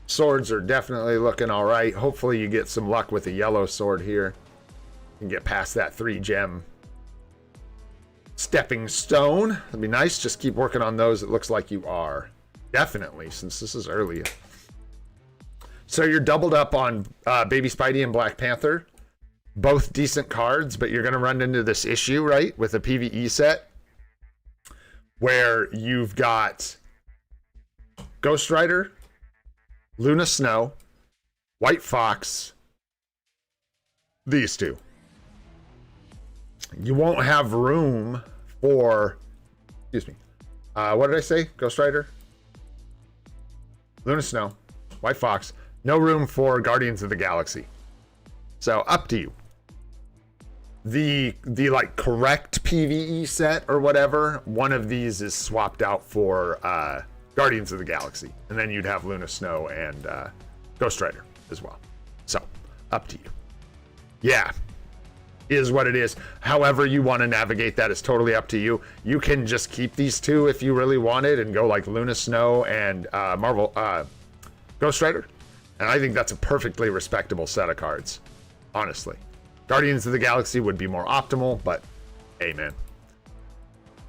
Swords are definitely looking all right. Hopefully you get some luck with a yellow sword here and get past that 3-gem stepping stone. That'd be nice. Just keep working on those. It looks like you are. Definitely, since this is early. So you're doubled up on Baby Spidey and Black Panther. Both decent cards, but you're going to run into this issue, right, with a PvE set where you've got Ghost Rider, Luna Snow, White Fox, these two. You won't have room for, excuse me, what did I say? Ghost Rider, Luna Snow, White Fox. No room for Guardians of the Galaxy. So up to you. the like correct PvE set or whatever, one of these is swapped out for Guardians of the Galaxy, and then you'd have Luna Snow and Ghost Rider as well. So up to you. Yeah, is what it is. However you want to navigate that is totally up to you. You can just keep these two if you really wanted and go like Luna Snow and Marvel Ghost Rider, and I think that's a perfectly respectable set of cards, honestly. Guardians of the Galaxy would be more optimal, but hey, man,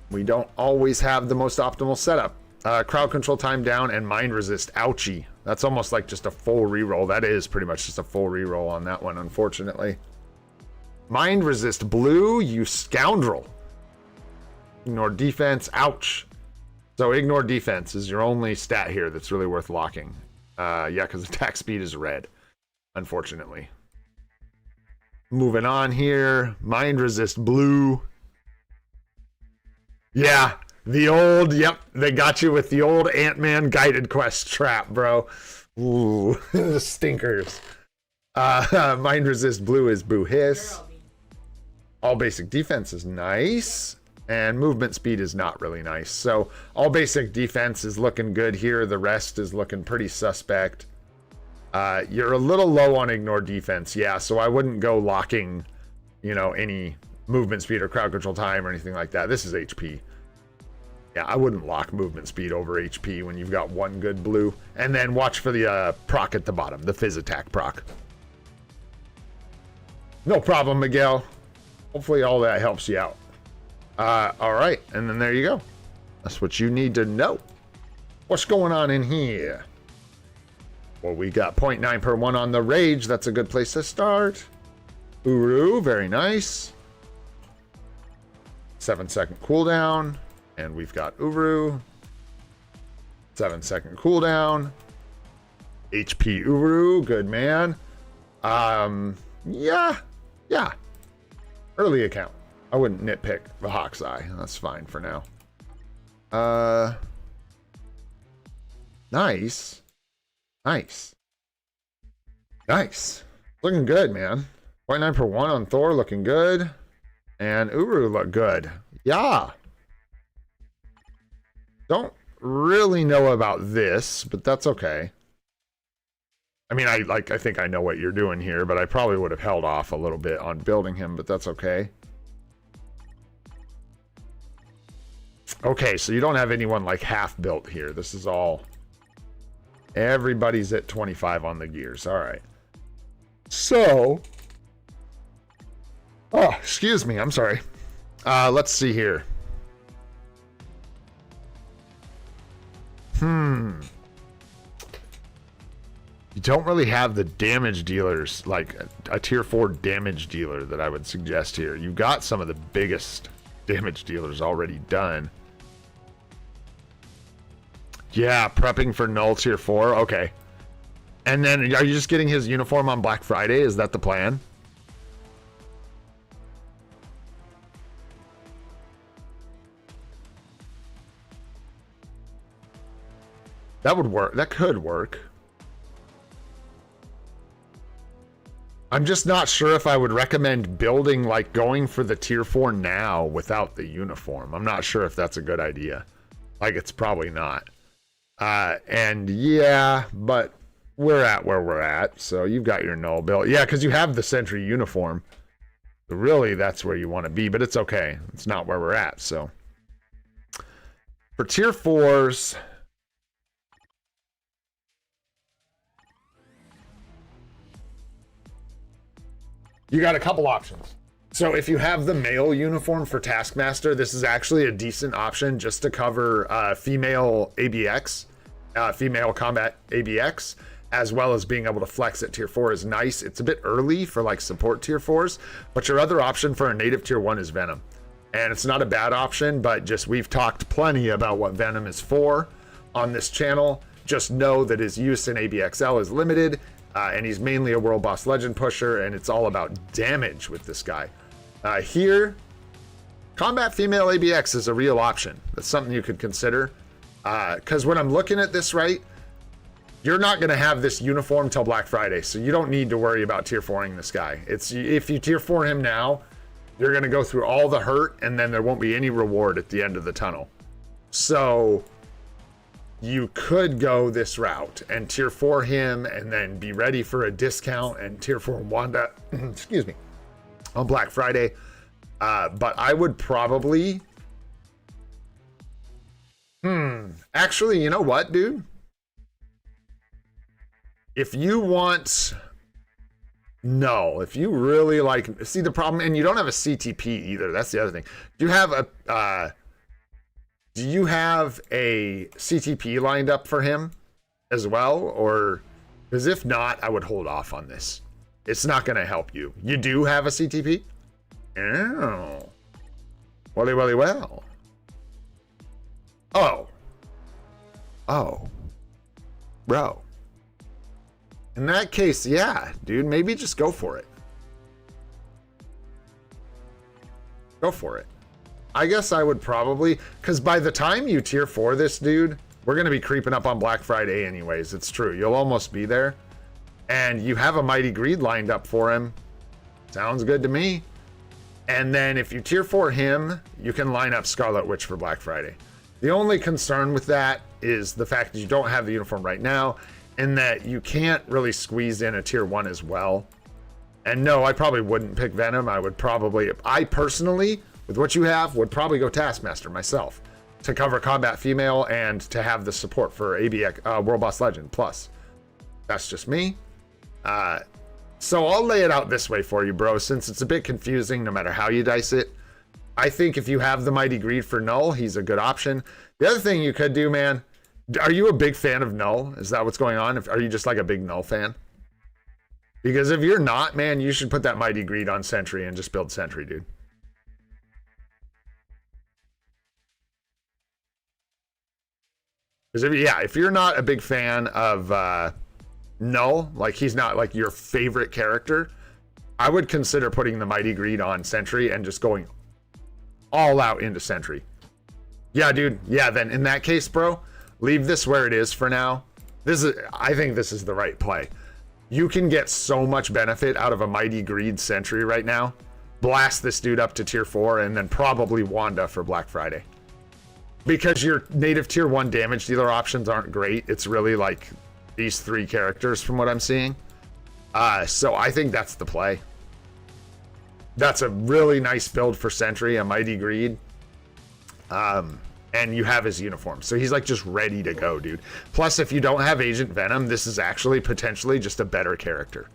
we don't always have the most optimal setup. Crowd control time down and mind resist. Ouchie. That's almost like just a full reroll. That is pretty much just a full reroll on that one, unfortunately. Mind resist blue, you scoundrel. Ignore defense. Ouch. So ignore defense is your only stat here that's really worth locking. Yeah, because attack speed is red, unfortunately. Moving on here. Mind resist blue. Yeah, the old, yep, they got you with the old Ant-Man guided quest trap, bro. Ooh, stinkers. Mind resist blue is boo hiss. All basic defense is nice. And movement speed is not really nice. So all basic defense is looking good here. The rest is looking pretty suspect. You're a little low on ignore defense. Yeah, so I wouldn't go locking, you know, any movement speed or crowd control time or anything like that. This is HP. Yeah, I wouldn't lock movement speed over HP when you've got one good blue. And then watch for the proc at the bottom, the Fizz attack proc. No problem, Miguel. Hopefully all that helps you out. All right, and then there you go. That's what you need to know. What's going on in here? Well, we got 0.9 per 1 on the Rage. That's a good place to start. Uru, very nice. 7-second cooldown. And we've got Uru. 7-second cooldown. HP Uru, good man. Yeah. Early account. I wouldn't nitpick the Hawk's Eye. That's fine for now. Nice. Looking good, man. 0.9 per 1 on Thor, looking good. And Uru look good. Yeah. Don't really know about this, but that's okay. I mean, I think I know what you're doing here, but I probably would have held off a little bit on building him, but that's okay. Okay, so you don't have anyone like half built here. This is all... Everybody's at 25 on the gears. All right. So... Oh, excuse me. I'm sorry. Let's see here. You don't really have the damage dealers, like a tier 4 damage dealer that I would suggest here. You've got some of the biggest damage dealers already done. Yeah, prepping for null tier 4. Okay. And then are you just getting his uniform on Black Friday? Is that the plan? That would work. That could work. I'm just not sure if I would recommend building, like going for the tier 4 now without the uniform. I'm not sure if that's a good idea. Like, it's probably not. And yeah, but we're at where we're at. So you've got your null build. Yeah, because you have the Sentry uniform. But really, that's where you want to be. But it's okay. It's not where we're at. So for tier 4s... you got a couple options. So if you have the male uniform for Taskmaster, this is actually a decent option just to cover female ABX, female combat ABX, as well as being able to flex at tier 4 is nice. It's a bit early for like support tier 4s, but your other option for a native tier 1 is Venom. And it's not a bad option, but just we've talked plenty about what Venom is for on this channel. Just know that his use in ABXL is limited. And he's mainly a World Boss Legend pusher, and it's all about damage with this guy. Here, Combat Female ABX is a real option. That's something you could consider. Because when I'm looking at this right, you're not going to have this uniform till Black Friday, so you don't need to worry about tier 4ing this guy. It's if you tier 4 him now, You're going to go through all the hurt, and then there won't be any reward at the end of the tunnel. So you could go this route and tier 4 him and then be ready for a discount and tier 4 Wanda, excuse me, on Black Friday. But I would probably... Actually, you know what, dude? If you want... No, if you really like... See, the problem... And you don't have a CTP either. That's the other thing. Do you have a... Do you have a CTP lined up for him as well? Or... Because if not, I would hold off on this. It's not going to help you. You do have a CTP? Oh. Well. Oh. Bro. In that case, yeah, dude, maybe just go for it. Go for it. I guess I would probably, because by the time you tier 4 this dude, we're going to be creeping up on Black Friday anyways. It's true. You'll almost be there. And you have a Mighty Greed lined up for him. Sounds good to me. And then if you tier 4 him, you can line up Scarlet Witch for Black Friday. The only concern with that is the fact that you don't have the uniform right now, and that you can't really squeeze in a tier 1 as well. And no, I probably wouldn't pick Venom. I personally, with what you have, would probably go Taskmaster myself to cover Combat Female and to have the support for ABX, World Boss Legend Plus. That's just me. So I'll lay it out this way for you, bro, since it's a bit confusing no matter how you dice it. I think if you have the Mighty Greed for Null, he's a good option. The other thing you could do, man, are you a big fan of Null? Is that what's going on? Are you just like a big Null fan? Because if you're not, man, you should put that Mighty Greed on Sentry and just build Sentry, dude. Because if you're not a big fan of Null, like he's not like your favorite character, I would consider putting the Mighty Greed on Sentry and just going all out into Sentry. Yeah, dude. Yeah, then in that case, bro, leave this where it is for now. I think this is the right play. You can get so much benefit out of a Mighty Greed Sentry right now. Blast this dude up to tier 4 and then probably Wanda for Black Friday. Because your native tier 1 damage dealer options aren't great. It's really like these 3 characters from what I'm seeing. So I think that's the play. That's a really nice build for Sentry, a Mighty Greed. And you have his uniform. So he's like just ready to go, dude. Plus, if you don't have Agent Venom, this is actually potentially just a better character.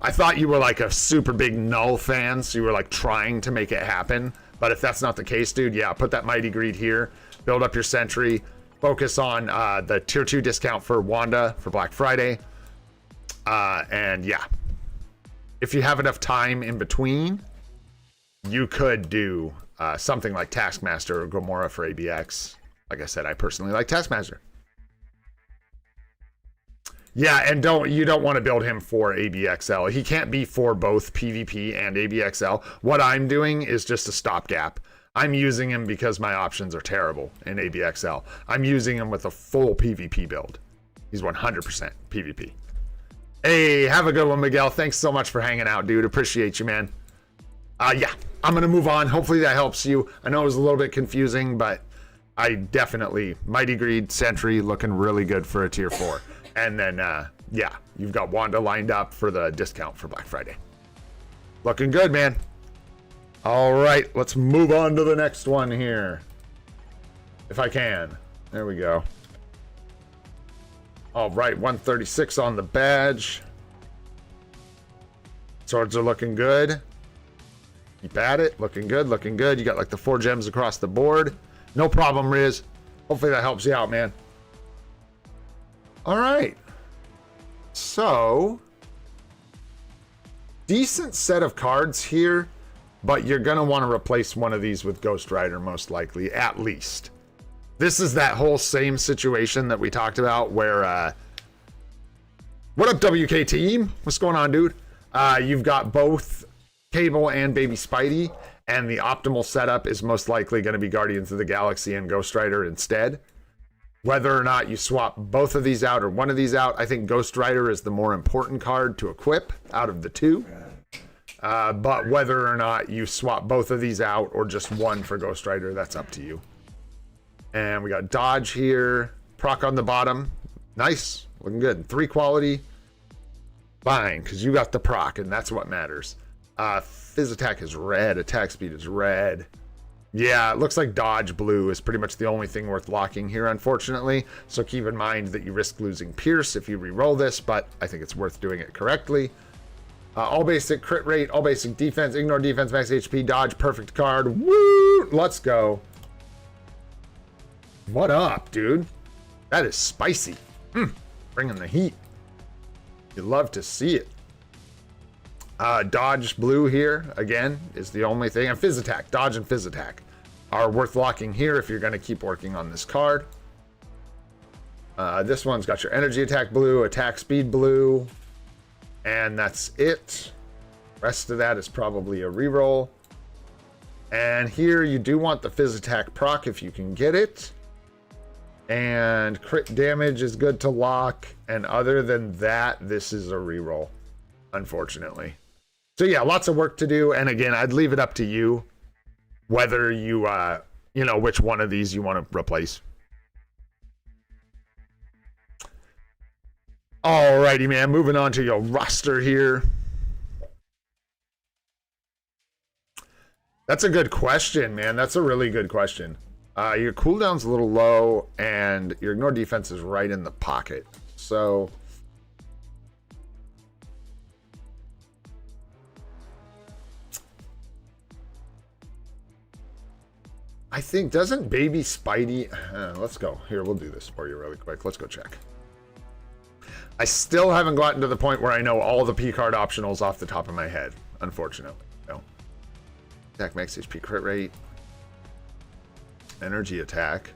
I thought you were like a super big Null fan, so you were like trying to make it happen. But if that's not the case, dude, yeah, put that Mighty Greed here. Build up your Sentry. Focus on the tier 2 discount for Wanda for Black Friday. And yeah. If you have enough time in between, you could do something like Taskmaster or Gamora for ABX. Like I said, I personally like Taskmaster. Yeah, and you don't want to build him for ABXL. He can't be for both PvP and ABXL. What I'm doing is just a stopgap. I'm using him because my options are terrible in ABXL. I'm using him with a full PvP build. He's 100% PvP. Hey, have a good one, Miguel. Thanks so much for hanging out, dude. Appreciate you, man. Yeah, I'm going to move on. Hopefully that helps you. I know it was a little bit confusing, but I definitely... Mighty Greed, Sentry, looking really good for a tier 4. And then, yeah, you've got Wanda lined up for the discount for Black Friday. Looking good, man. All right, let's move on to the next one here. If I can. There we go. All right, 136 on the badge. Swords are looking good. Keep at it. Looking good, looking good. You got like the 4 gems across the board. No problem, Riz. Hopefully that helps you out, man. All right. So, decent set of cards here, but you're going to want to replace one of these with Ghost Rider, most likely, at least. This is that whole same situation that we talked about where, what up, WK team? What's going on, dude? You've got both Cable and Baby Spidey, and the optimal setup is most likely going to be Guardians of the Galaxy and Ghost Rider instead. Whether or not you swap both of these out or one of these out, I think Ghost Rider is the more important card to equip out of the 2. But whether or not you swap both of these out or just one for Ghost Rider, that's up to you. And we got dodge here. Proc on the bottom. Nice. Looking good. 3 quality. Fine, because you got the proc, and that's what matters. Fizz attack is red. Attack speed is red. Yeah, it looks like dodge blue is pretty much the only thing worth locking here, unfortunately. So keep in mind that you risk losing Pierce if you re-roll this, but I think it's worth doing it correctly. All basic crit rate, all basic defense, ignore defense, max HP, dodge, perfect card. Woo! Let's go. What up, dude? That is spicy. Bringing the heat. You love to see it. Dodge blue here, again, is the only thing. And fizz attack, dodge and fizz attack are worth locking here if you're going to keep working on this card. This one's got your energy attack blue, attack speed blue, and that's it. Rest of that is probably a reroll. And here you do want the fizz attack proc if you can get it. And crit damage is good to lock. And other than that, this is a reroll, unfortunately. So yeah, lots of work to do. And again, I'd leave it up to you whether you, you know, which one of these you want to replace. Alrighty, man. Moving on to your roster here. That's a good question, man. That's a really good question. Your cooldown's a little low, and your ignore defense is right in the pocket. So I think, doesn't baby Spidey... let's go. Here, we'll do this for you really quick. Let's go check. I still haven't gotten to the point where I know all the P card optionals off the top of my head, unfortunately. No. Attack max HP crit rate. Energy attack.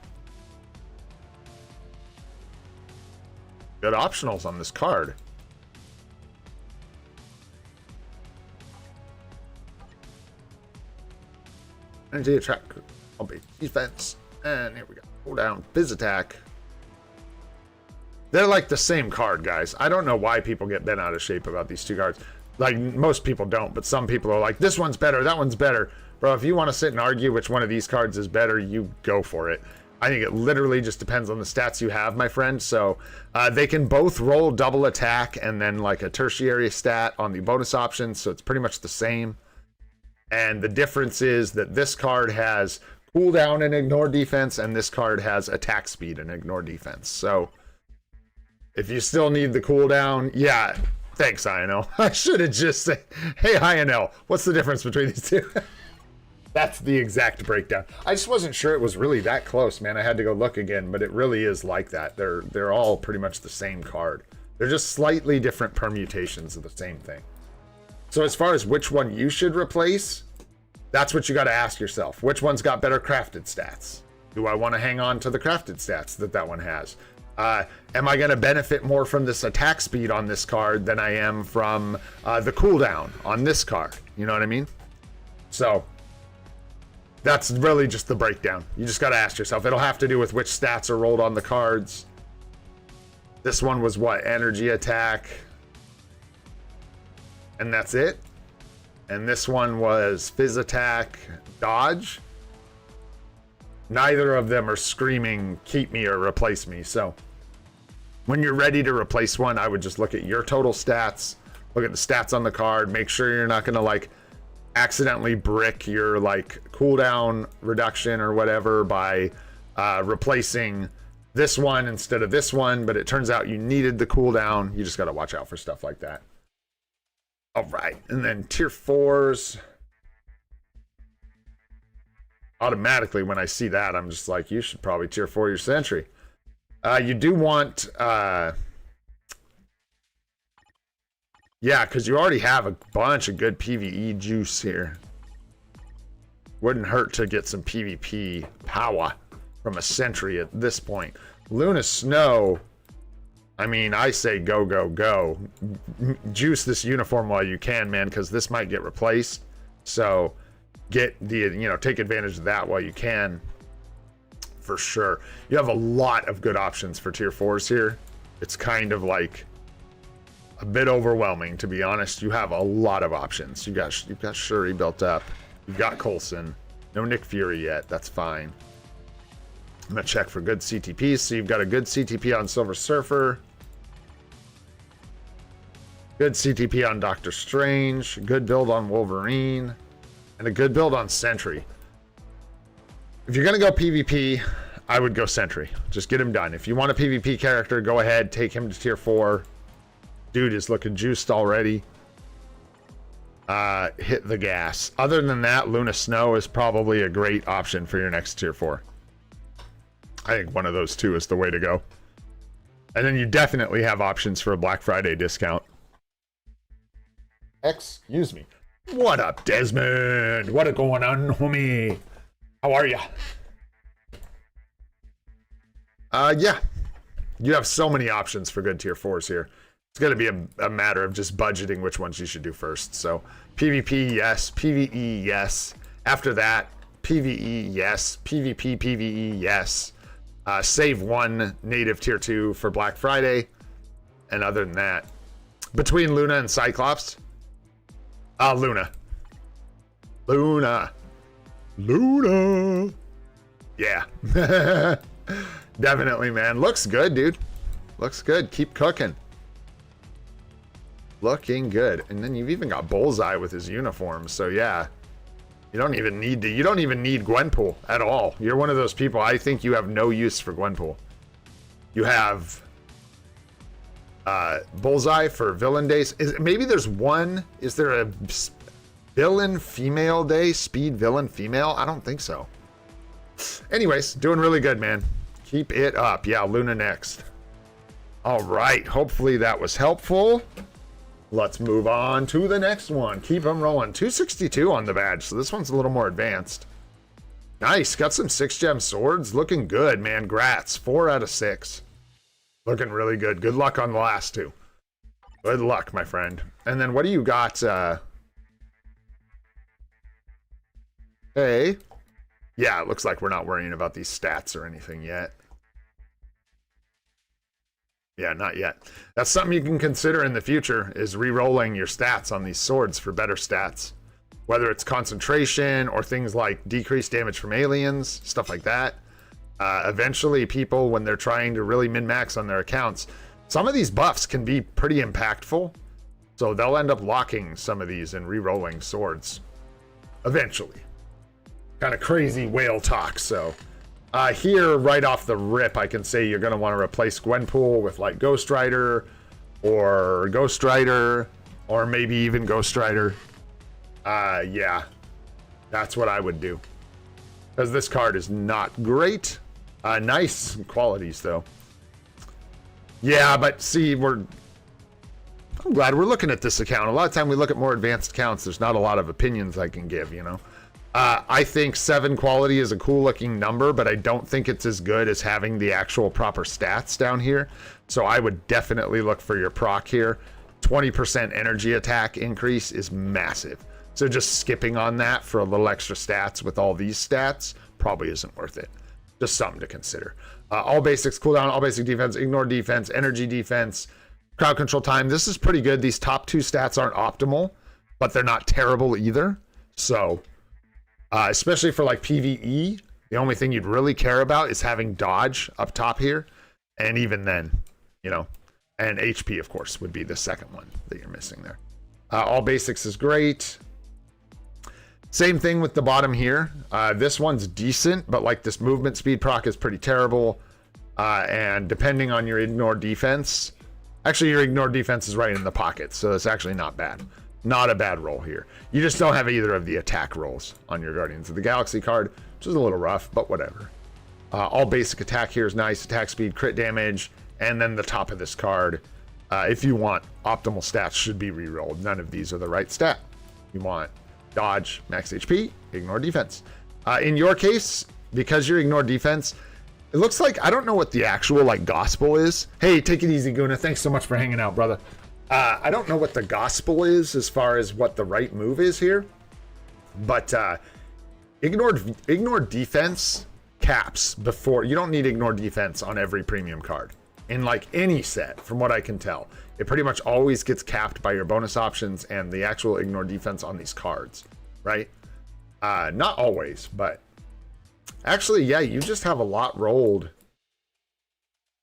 Good optionals on this card. Energy attack. I'll be defense. And here we go. Pull down. Fizz attack. They're like the same card, guys. I don't know why people get bent out of shape about these two cards. Like, most people don't, but some people are like, this one's better, that one's better. Bro, if you want to sit and argue which one of these cards is better, you go for it. I think it literally just depends on the stats you have, my friend. So they can both roll double attack and then like a tertiary stat on the bonus option. So it's pretty much the same. And the difference is that this card has cooldown and ignore defense, and this card has attack speed and ignore defense. So if you still need the cooldown, yeah, thanks, INL. I should have just said, hey, INL, what's the difference between these two? That's the exact breakdown. I just wasn't sure it was really that close, man. I had to go look again, but it really is like that. They're all pretty much the same card. They're just slightly different permutations of the same thing. So as far as which one you should replace, that's what you got to ask yourself. Which one's got better crafted stats? Do I want to hang on to the crafted stats that one has? Am I going to benefit more from this attack speed on this card than I am from the cooldown on this card? You know what I mean? So that's really just the breakdown. You just got to ask yourself. It'll have to do with which stats are rolled on the cards. This one was what? Energy attack. And that's it. And this one was fizz attack, dodge. Neither of them are screaming, keep me or replace me. So when you're ready to replace one, I would just look at your total stats, look at the stats on the card, make sure you're not going to like accidentally brick your like cooldown reduction or whatever by replacing this one instead of this one, but it turns out you needed the cooldown. You just got to watch out for stuff like that. All right, and then tier 4s. Automatically, when I see that, I'm just like, you should probably tier 4 your sentry. You do want, yeah, because you already have a bunch of good PvE juice here. Wouldn't hurt to get some PvP power from a sentry at this point. Luna Snow, I mean, I say go, go, go. Juice this uniform while you can, man, because this might get replaced. So get the, you know, take advantage of that while you can, for sure. You have a lot of good options for tier 4s here. It's kind of like a bit overwhelming, to be honest. You have a lot of options. You've got Shuri built up. You've got Coulson. No Nick Fury yet. That's fine. I'm going to check for good CTPs. So you've got a good CTP on Silver Surfer. Good CTP on Doctor Strange. Good build on Wolverine. And a good build on Sentry. If you're going to go PvP, I would go Sentry. Just get him done. If you want a PvP character, go ahead. Take him to tier 4. Dude is looking juiced already. Hit the gas. Other than that, Luna Snow is probably a great option for your next tier 4. I think one of those two is the way to go. And then you definitely have options for a Black Friday discount. Excuse me. What up, Desmond? What is going on, homie? How are ya? Yeah. You have so many options for good tier 4s here. It's going to be a matter of just budgeting which ones you should do first. So, PvP, yes. PvE, yes. After that, PvE, yes. PvP, PvE, yes. Save one native tier 2 for Black Friday. And other than that, between Luna and Cyclops, Luna. Luna. Luna. Yeah. Definitely, man. Looks good, dude. Looks good. Keep cooking. Looking good. And then you've even got Bullseye with his uniform. So yeah. You don't even need Gwenpool at all. You're one of those people, I think you have no use for Gwenpool. You have Bullseye for villain days. Maybe there's one. Is there a villain female day? Speed villain female? I don't think so. Anyways, doing really good, man. Keep it up. Yeah, Luna next. All right. Hopefully that was helpful. Let's move on to the next one. Keep them rolling. 262 on the badge, so this one's a little more advanced. Nice. Got some 6-gem swords. Looking good, man. Grats. 4 out of 6. Looking really good. Good luck on the last two. Good luck, my friend. And then what do you got? Hey. Yeah, it looks like we're not worrying about these stats or anything yet. Yeah, not yet. That's something you can consider in the future, is re-rolling your stats on these swords for better stats. Whether it's concentration or things like decreased damage from aliens, stuff like that. Eventually, people, when they're trying to really min-max on their accounts, some of these buffs can be pretty impactful. So they'll end up locking some of these and re-rolling swords. Eventually. Kind of crazy whale talk, so... here, right off the rip, I can say you're going to want to replace Gwenpool with, like, Ghost Rider, or maybe even Ghost Rider. Yeah. That's what I would do. Because this card is not great. Nice qualities, though. Yeah, but see, I'm glad we're looking at this account. A lot of time we look at more advanced accounts, there's not a lot of opinions I can give, you know? I think 7 quality is a cool looking number, but I don't think it's as good as having the actual proper stats down here. So I would definitely look for your proc here. 20% energy attack increase is massive. So just skipping on that for a little extra stats with all these stats probably isn't worth it. Just something to consider. All basics cooldown, all basic defense, ignore defense, energy defense, crowd control time. This is pretty good. These top 2 stats aren't optimal, but they're not terrible either. So... especially for like PvE, the only thing you'd really care about is having dodge up top here. And even then, you know, and HP, of course, would be the second one that you're missing there. All basics is great. Same thing with the bottom here. This one's decent, but like this movement speed proc is pretty terrible. And depending on your ignore defense, actually your ignore defense is right in the pocket. So it's actually not bad. Not a bad roll here. You just don't have either of the attack rolls on your Guardians of the Galaxy card, which is a little rough, but whatever. All basic attack here is nice. Attack speed, crit damage, and then the top of this card, if you want optimal stats, should be re-rolled. None of these are the right stat. You want dodge, max HP, ignore defense. In your case, because you're ignore defense, it looks like, I don't know what the actual like gospel is. Hey, take it easy, Guna. Thanks so much for hanging out, brother. I don't know what the gospel is as far as what the right move is here, but ignore defense caps before. You don't need ignore defense on every premium card. in like any set, from what I can tell. It pretty much always gets capped by your bonus options and the actual ignore defense on these cards, right? Not always, but actually, yeah, you just have a lot rolled.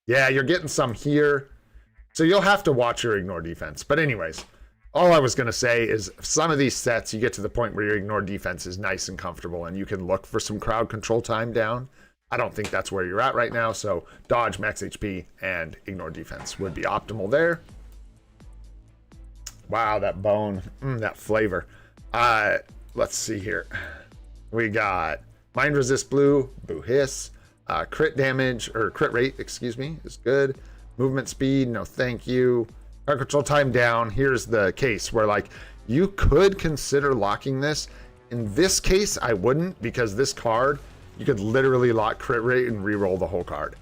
Yeah, you're getting some here. So you'll have to watch your ignore defense. But anyways, all I was going to say is some of these sets, you get to the point where your ignore defense is nice and comfortable and you can look for some crowd control time down. I don't think that's where you're at right now. So dodge, max HP, and ignore defense would be optimal there. Wow, that bone, that flavor. Let's see here. We got mind resist blue, boo hiss, crit damage, or crit rate, excuse me, is good. Movement speed, no thank you. Crowd control time down. Here's the case where like you could consider locking this. In this case, I wouldn't, because this card, you could literally lock crit rate and re-roll the whole card.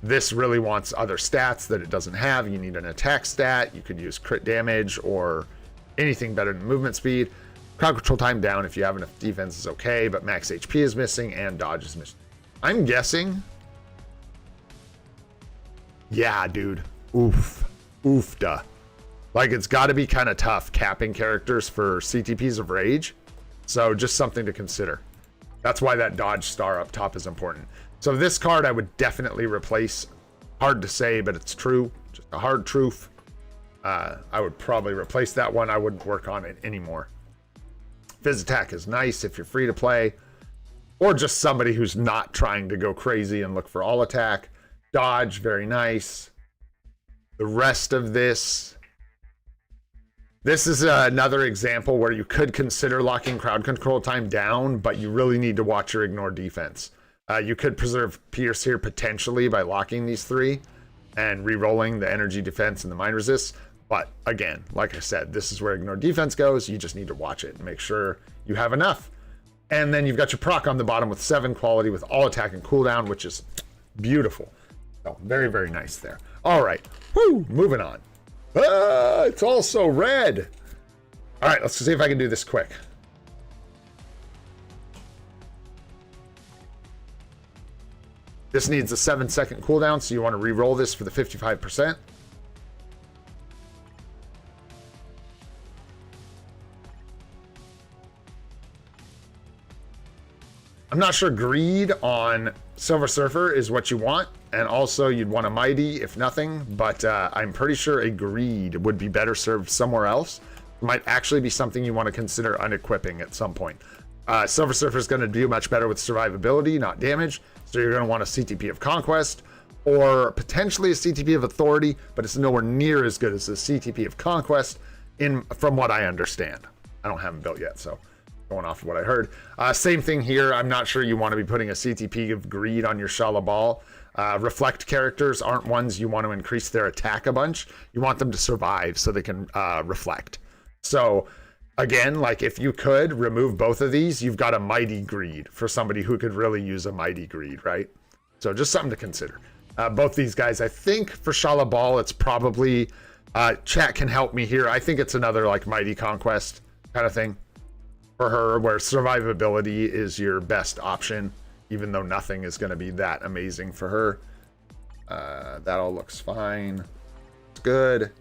This really wants other stats that it doesn't have. You need an attack stat. You could use crit damage or anything better than movement speed. Crowd control time down if you have enough defense is okay, but max HP is missing and dodge is missing. I'm guessing. Yeah, dude. Oof. Oofda. Like, it's got to be kind of tough capping characters for CTPs of rage. So just something to consider. That's why that dodge star up top is important. So this card I would definitely replace. Hard to say, but it's true. Just a hard truth. I would probably replace that one. I wouldn't work on it anymore. Fizz attack is nice if you're free to play. Or just somebody who's not trying to go crazy and look for all attack. Dodge, very nice. The rest of this is another example where you could consider locking crowd control time down, but you really need to watch your ignore defense. You could preserve Pierce here potentially by locking these three and re-rolling the energy defense and the mind resist. But again, like I said, this is where ignore defense goes. You just need to watch it and make sure you have enough. And then you've got your proc on the bottom with 7 quality with all attack and cooldown, which is beautiful. So very, very nice there. All right. Woo, moving on. It's also red. All right, let's see if I can do this quick. This needs a 7-second cooldown, so you want to re-roll this for the 55%. I'm not sure greed on Silver Surfer is what you want, and also you'd want a mighty if nothing, but I'm pretty sure a greed would be better served somewhere else. It might actually be something you want to consider unequipping at some point. Silver Surfer is going to do much better with survivability, not damage, so you're going to want a CTP of Conquest, or potentially a CTP of Authority, but it's nowhere near as good as the CTP of Conquest, from what I understand. I don't have them built yet, so going off of what I heard. Same thing here. I'm not sure you want to be putting a CTP of Greed on your Shala Ball. Reflect characters aren't ones you want to increase their attack a bunch. You want them to survive so they can reflect. So again, like if you could remove both of these, you've got a Mighty Greed for somebody who could really use a Mighty Greed, right? So just something to consider. Both these guys, I think for Shala Ball, it's probably, chat can help me here. I think it's another like Mighty Conquest kind of thing for her, where survivability is your best option, even though nothing is going to be that amazing for her. That all looks fine. It's good.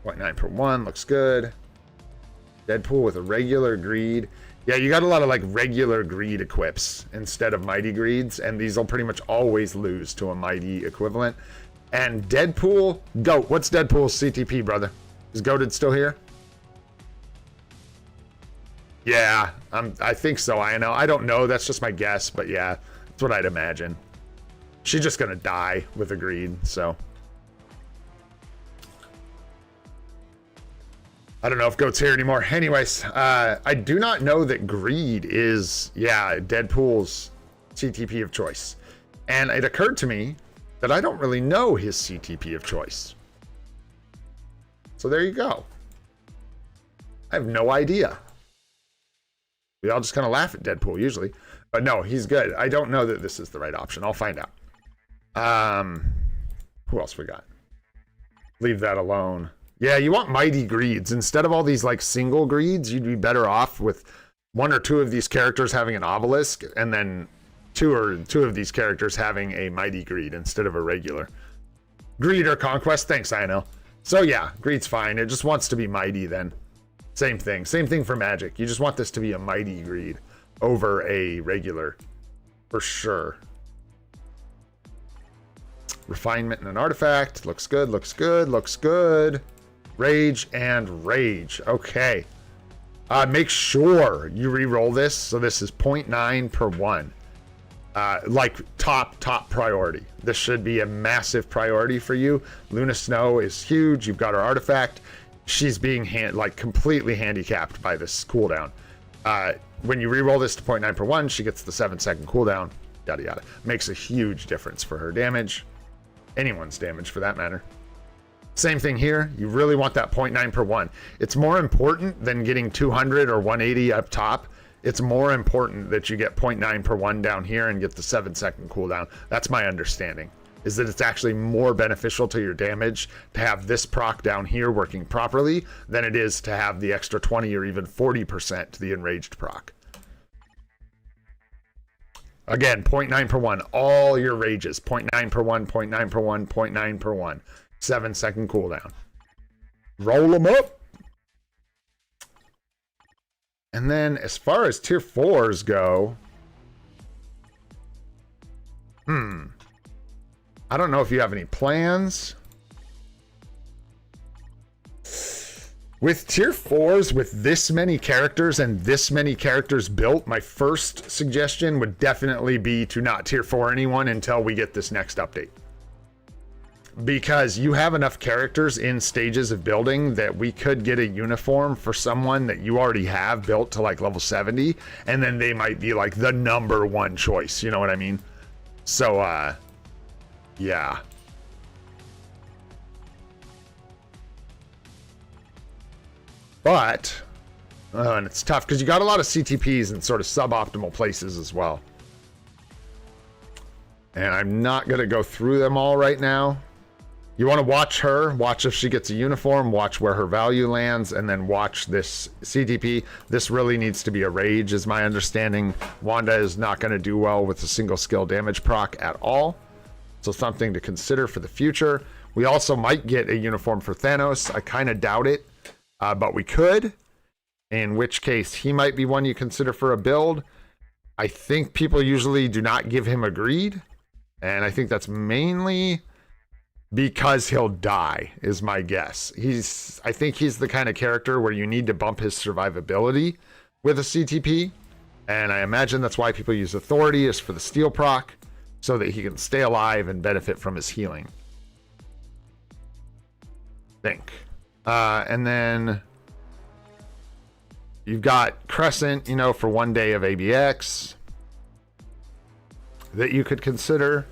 0.9 per 1 looks good. Deadpool with a regular greed. Yeah, you got a lot of like regular greed equips instead of mighty greeds, and these will pretty much always lose to a mighty equivalent. And Deadpool, Goat. What's Deadpool's CTP, brother? Is Goated still here? Yeah, I think so. I know. I don't know. That's just my guess, but yeah, that's what I'd imagine. She's just gonna die with a greed, so. I don't know if Goat's here anymore. Anyways, I do not know that greed is, yeah, Deadpool's CTP of choice. And it occurred to me that I don't really know his CTP of choice. So there you go. I have no idea. We all just kind of laugh at Deadpool usually. But no, he's good. I don't know that this is the right option. I'll find out. Who else we got? Leave that alone. Yeah, you want mighty greeds. Instead of all these like single greeds, you'd be better off with 1 or 2 of these characters having an obelisk and then two of these characters having a mighty greed instead of a regular. Greed or conquest? Thanks, I know. So yeah, greed's fine. It just wants to be mighty then. Same thing. Same thing for magic. You just want this to be a mighty greed over a regular. For sure. Refinement and an artifact. Looks good, looks good, looks good. Rage and rage. Okay. Make sure you re-roll this. So this is 0.9 per 1. Like top priority. This should be a massive priority for you. Luna Snow is huge. You've got her artifact. She's being completely handicapped by this cooldown. When you re-roll this to 0.9 per 1, she gets the 7-second cooldown. Yada yada. Makes a huge difference for her damage. Anyone's damage for that matter. Same thing here. You really want that 0.9 per 1. It's more important than getting 200 or 180 up top. It's more important that you get 0.9 per 1 down here and get the 7-second cooldown. That's my understanding, is that it's actually more beneficial to your damage to have this proc down here working properly than it is to have the extra 20 or even 40% to the enraged proc. Again, 0.9 per 1, all your rages. 0.9 per 1, 0.9 per 1, 0.9 per 1. 7-second cooldown. Roll them up. And then as far as tier 4s go, I don't know if you have any plans. With tier 4s, with this many characters and this many characters built, my first suggestion would definitely be to not tier 4 anyone until we get this next update. Because you have enough characters in stages of building that we could get a uniform for someone that you already have built to like level 70, and then they might be like the #1 choice, you know what I mean? So, yeah. But, and it's tough because you got a lot of CTPs in sort of suboptimal places as well. And I'm not going to go through them all right now. You want to watch her, watch if she gets a uniform, watch where her value lands, and then watch this CTP. This really needs to be a rage, is my understanding. Wanda is not going to do well with a single skill damage proc at all. So something to consider for the future. We also might get a uniform for Thanos. I kind of doubt it, but we could. In which case, he might be one you consider for a build. I think people usually do not give him a greed. And I think that's mainly because he'll die, is my guess. I think he's the kind of character where you need to bump his survivability with a CTP. And I imagine that's why people use Authority, is for the steel proc, so that he can stay alive and benefit from his healing. And then you've got Crescent, for 1 day of ABX that you could consider.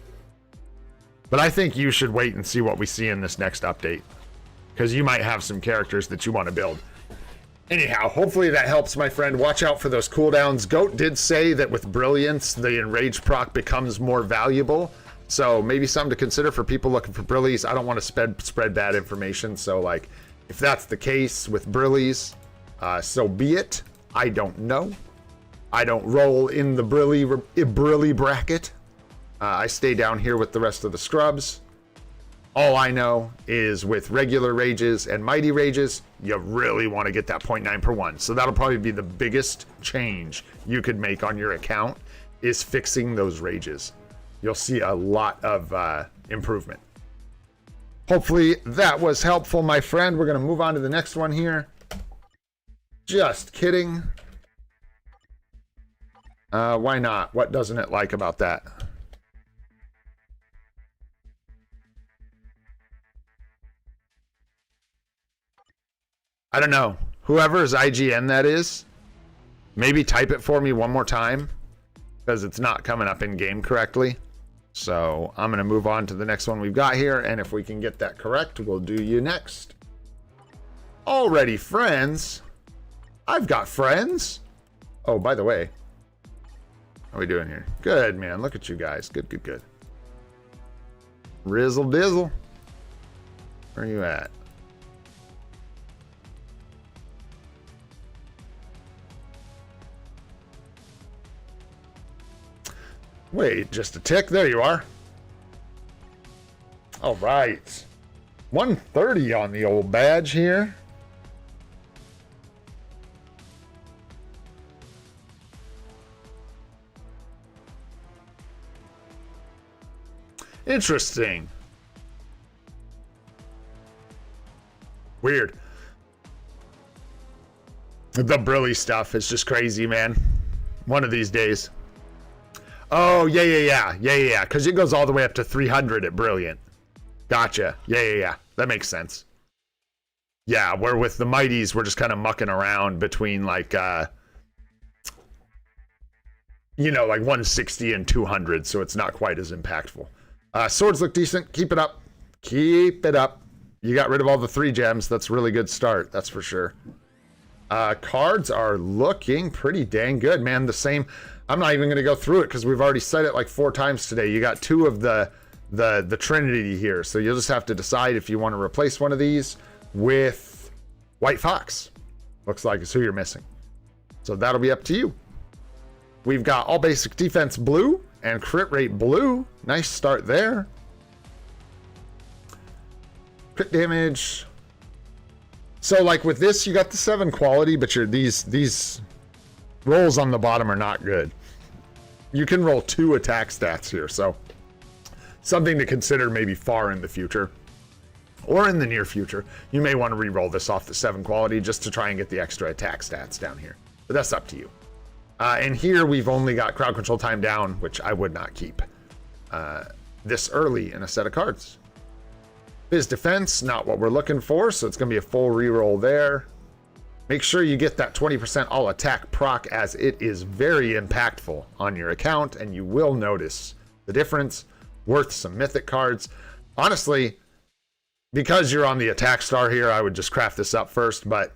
But I think you should wait and see what we see in this next update, because you might have some characters that you want to build. Anyhow, hopefully that helps, my friend. Watch out for those cooldowns. Goat did say that with Brilliance, the Enraged proc becomes more valuable. So maybe something to consider for people looking for Brillies. I don't want to spread bad information. So, like, if that's the case with Brillies, so be it. I don't know. I don't roll in the Brilly bracket. I stay down here with the rest of the scrubs. All I know is with regular rages and mighty rages, you really want to get that 0.9 per 1. So that'll probably be the biggest change you could make on your account, is fixing those rages. You'll see a lot of improvement. Hopefully that was helpful, my friend. We're going to move on to the next one here. Just kidding. Why not? What doesn't it like about that? I don't know. Whoever's IGN that is, maybe type it for me one more time, because it's not coming up in game correctly. So I'm going to move on to the next one we've got here, and if we can get that correct, we'll do you next. Already friends. I've got friends. Oh, by the way, how are we doing here? Good, man. Look at you guys. Good, good, good. Rizzle dizzle. Where are you at? Wait, just a tick. There you are. All right. 130 on the old badge here. Interesting. Weird. The Brilly stuff is just crazy, man. One of these days. Oh, yeah. Because it goes all the way up to 300 at Brilliant. Gotcha. Yeah. That makes sense. Yeah, where with the Mighties, we're just kind of mucking around between like, you know, like 160 and 200, so it's not quite as impactful. Swords look decent. Keep it up. Keep it up. You got rid of all the 3 gems. That's a really good start. That's for sure. Cards are looking pretty dang good, man. The same. I'm not even going to go through it because we've already said it like 4 times today. You got 2 of the Trinity here, so you'll just have to decide if you want to replace one of these with White Fox. Looks like it's who you're missing. So that'll be up to you. We've got all basic defense blue and crit rate blue. Nice start there. Crit damage. So like with this, you got the 7 quality, but these rolls on the bottom are not good. You can roll 2 attack stats here, so something to consider maybe far in the future or in the near future. You may want to re-roll this off the 7 quality just to try and get the extra attack stats down here, but that's up to you. And here we've only got crowd control time down, which I would not keep this early in a set of cards. Biz defense, not what we're looking for, so it's going to be a full reroll there. Make sure you get that 20% all attack proc, as it is very impactful on your account, and you will notice the difference. Worth some mythic cards. Honestly, because you're on the attack star here, I would just craft this up first, but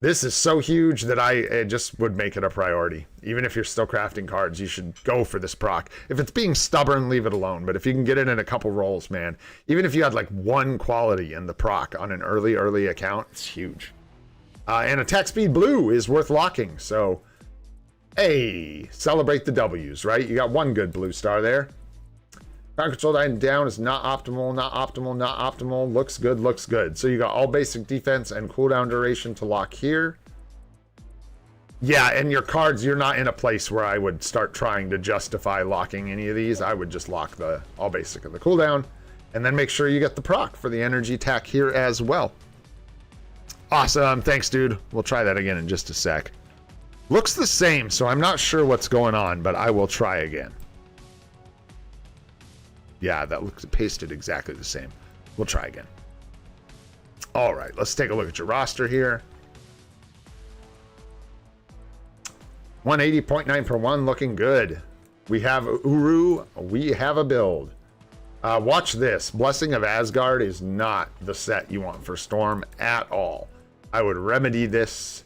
this is so huge that I just would make it a priority. Even if you're still crafting cards, you should go for this proc. If it's being stubborn, leave it alone. But if you can get it in a couple rolls, man, even if you had like 1 quality in the proc on an early account, it's huge. And attack speed blue is worth locking. So, hey, celebrate the W's, right? You got 1 good blue star there. Crowd control time down is not optimal. Looks good. So you got all basic defense and cooldown duration to lock here. Yeah, and your cards, you're not in a place where I would start trying to justify locking any of these. I would just lock the all basic and the cooldown, and then make sure you get the proc for the energy attack here as well. Awesome. Thanks, dude. We'll try that again in just a sec. Looks the same, so I'm not sure what's going on, but I will try again. Yeah, that looks pasted exactly the same. We'll try again. All right, let's take a look at your roster here. 180.9 per 1, looking good. We have Uru, we have a build. Watch this. Blessing of Asgard is not the set you want for Storm at all. I would remedy this.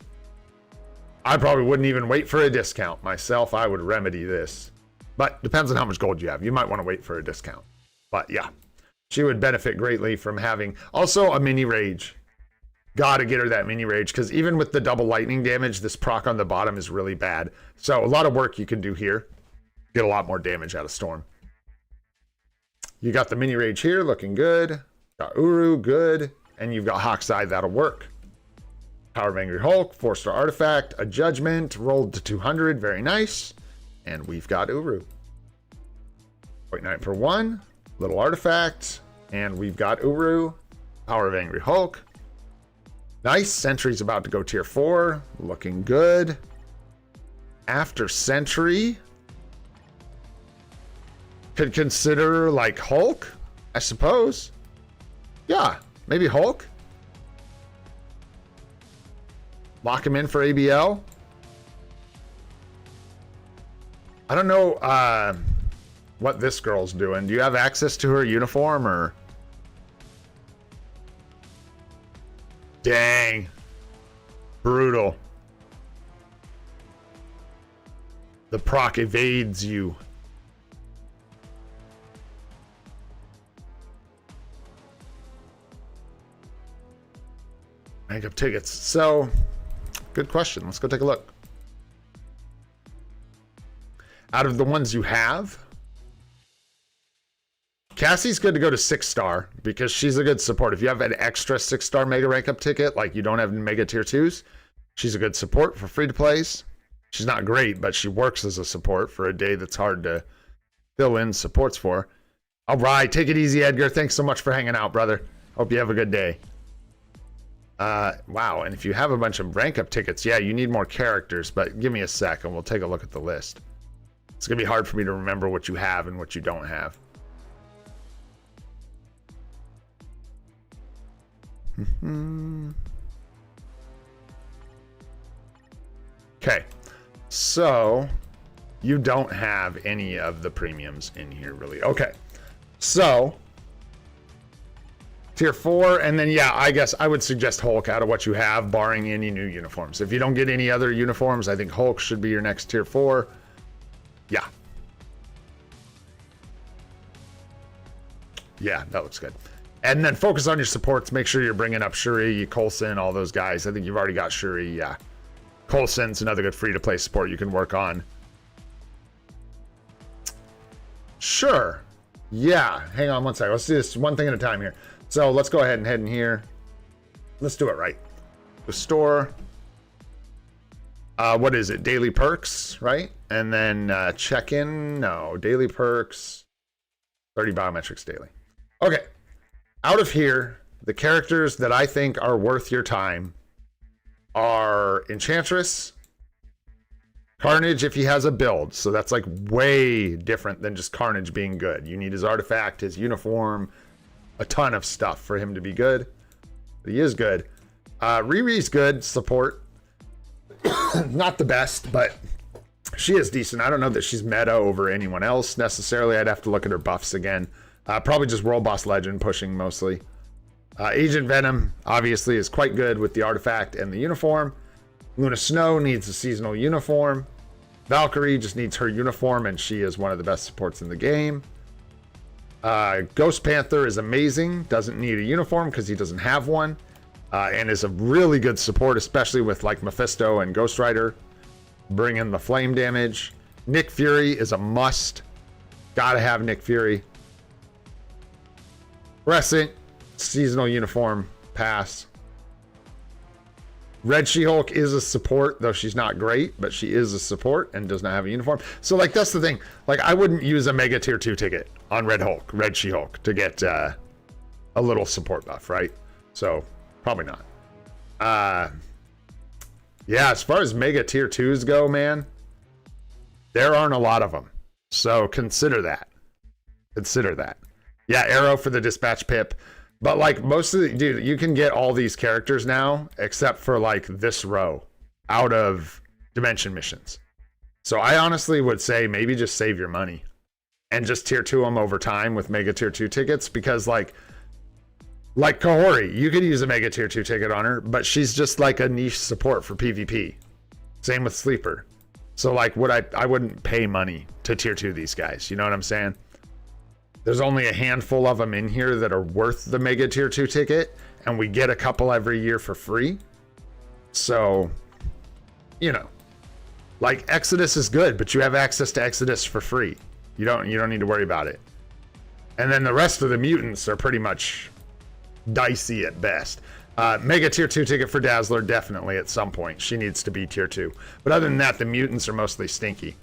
I probably wouldn't even wait for a discount myself. I would remedy this. But depends on how much gold you have. You might want to wait for a discount. But yeah, she would benefit greatly from having also a mini rage. Gotta get her that mini rage, because even with the double lightning damage, this proc on the bottom is really bad. So a lot of work you can do here. Get a lot more damage out of Storm. You got the mini rage here, looking good. Got Uru, good. And you've got Hawkeye, that'll work. Power of Angry Hulk, 4-star artifact, a judgment, rolled to 200, very nice. And we've got Uru. 0.9 per 1, little artifact, and we've got Uru, Power of Angry Hulk. Nice, Sentry's about to go tier 4, looking good. After Sentry, could consider like Hulk, I suppose. Yeah, maybe Hulk. Lock him in for ABL. I don't know what this girl's doing. Do you have access to her uniform or? Dang. Brutal. The proc evades you. Rank up tickets. So, good question. Let's go take a look. Out of the ones you have, Cassie's good to go to 6-star because she's a good support. If you have an extra 6-star mega rank up ticket, like you don't have mega tier 2s, she's a good support for free to plays. She's not great, but she works as a support for a day that's hard to fill in supports for. All right, take it easy, Edgar. Thanks so much for hanging out, brother. Hope you have a good day. Wow, and if you have a bunch of rank up tickets, yeah, you need more characters, but give me a sec and we'll take a look at the list. It's gonna be hard for me to remember what you have and what you don't have. Okay, so you don't have any of the premiums in here, really. Okay, so tier 4, and then yeah, I guess I would suggest Hulk out of what you have, barring any new uniforms. If you don't get any other uniforms, I think Hulk should be your next tier 4. Yeah. Yeah, that looks good. And then focus on your supports. Make sure you're bringing up Shuri, Coulson, all those guys. I think you've already got Shuri, yeah. Coulson's another good free-to-play support you can work on. Sure. Yeah, hang on one second. Let's do this one thing at a time here. So let's go ahead and head in here. Let's do it right. The store. What is it? Daily perks, right? And then check-in. No, daily perks. 30 biometrics daily. Okay. Out of here, the characters that I think are worth your time are Enchantress, Carnage if he has a build. So that's like way different than just Carnage being good. You need his artifact, his uniform, a ton of stuff for him to be good. But he is good. Riri's good support. Not the best, but she is decent. I don't know that she's meta over anyone else necessarily. I'd have to look at her buffs again. Probably just World Boss Legend pushing mostly. Agent Venom obviously is quite good with the artifact and the uniform. Luna Snow needs a seasonal uniform. Valkyrie just needs her uniform, and she is one of the best supports in the game. Ghost Panther is amazing. Doesn't need a uniform because he doesn't have one. And is a really good support, especially with like Mephisto and Ghost Rider. Bring in the flame damage. Nick Fury is a must. Gotta have Nick Fury. Crescent, seasonal uniform, pass. Red She-Hulk is a support, though she's not great, but she is a support and does not have a uniform. So, like, that's the thing. Like, I wouldn't use a Mega Tier 2 ticket on Red She-Hulk to get a little support buff, right? So, probably not. Yeah, as far as Mega Tier 2s go, man, there aren't a lot of them. So, consider that. Consider that. Yeah, Arrow for the Dispatch Pip. But like most of the, dude, you can get all these characters now, except for like this row out of Dimension missions. So I honestly would say maybe just save your money and just tier 2 them over time with Mega Tier 2 tickets, because like Kahori, you could use a Mega Tier 2 ticket on her, but she's just like a niche support for PvP. Same with Sleeper. So like I wouldn't pay money to tier 2 these guys. You know what I'm saying? There's only a handful of them in here that are worth the Mega Tier 2 ticket, and we get a couple every year for free. So, you know, like Exodus is good, but you have access to Exodus for free. You don't need to worry about it. And then the rest of the mutants are pretty much dicey at best. Mega Tier 2 ticket for Dazzler, definitely at some point. She needs to be Tier 2. But other than that, the mutants are mostly stinky.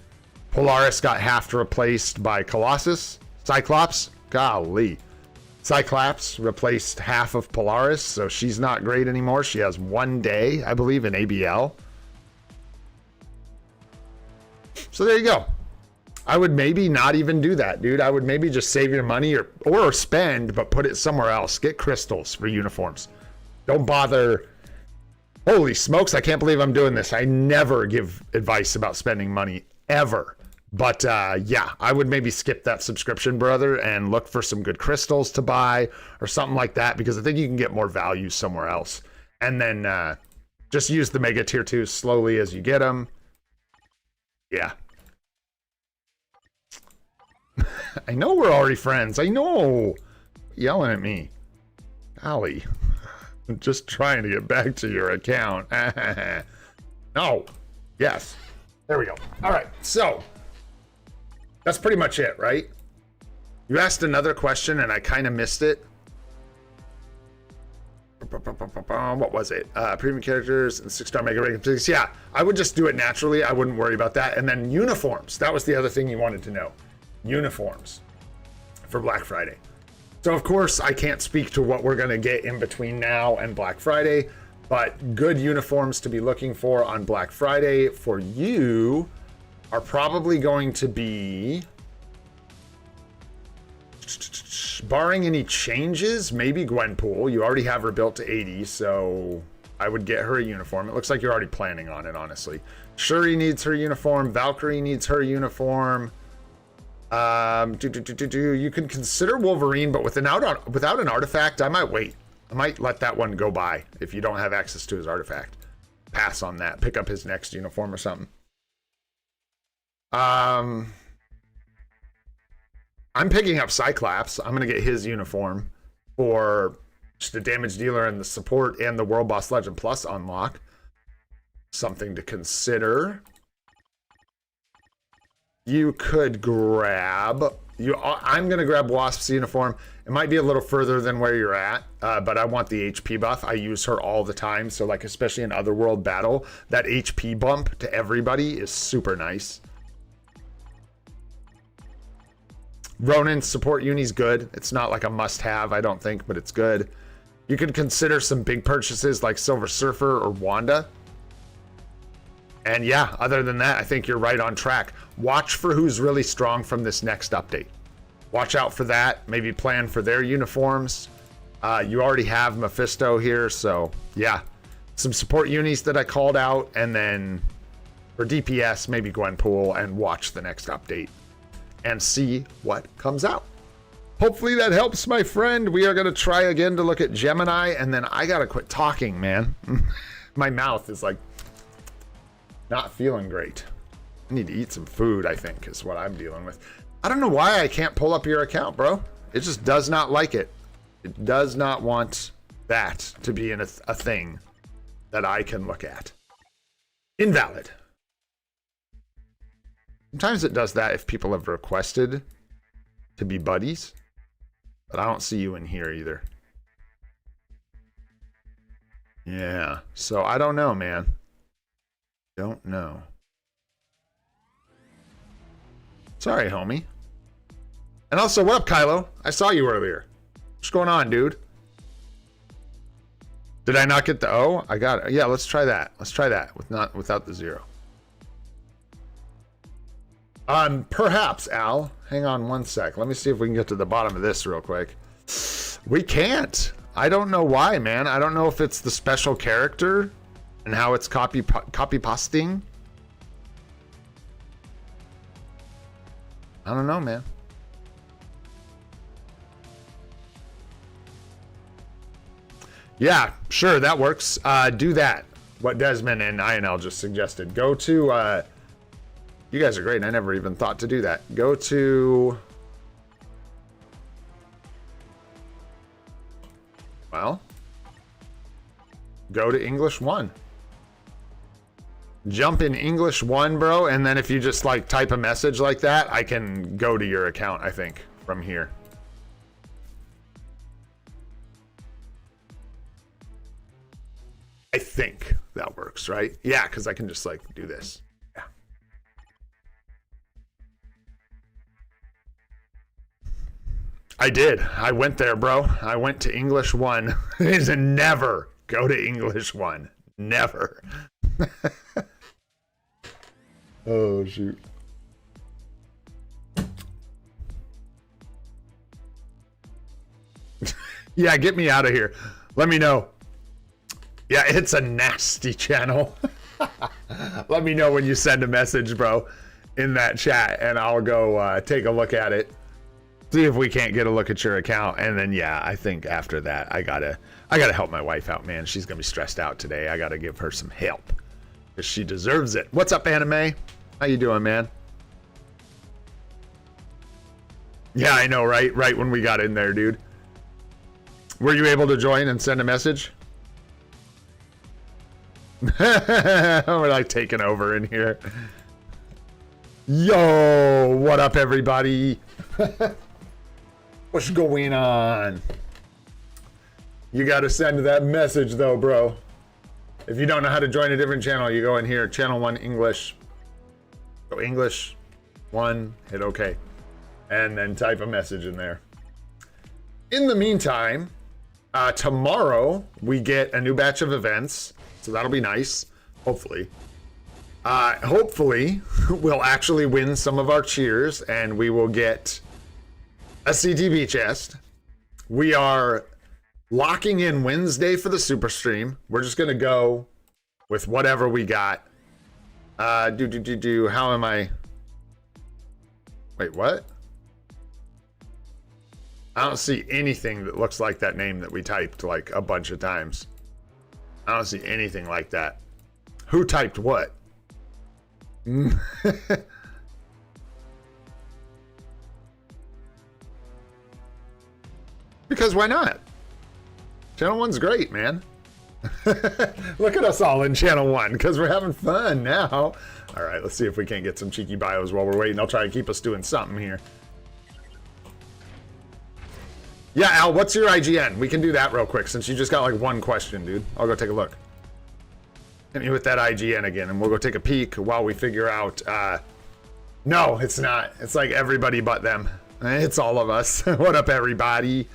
Polaris got half replaced by Colossus. Cyclops, golly. Cyclops replaced half of Polaris, so she's not great anymore. She has 1 day, I believe, in ABL. So there you go. I would maybe not even do that, dude. I would maybe just save your money or spend, but put it somewhere else. Get crystals for uniforms. Don't bother. Holy smokes, I can't believe I'm doing this. I never give advice about spending money, ever. But yeah, I would maybe skip that subscription, brother, and look for some good crystals to buy or something like that, because I think you can get more value somewhere else. And then just use the Mega Tier 2s slowly as you get them. Yeah. I know we're already friends. I know. Yelling at me. Golly. I'm just trying to get back to your account. No. Yes. There we go. All right. So That's pretty much it, right? You asked another question and I kind of missed it. What was it? Premium characters and 6-star mega ratings. Yeah, I would just do it naturally. I wouldn't worry about that. And then uniforms. That was the other thing you wanted to know. Uniforms for Black Friday. So of course I can't speak to what we're going to get in between now and Black Friday, but good uniforms to be looking for on Black Friday for you are probably going to be, barring any changes, maybe Gwenpool. You already have her built to 80, so I would get her a uniform. It looks like you're already planning on it, honestly. Shuri needs her uniform. Valkyrie needs her uniform. You can consider Wolverine, but without an artifact, I might wait. I might let that one go by if you don't have access to his artifact. Pass on that. Pick up his next uniform or something. I'm picking up Cyclops. I'm going to get his uniform for just the damage dealer and the support and the World Boss Legend Plus unlock. Something to consider. You could grab... I'm going to grab Wasp's uniform. It might be a little further than where you're at, but I want the HP buff. I use her all the time, so like especially in Otherworld battle, that HP bump to everybody is super nice. Ronin's support uni's good. It's not like a must-have, I don't think, but it's good. You could consider some big purchases like Silver Surfer or Wanda. And yeah, other than that, I think you're right on track. Watch for who's really strong from this next update. Watch out for that. Maybe plan for their uniforms. You already have Mephisto here, so yeah. Some support unis that I called out, and then for DPS, maybe Gwenpool, and watch the next update and see what comes out. Hopefully that helps, my friend. We are going to try again to look at Gemini, and then I got to quit talking, man. My mouth is like not feeling great. I need to eat some food, I think, is what I'm dealing with. I don't know why I can't pull up your account, bro. It just does not like it. It does not want that to be a thing that I can look at. Invalid. Sometimes it does that if people have requested to be buddies, but I don't see you in here either. Yeah, so I don't know, man. Don't know. Sorry, homie. And also, what up, Kylo? I saw you earlier. What's going on, dude? Did I not get the O? I got it. Yeah, let's try that. Let's try that without the 0. Perhaps, Al. Hang on one sec. Let me see if we can get to the bottom of this real quick. We can't. I don't know why, man. I don't know if it's the special character and how it's copy pasting. I don't know, man. Yeah, sure, that works. Do that. What Desmond and INL just suggested. Go to... you guys are great. I never even thought to do that. Go to... Well... Go to English 1. Jump in English 1, bro, and then if you just like type a message like that, I can go to your account, I think, from here. I think that works, right? Yeah, because I can just like do this. Yeah. I did. I went there, bro. I went to English 1. It is a never go to English 1. Never. Oh, shoot. Yeah, get me out of here. Let me know. Yeah, it's a nasty channel. Let me know when you send a message, bro, in that chat, and I'll go take a look at it. See if we can't get a look at your account, and then yeah, I think after that, I gotta help my wife out, man. She's gonna be stressed out today. I gotta give her some help, because she deserves it. What's up, Anime? How you doing, man? Yeah, I know, right? Right when we got in there, dude. Were you able to join and send a message? We're like taking over in here. Yo, what up, everybody? What's going on? You gotta send that message though, bro. If you don't know how to join a different channel, you go in here, channel 1 English. Go English 1, hit OK. And then type a message in there. In the meantime, tomorrow we get a new batch of events, so that'll be nice, hopefully. Hopefully, we'll actually win some of our cheers, and we will get a CTB chest. We are locking in Wednesday for the super stream. We're just gonna go with whatever we got. How am I? Wait, what? I don't see anything that looks like that name that we typed like a bunch of times. I don't see anything like that. Who typed what? Because why not? Channel 1's great, man. Look at us all in Channel 1 because we're having fun now. All right, let's see if we can't get some cheeky bios while we're waiting. I'll try to keep us doing something here. Yeah, Al, what's your IGN? We can do that real quick since you just got like one question, dude. I'll go take a look. Hit me with that IGN again, and we'll go take a peek while we figure out. No, it's not. It's like everybody but them. It's all of us. What up, everybody?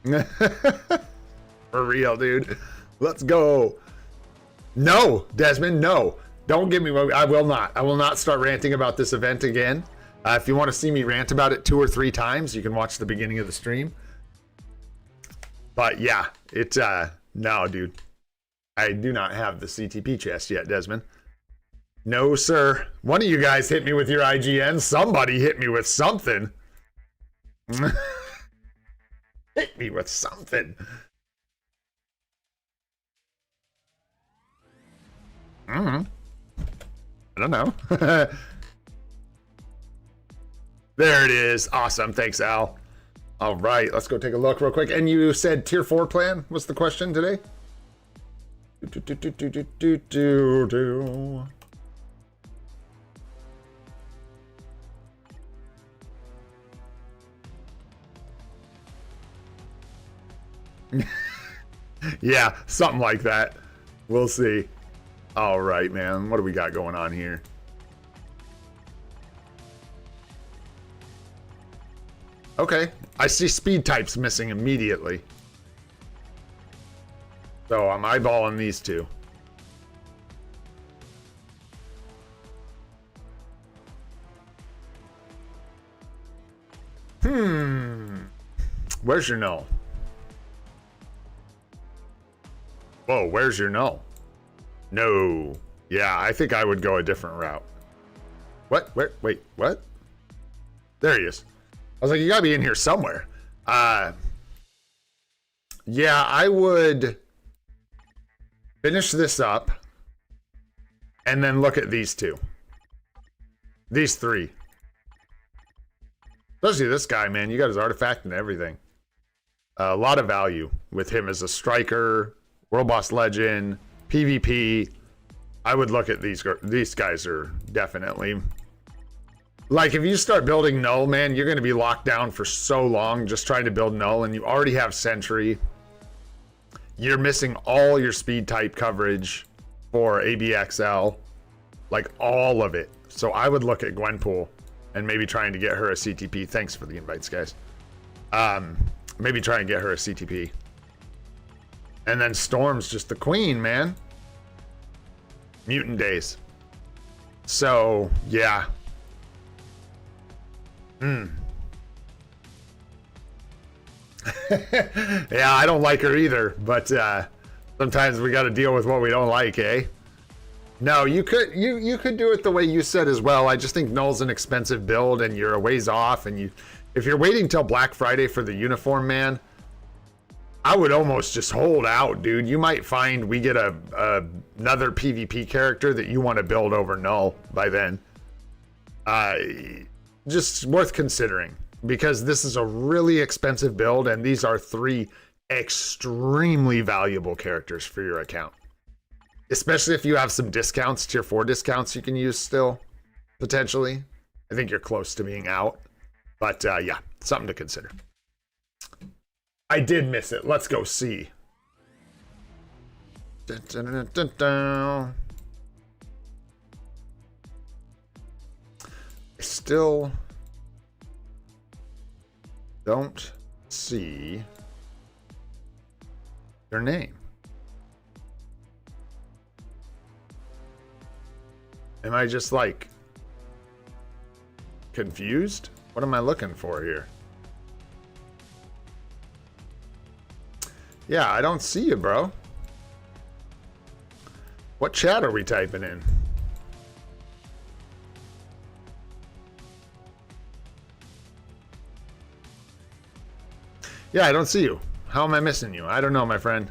For real, dude. Let's go. No, Desmond, no. Don't give me. I will not. I will not start ranting about this event again. If you want to see me rant about it 2 or 3 times, you can watch the beginning of the stream. But yeah, it's no, dude. I do not have the CTP chest yet, Desmond. No, sir. One of you guys hit me with your IGN. Somebody hit me with something. Hit me with something. I don't know. There it is. Awesome. Thanks, Al. All right, let's go take a look real quick. And you said tier 4 plan? What's the question today? Yeah, something like that. We'll see. All right, man. What do we got going on here? Okay, I see speed types missing immediately. So I'm eyeballing these two. Where's your null? Whoa, where's your null? No. Yeah, I think I would go a different route. What? Where? Wait, what? There he is. I was like, you gotta be in here somewhere. Yeah, I would finish this up and then look at these two. These 3. Especially this guy, man. You got his artifact and everything. A lot of value with him as a striker, World Boss Legend, PvP. I would look at these guys are definitely... Like, if you start building Null, man, you're going to be locked down for so long just trying to build Null, and you already have Sentry. You're missing all your speed type coverage for ABXL. Like, all of it. So I would look at Gwenpool and maybe trying to get her a CTP. Thanks for the invites, guys. Maybe try and get her a CTP. And then Storm's just the queen, man. Mutant days. So, yeah. Yeah, I don't like her either, but sometimes we got to deal with what we don't like, eh? No, you could do it the way you said as well. I just think Null's an expensive build, and you're a ways off. And if you're waiting till Black Friday for the uniform, man, I would almost just hold out, dude. You might find we get another PvP character that you want to build over Null by then. Just worth considering, because this is a really expensive build, and these are 3 extremely valuable characters for your account. Especially if you have some discounts, tier 4 discounts you can use still. potentially. I think you're close to being out. But yeah, something to consider. I did miss it. Let's go see. Dun, dun, dun, dun, dun. I still don't see their name. Am I just like confused? What am I looking for here? Yeah, I don't see you, bro. What chat are we typing in? Yeah, I don't see you. How am I missing you? I don't know, my friend.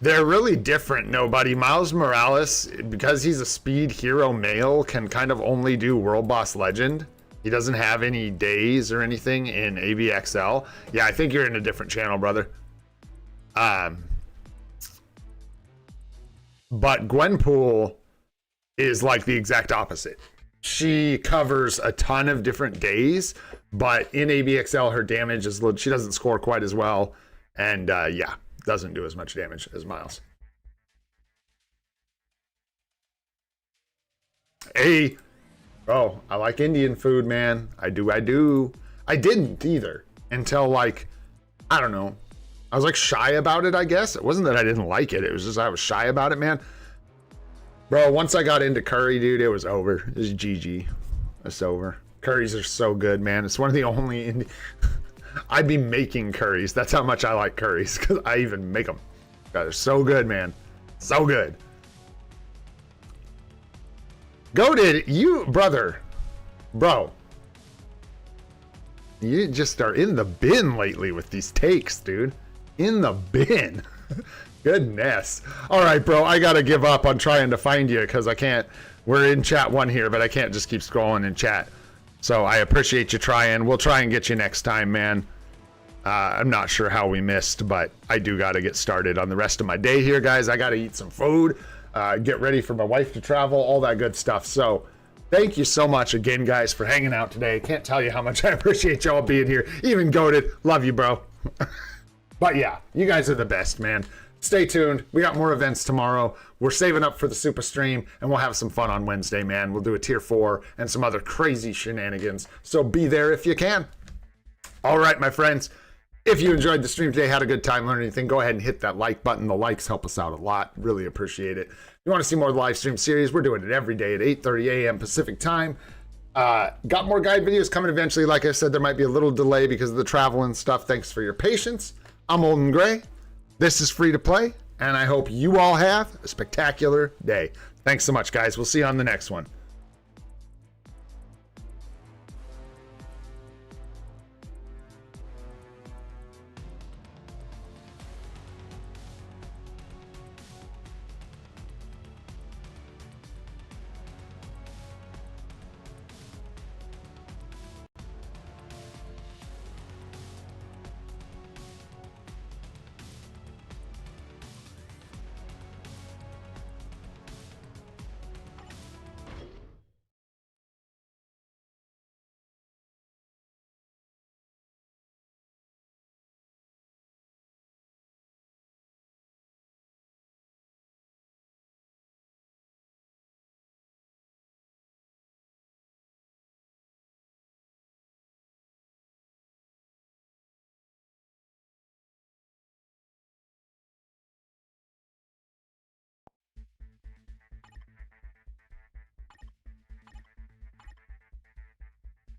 They're really different, nobody. Miles Morales, because he's a speed hero male, can kind of only do World Boss Legend. He doesn't have any days or anything in ABXL. Yeah, I think you're in a different channel, brother. But Gwenpool is like the exact opposite. She covers a ton of different days, but in ABXL, her damage is, she doesn't score quite as well. And yeah, doesn't do as much damage as Miles. Hey, bro, I like Indian food, man. I do. I didn't either until like, I don't know. I was like shy about it, I guess. It wasn't that I didn't like it. It was just I was shy about it, man. Bro, once I got into curry, dude, it was over. It was GG. It's over. Curries are so good, man. It's one of the only... I'd be making curries. That's how much I like curries, because I even make them. They're so good, man. So good. Goated, you, brother. Bro. You just are in the bin lately with these takes, dude. In the bin. Goodness. All right, bro. I got to give up on trying to find you because I can't. We're in chat one here, but I can't just keep scrolling in chat. So I appreciate you trying. We'll try and get you next time, man. I'm not sure how we missed, but I do got to get started on the rest of my day here, guys. I got to eat some food, get ready for my wife to travel, all that good stuff. So thank you so much again, guys, for hanging out today. Can't tell you how much I appreciate y'all being here. Even Goated. Love you, bro. But yeah, you guys are the best, man. Stay tuned. We got more events tomorrow. We're saving up for the Supa stream, and we'll have some fun on Wednesday, man. We'll do a tier 4 and some other crazy shenanigans. So be there if you can. All right, my friends. If you enjoyed the stream today, had a good time learning anything, go ahead and hit that like button. The likes help us out a lot. Really appreciate it. If you want to see more live stream series, we're doing it every day at 8:30 a.m. Pacific time. Got more guide videos coming eventually. Like I said, there might be a little delay because of the travel and stuff. Thanks for your patience. I'm Old and Gray. This is Free to Play, and I hope you all have a spectacular day. Thanks so much, guys. We'll see you on the next one.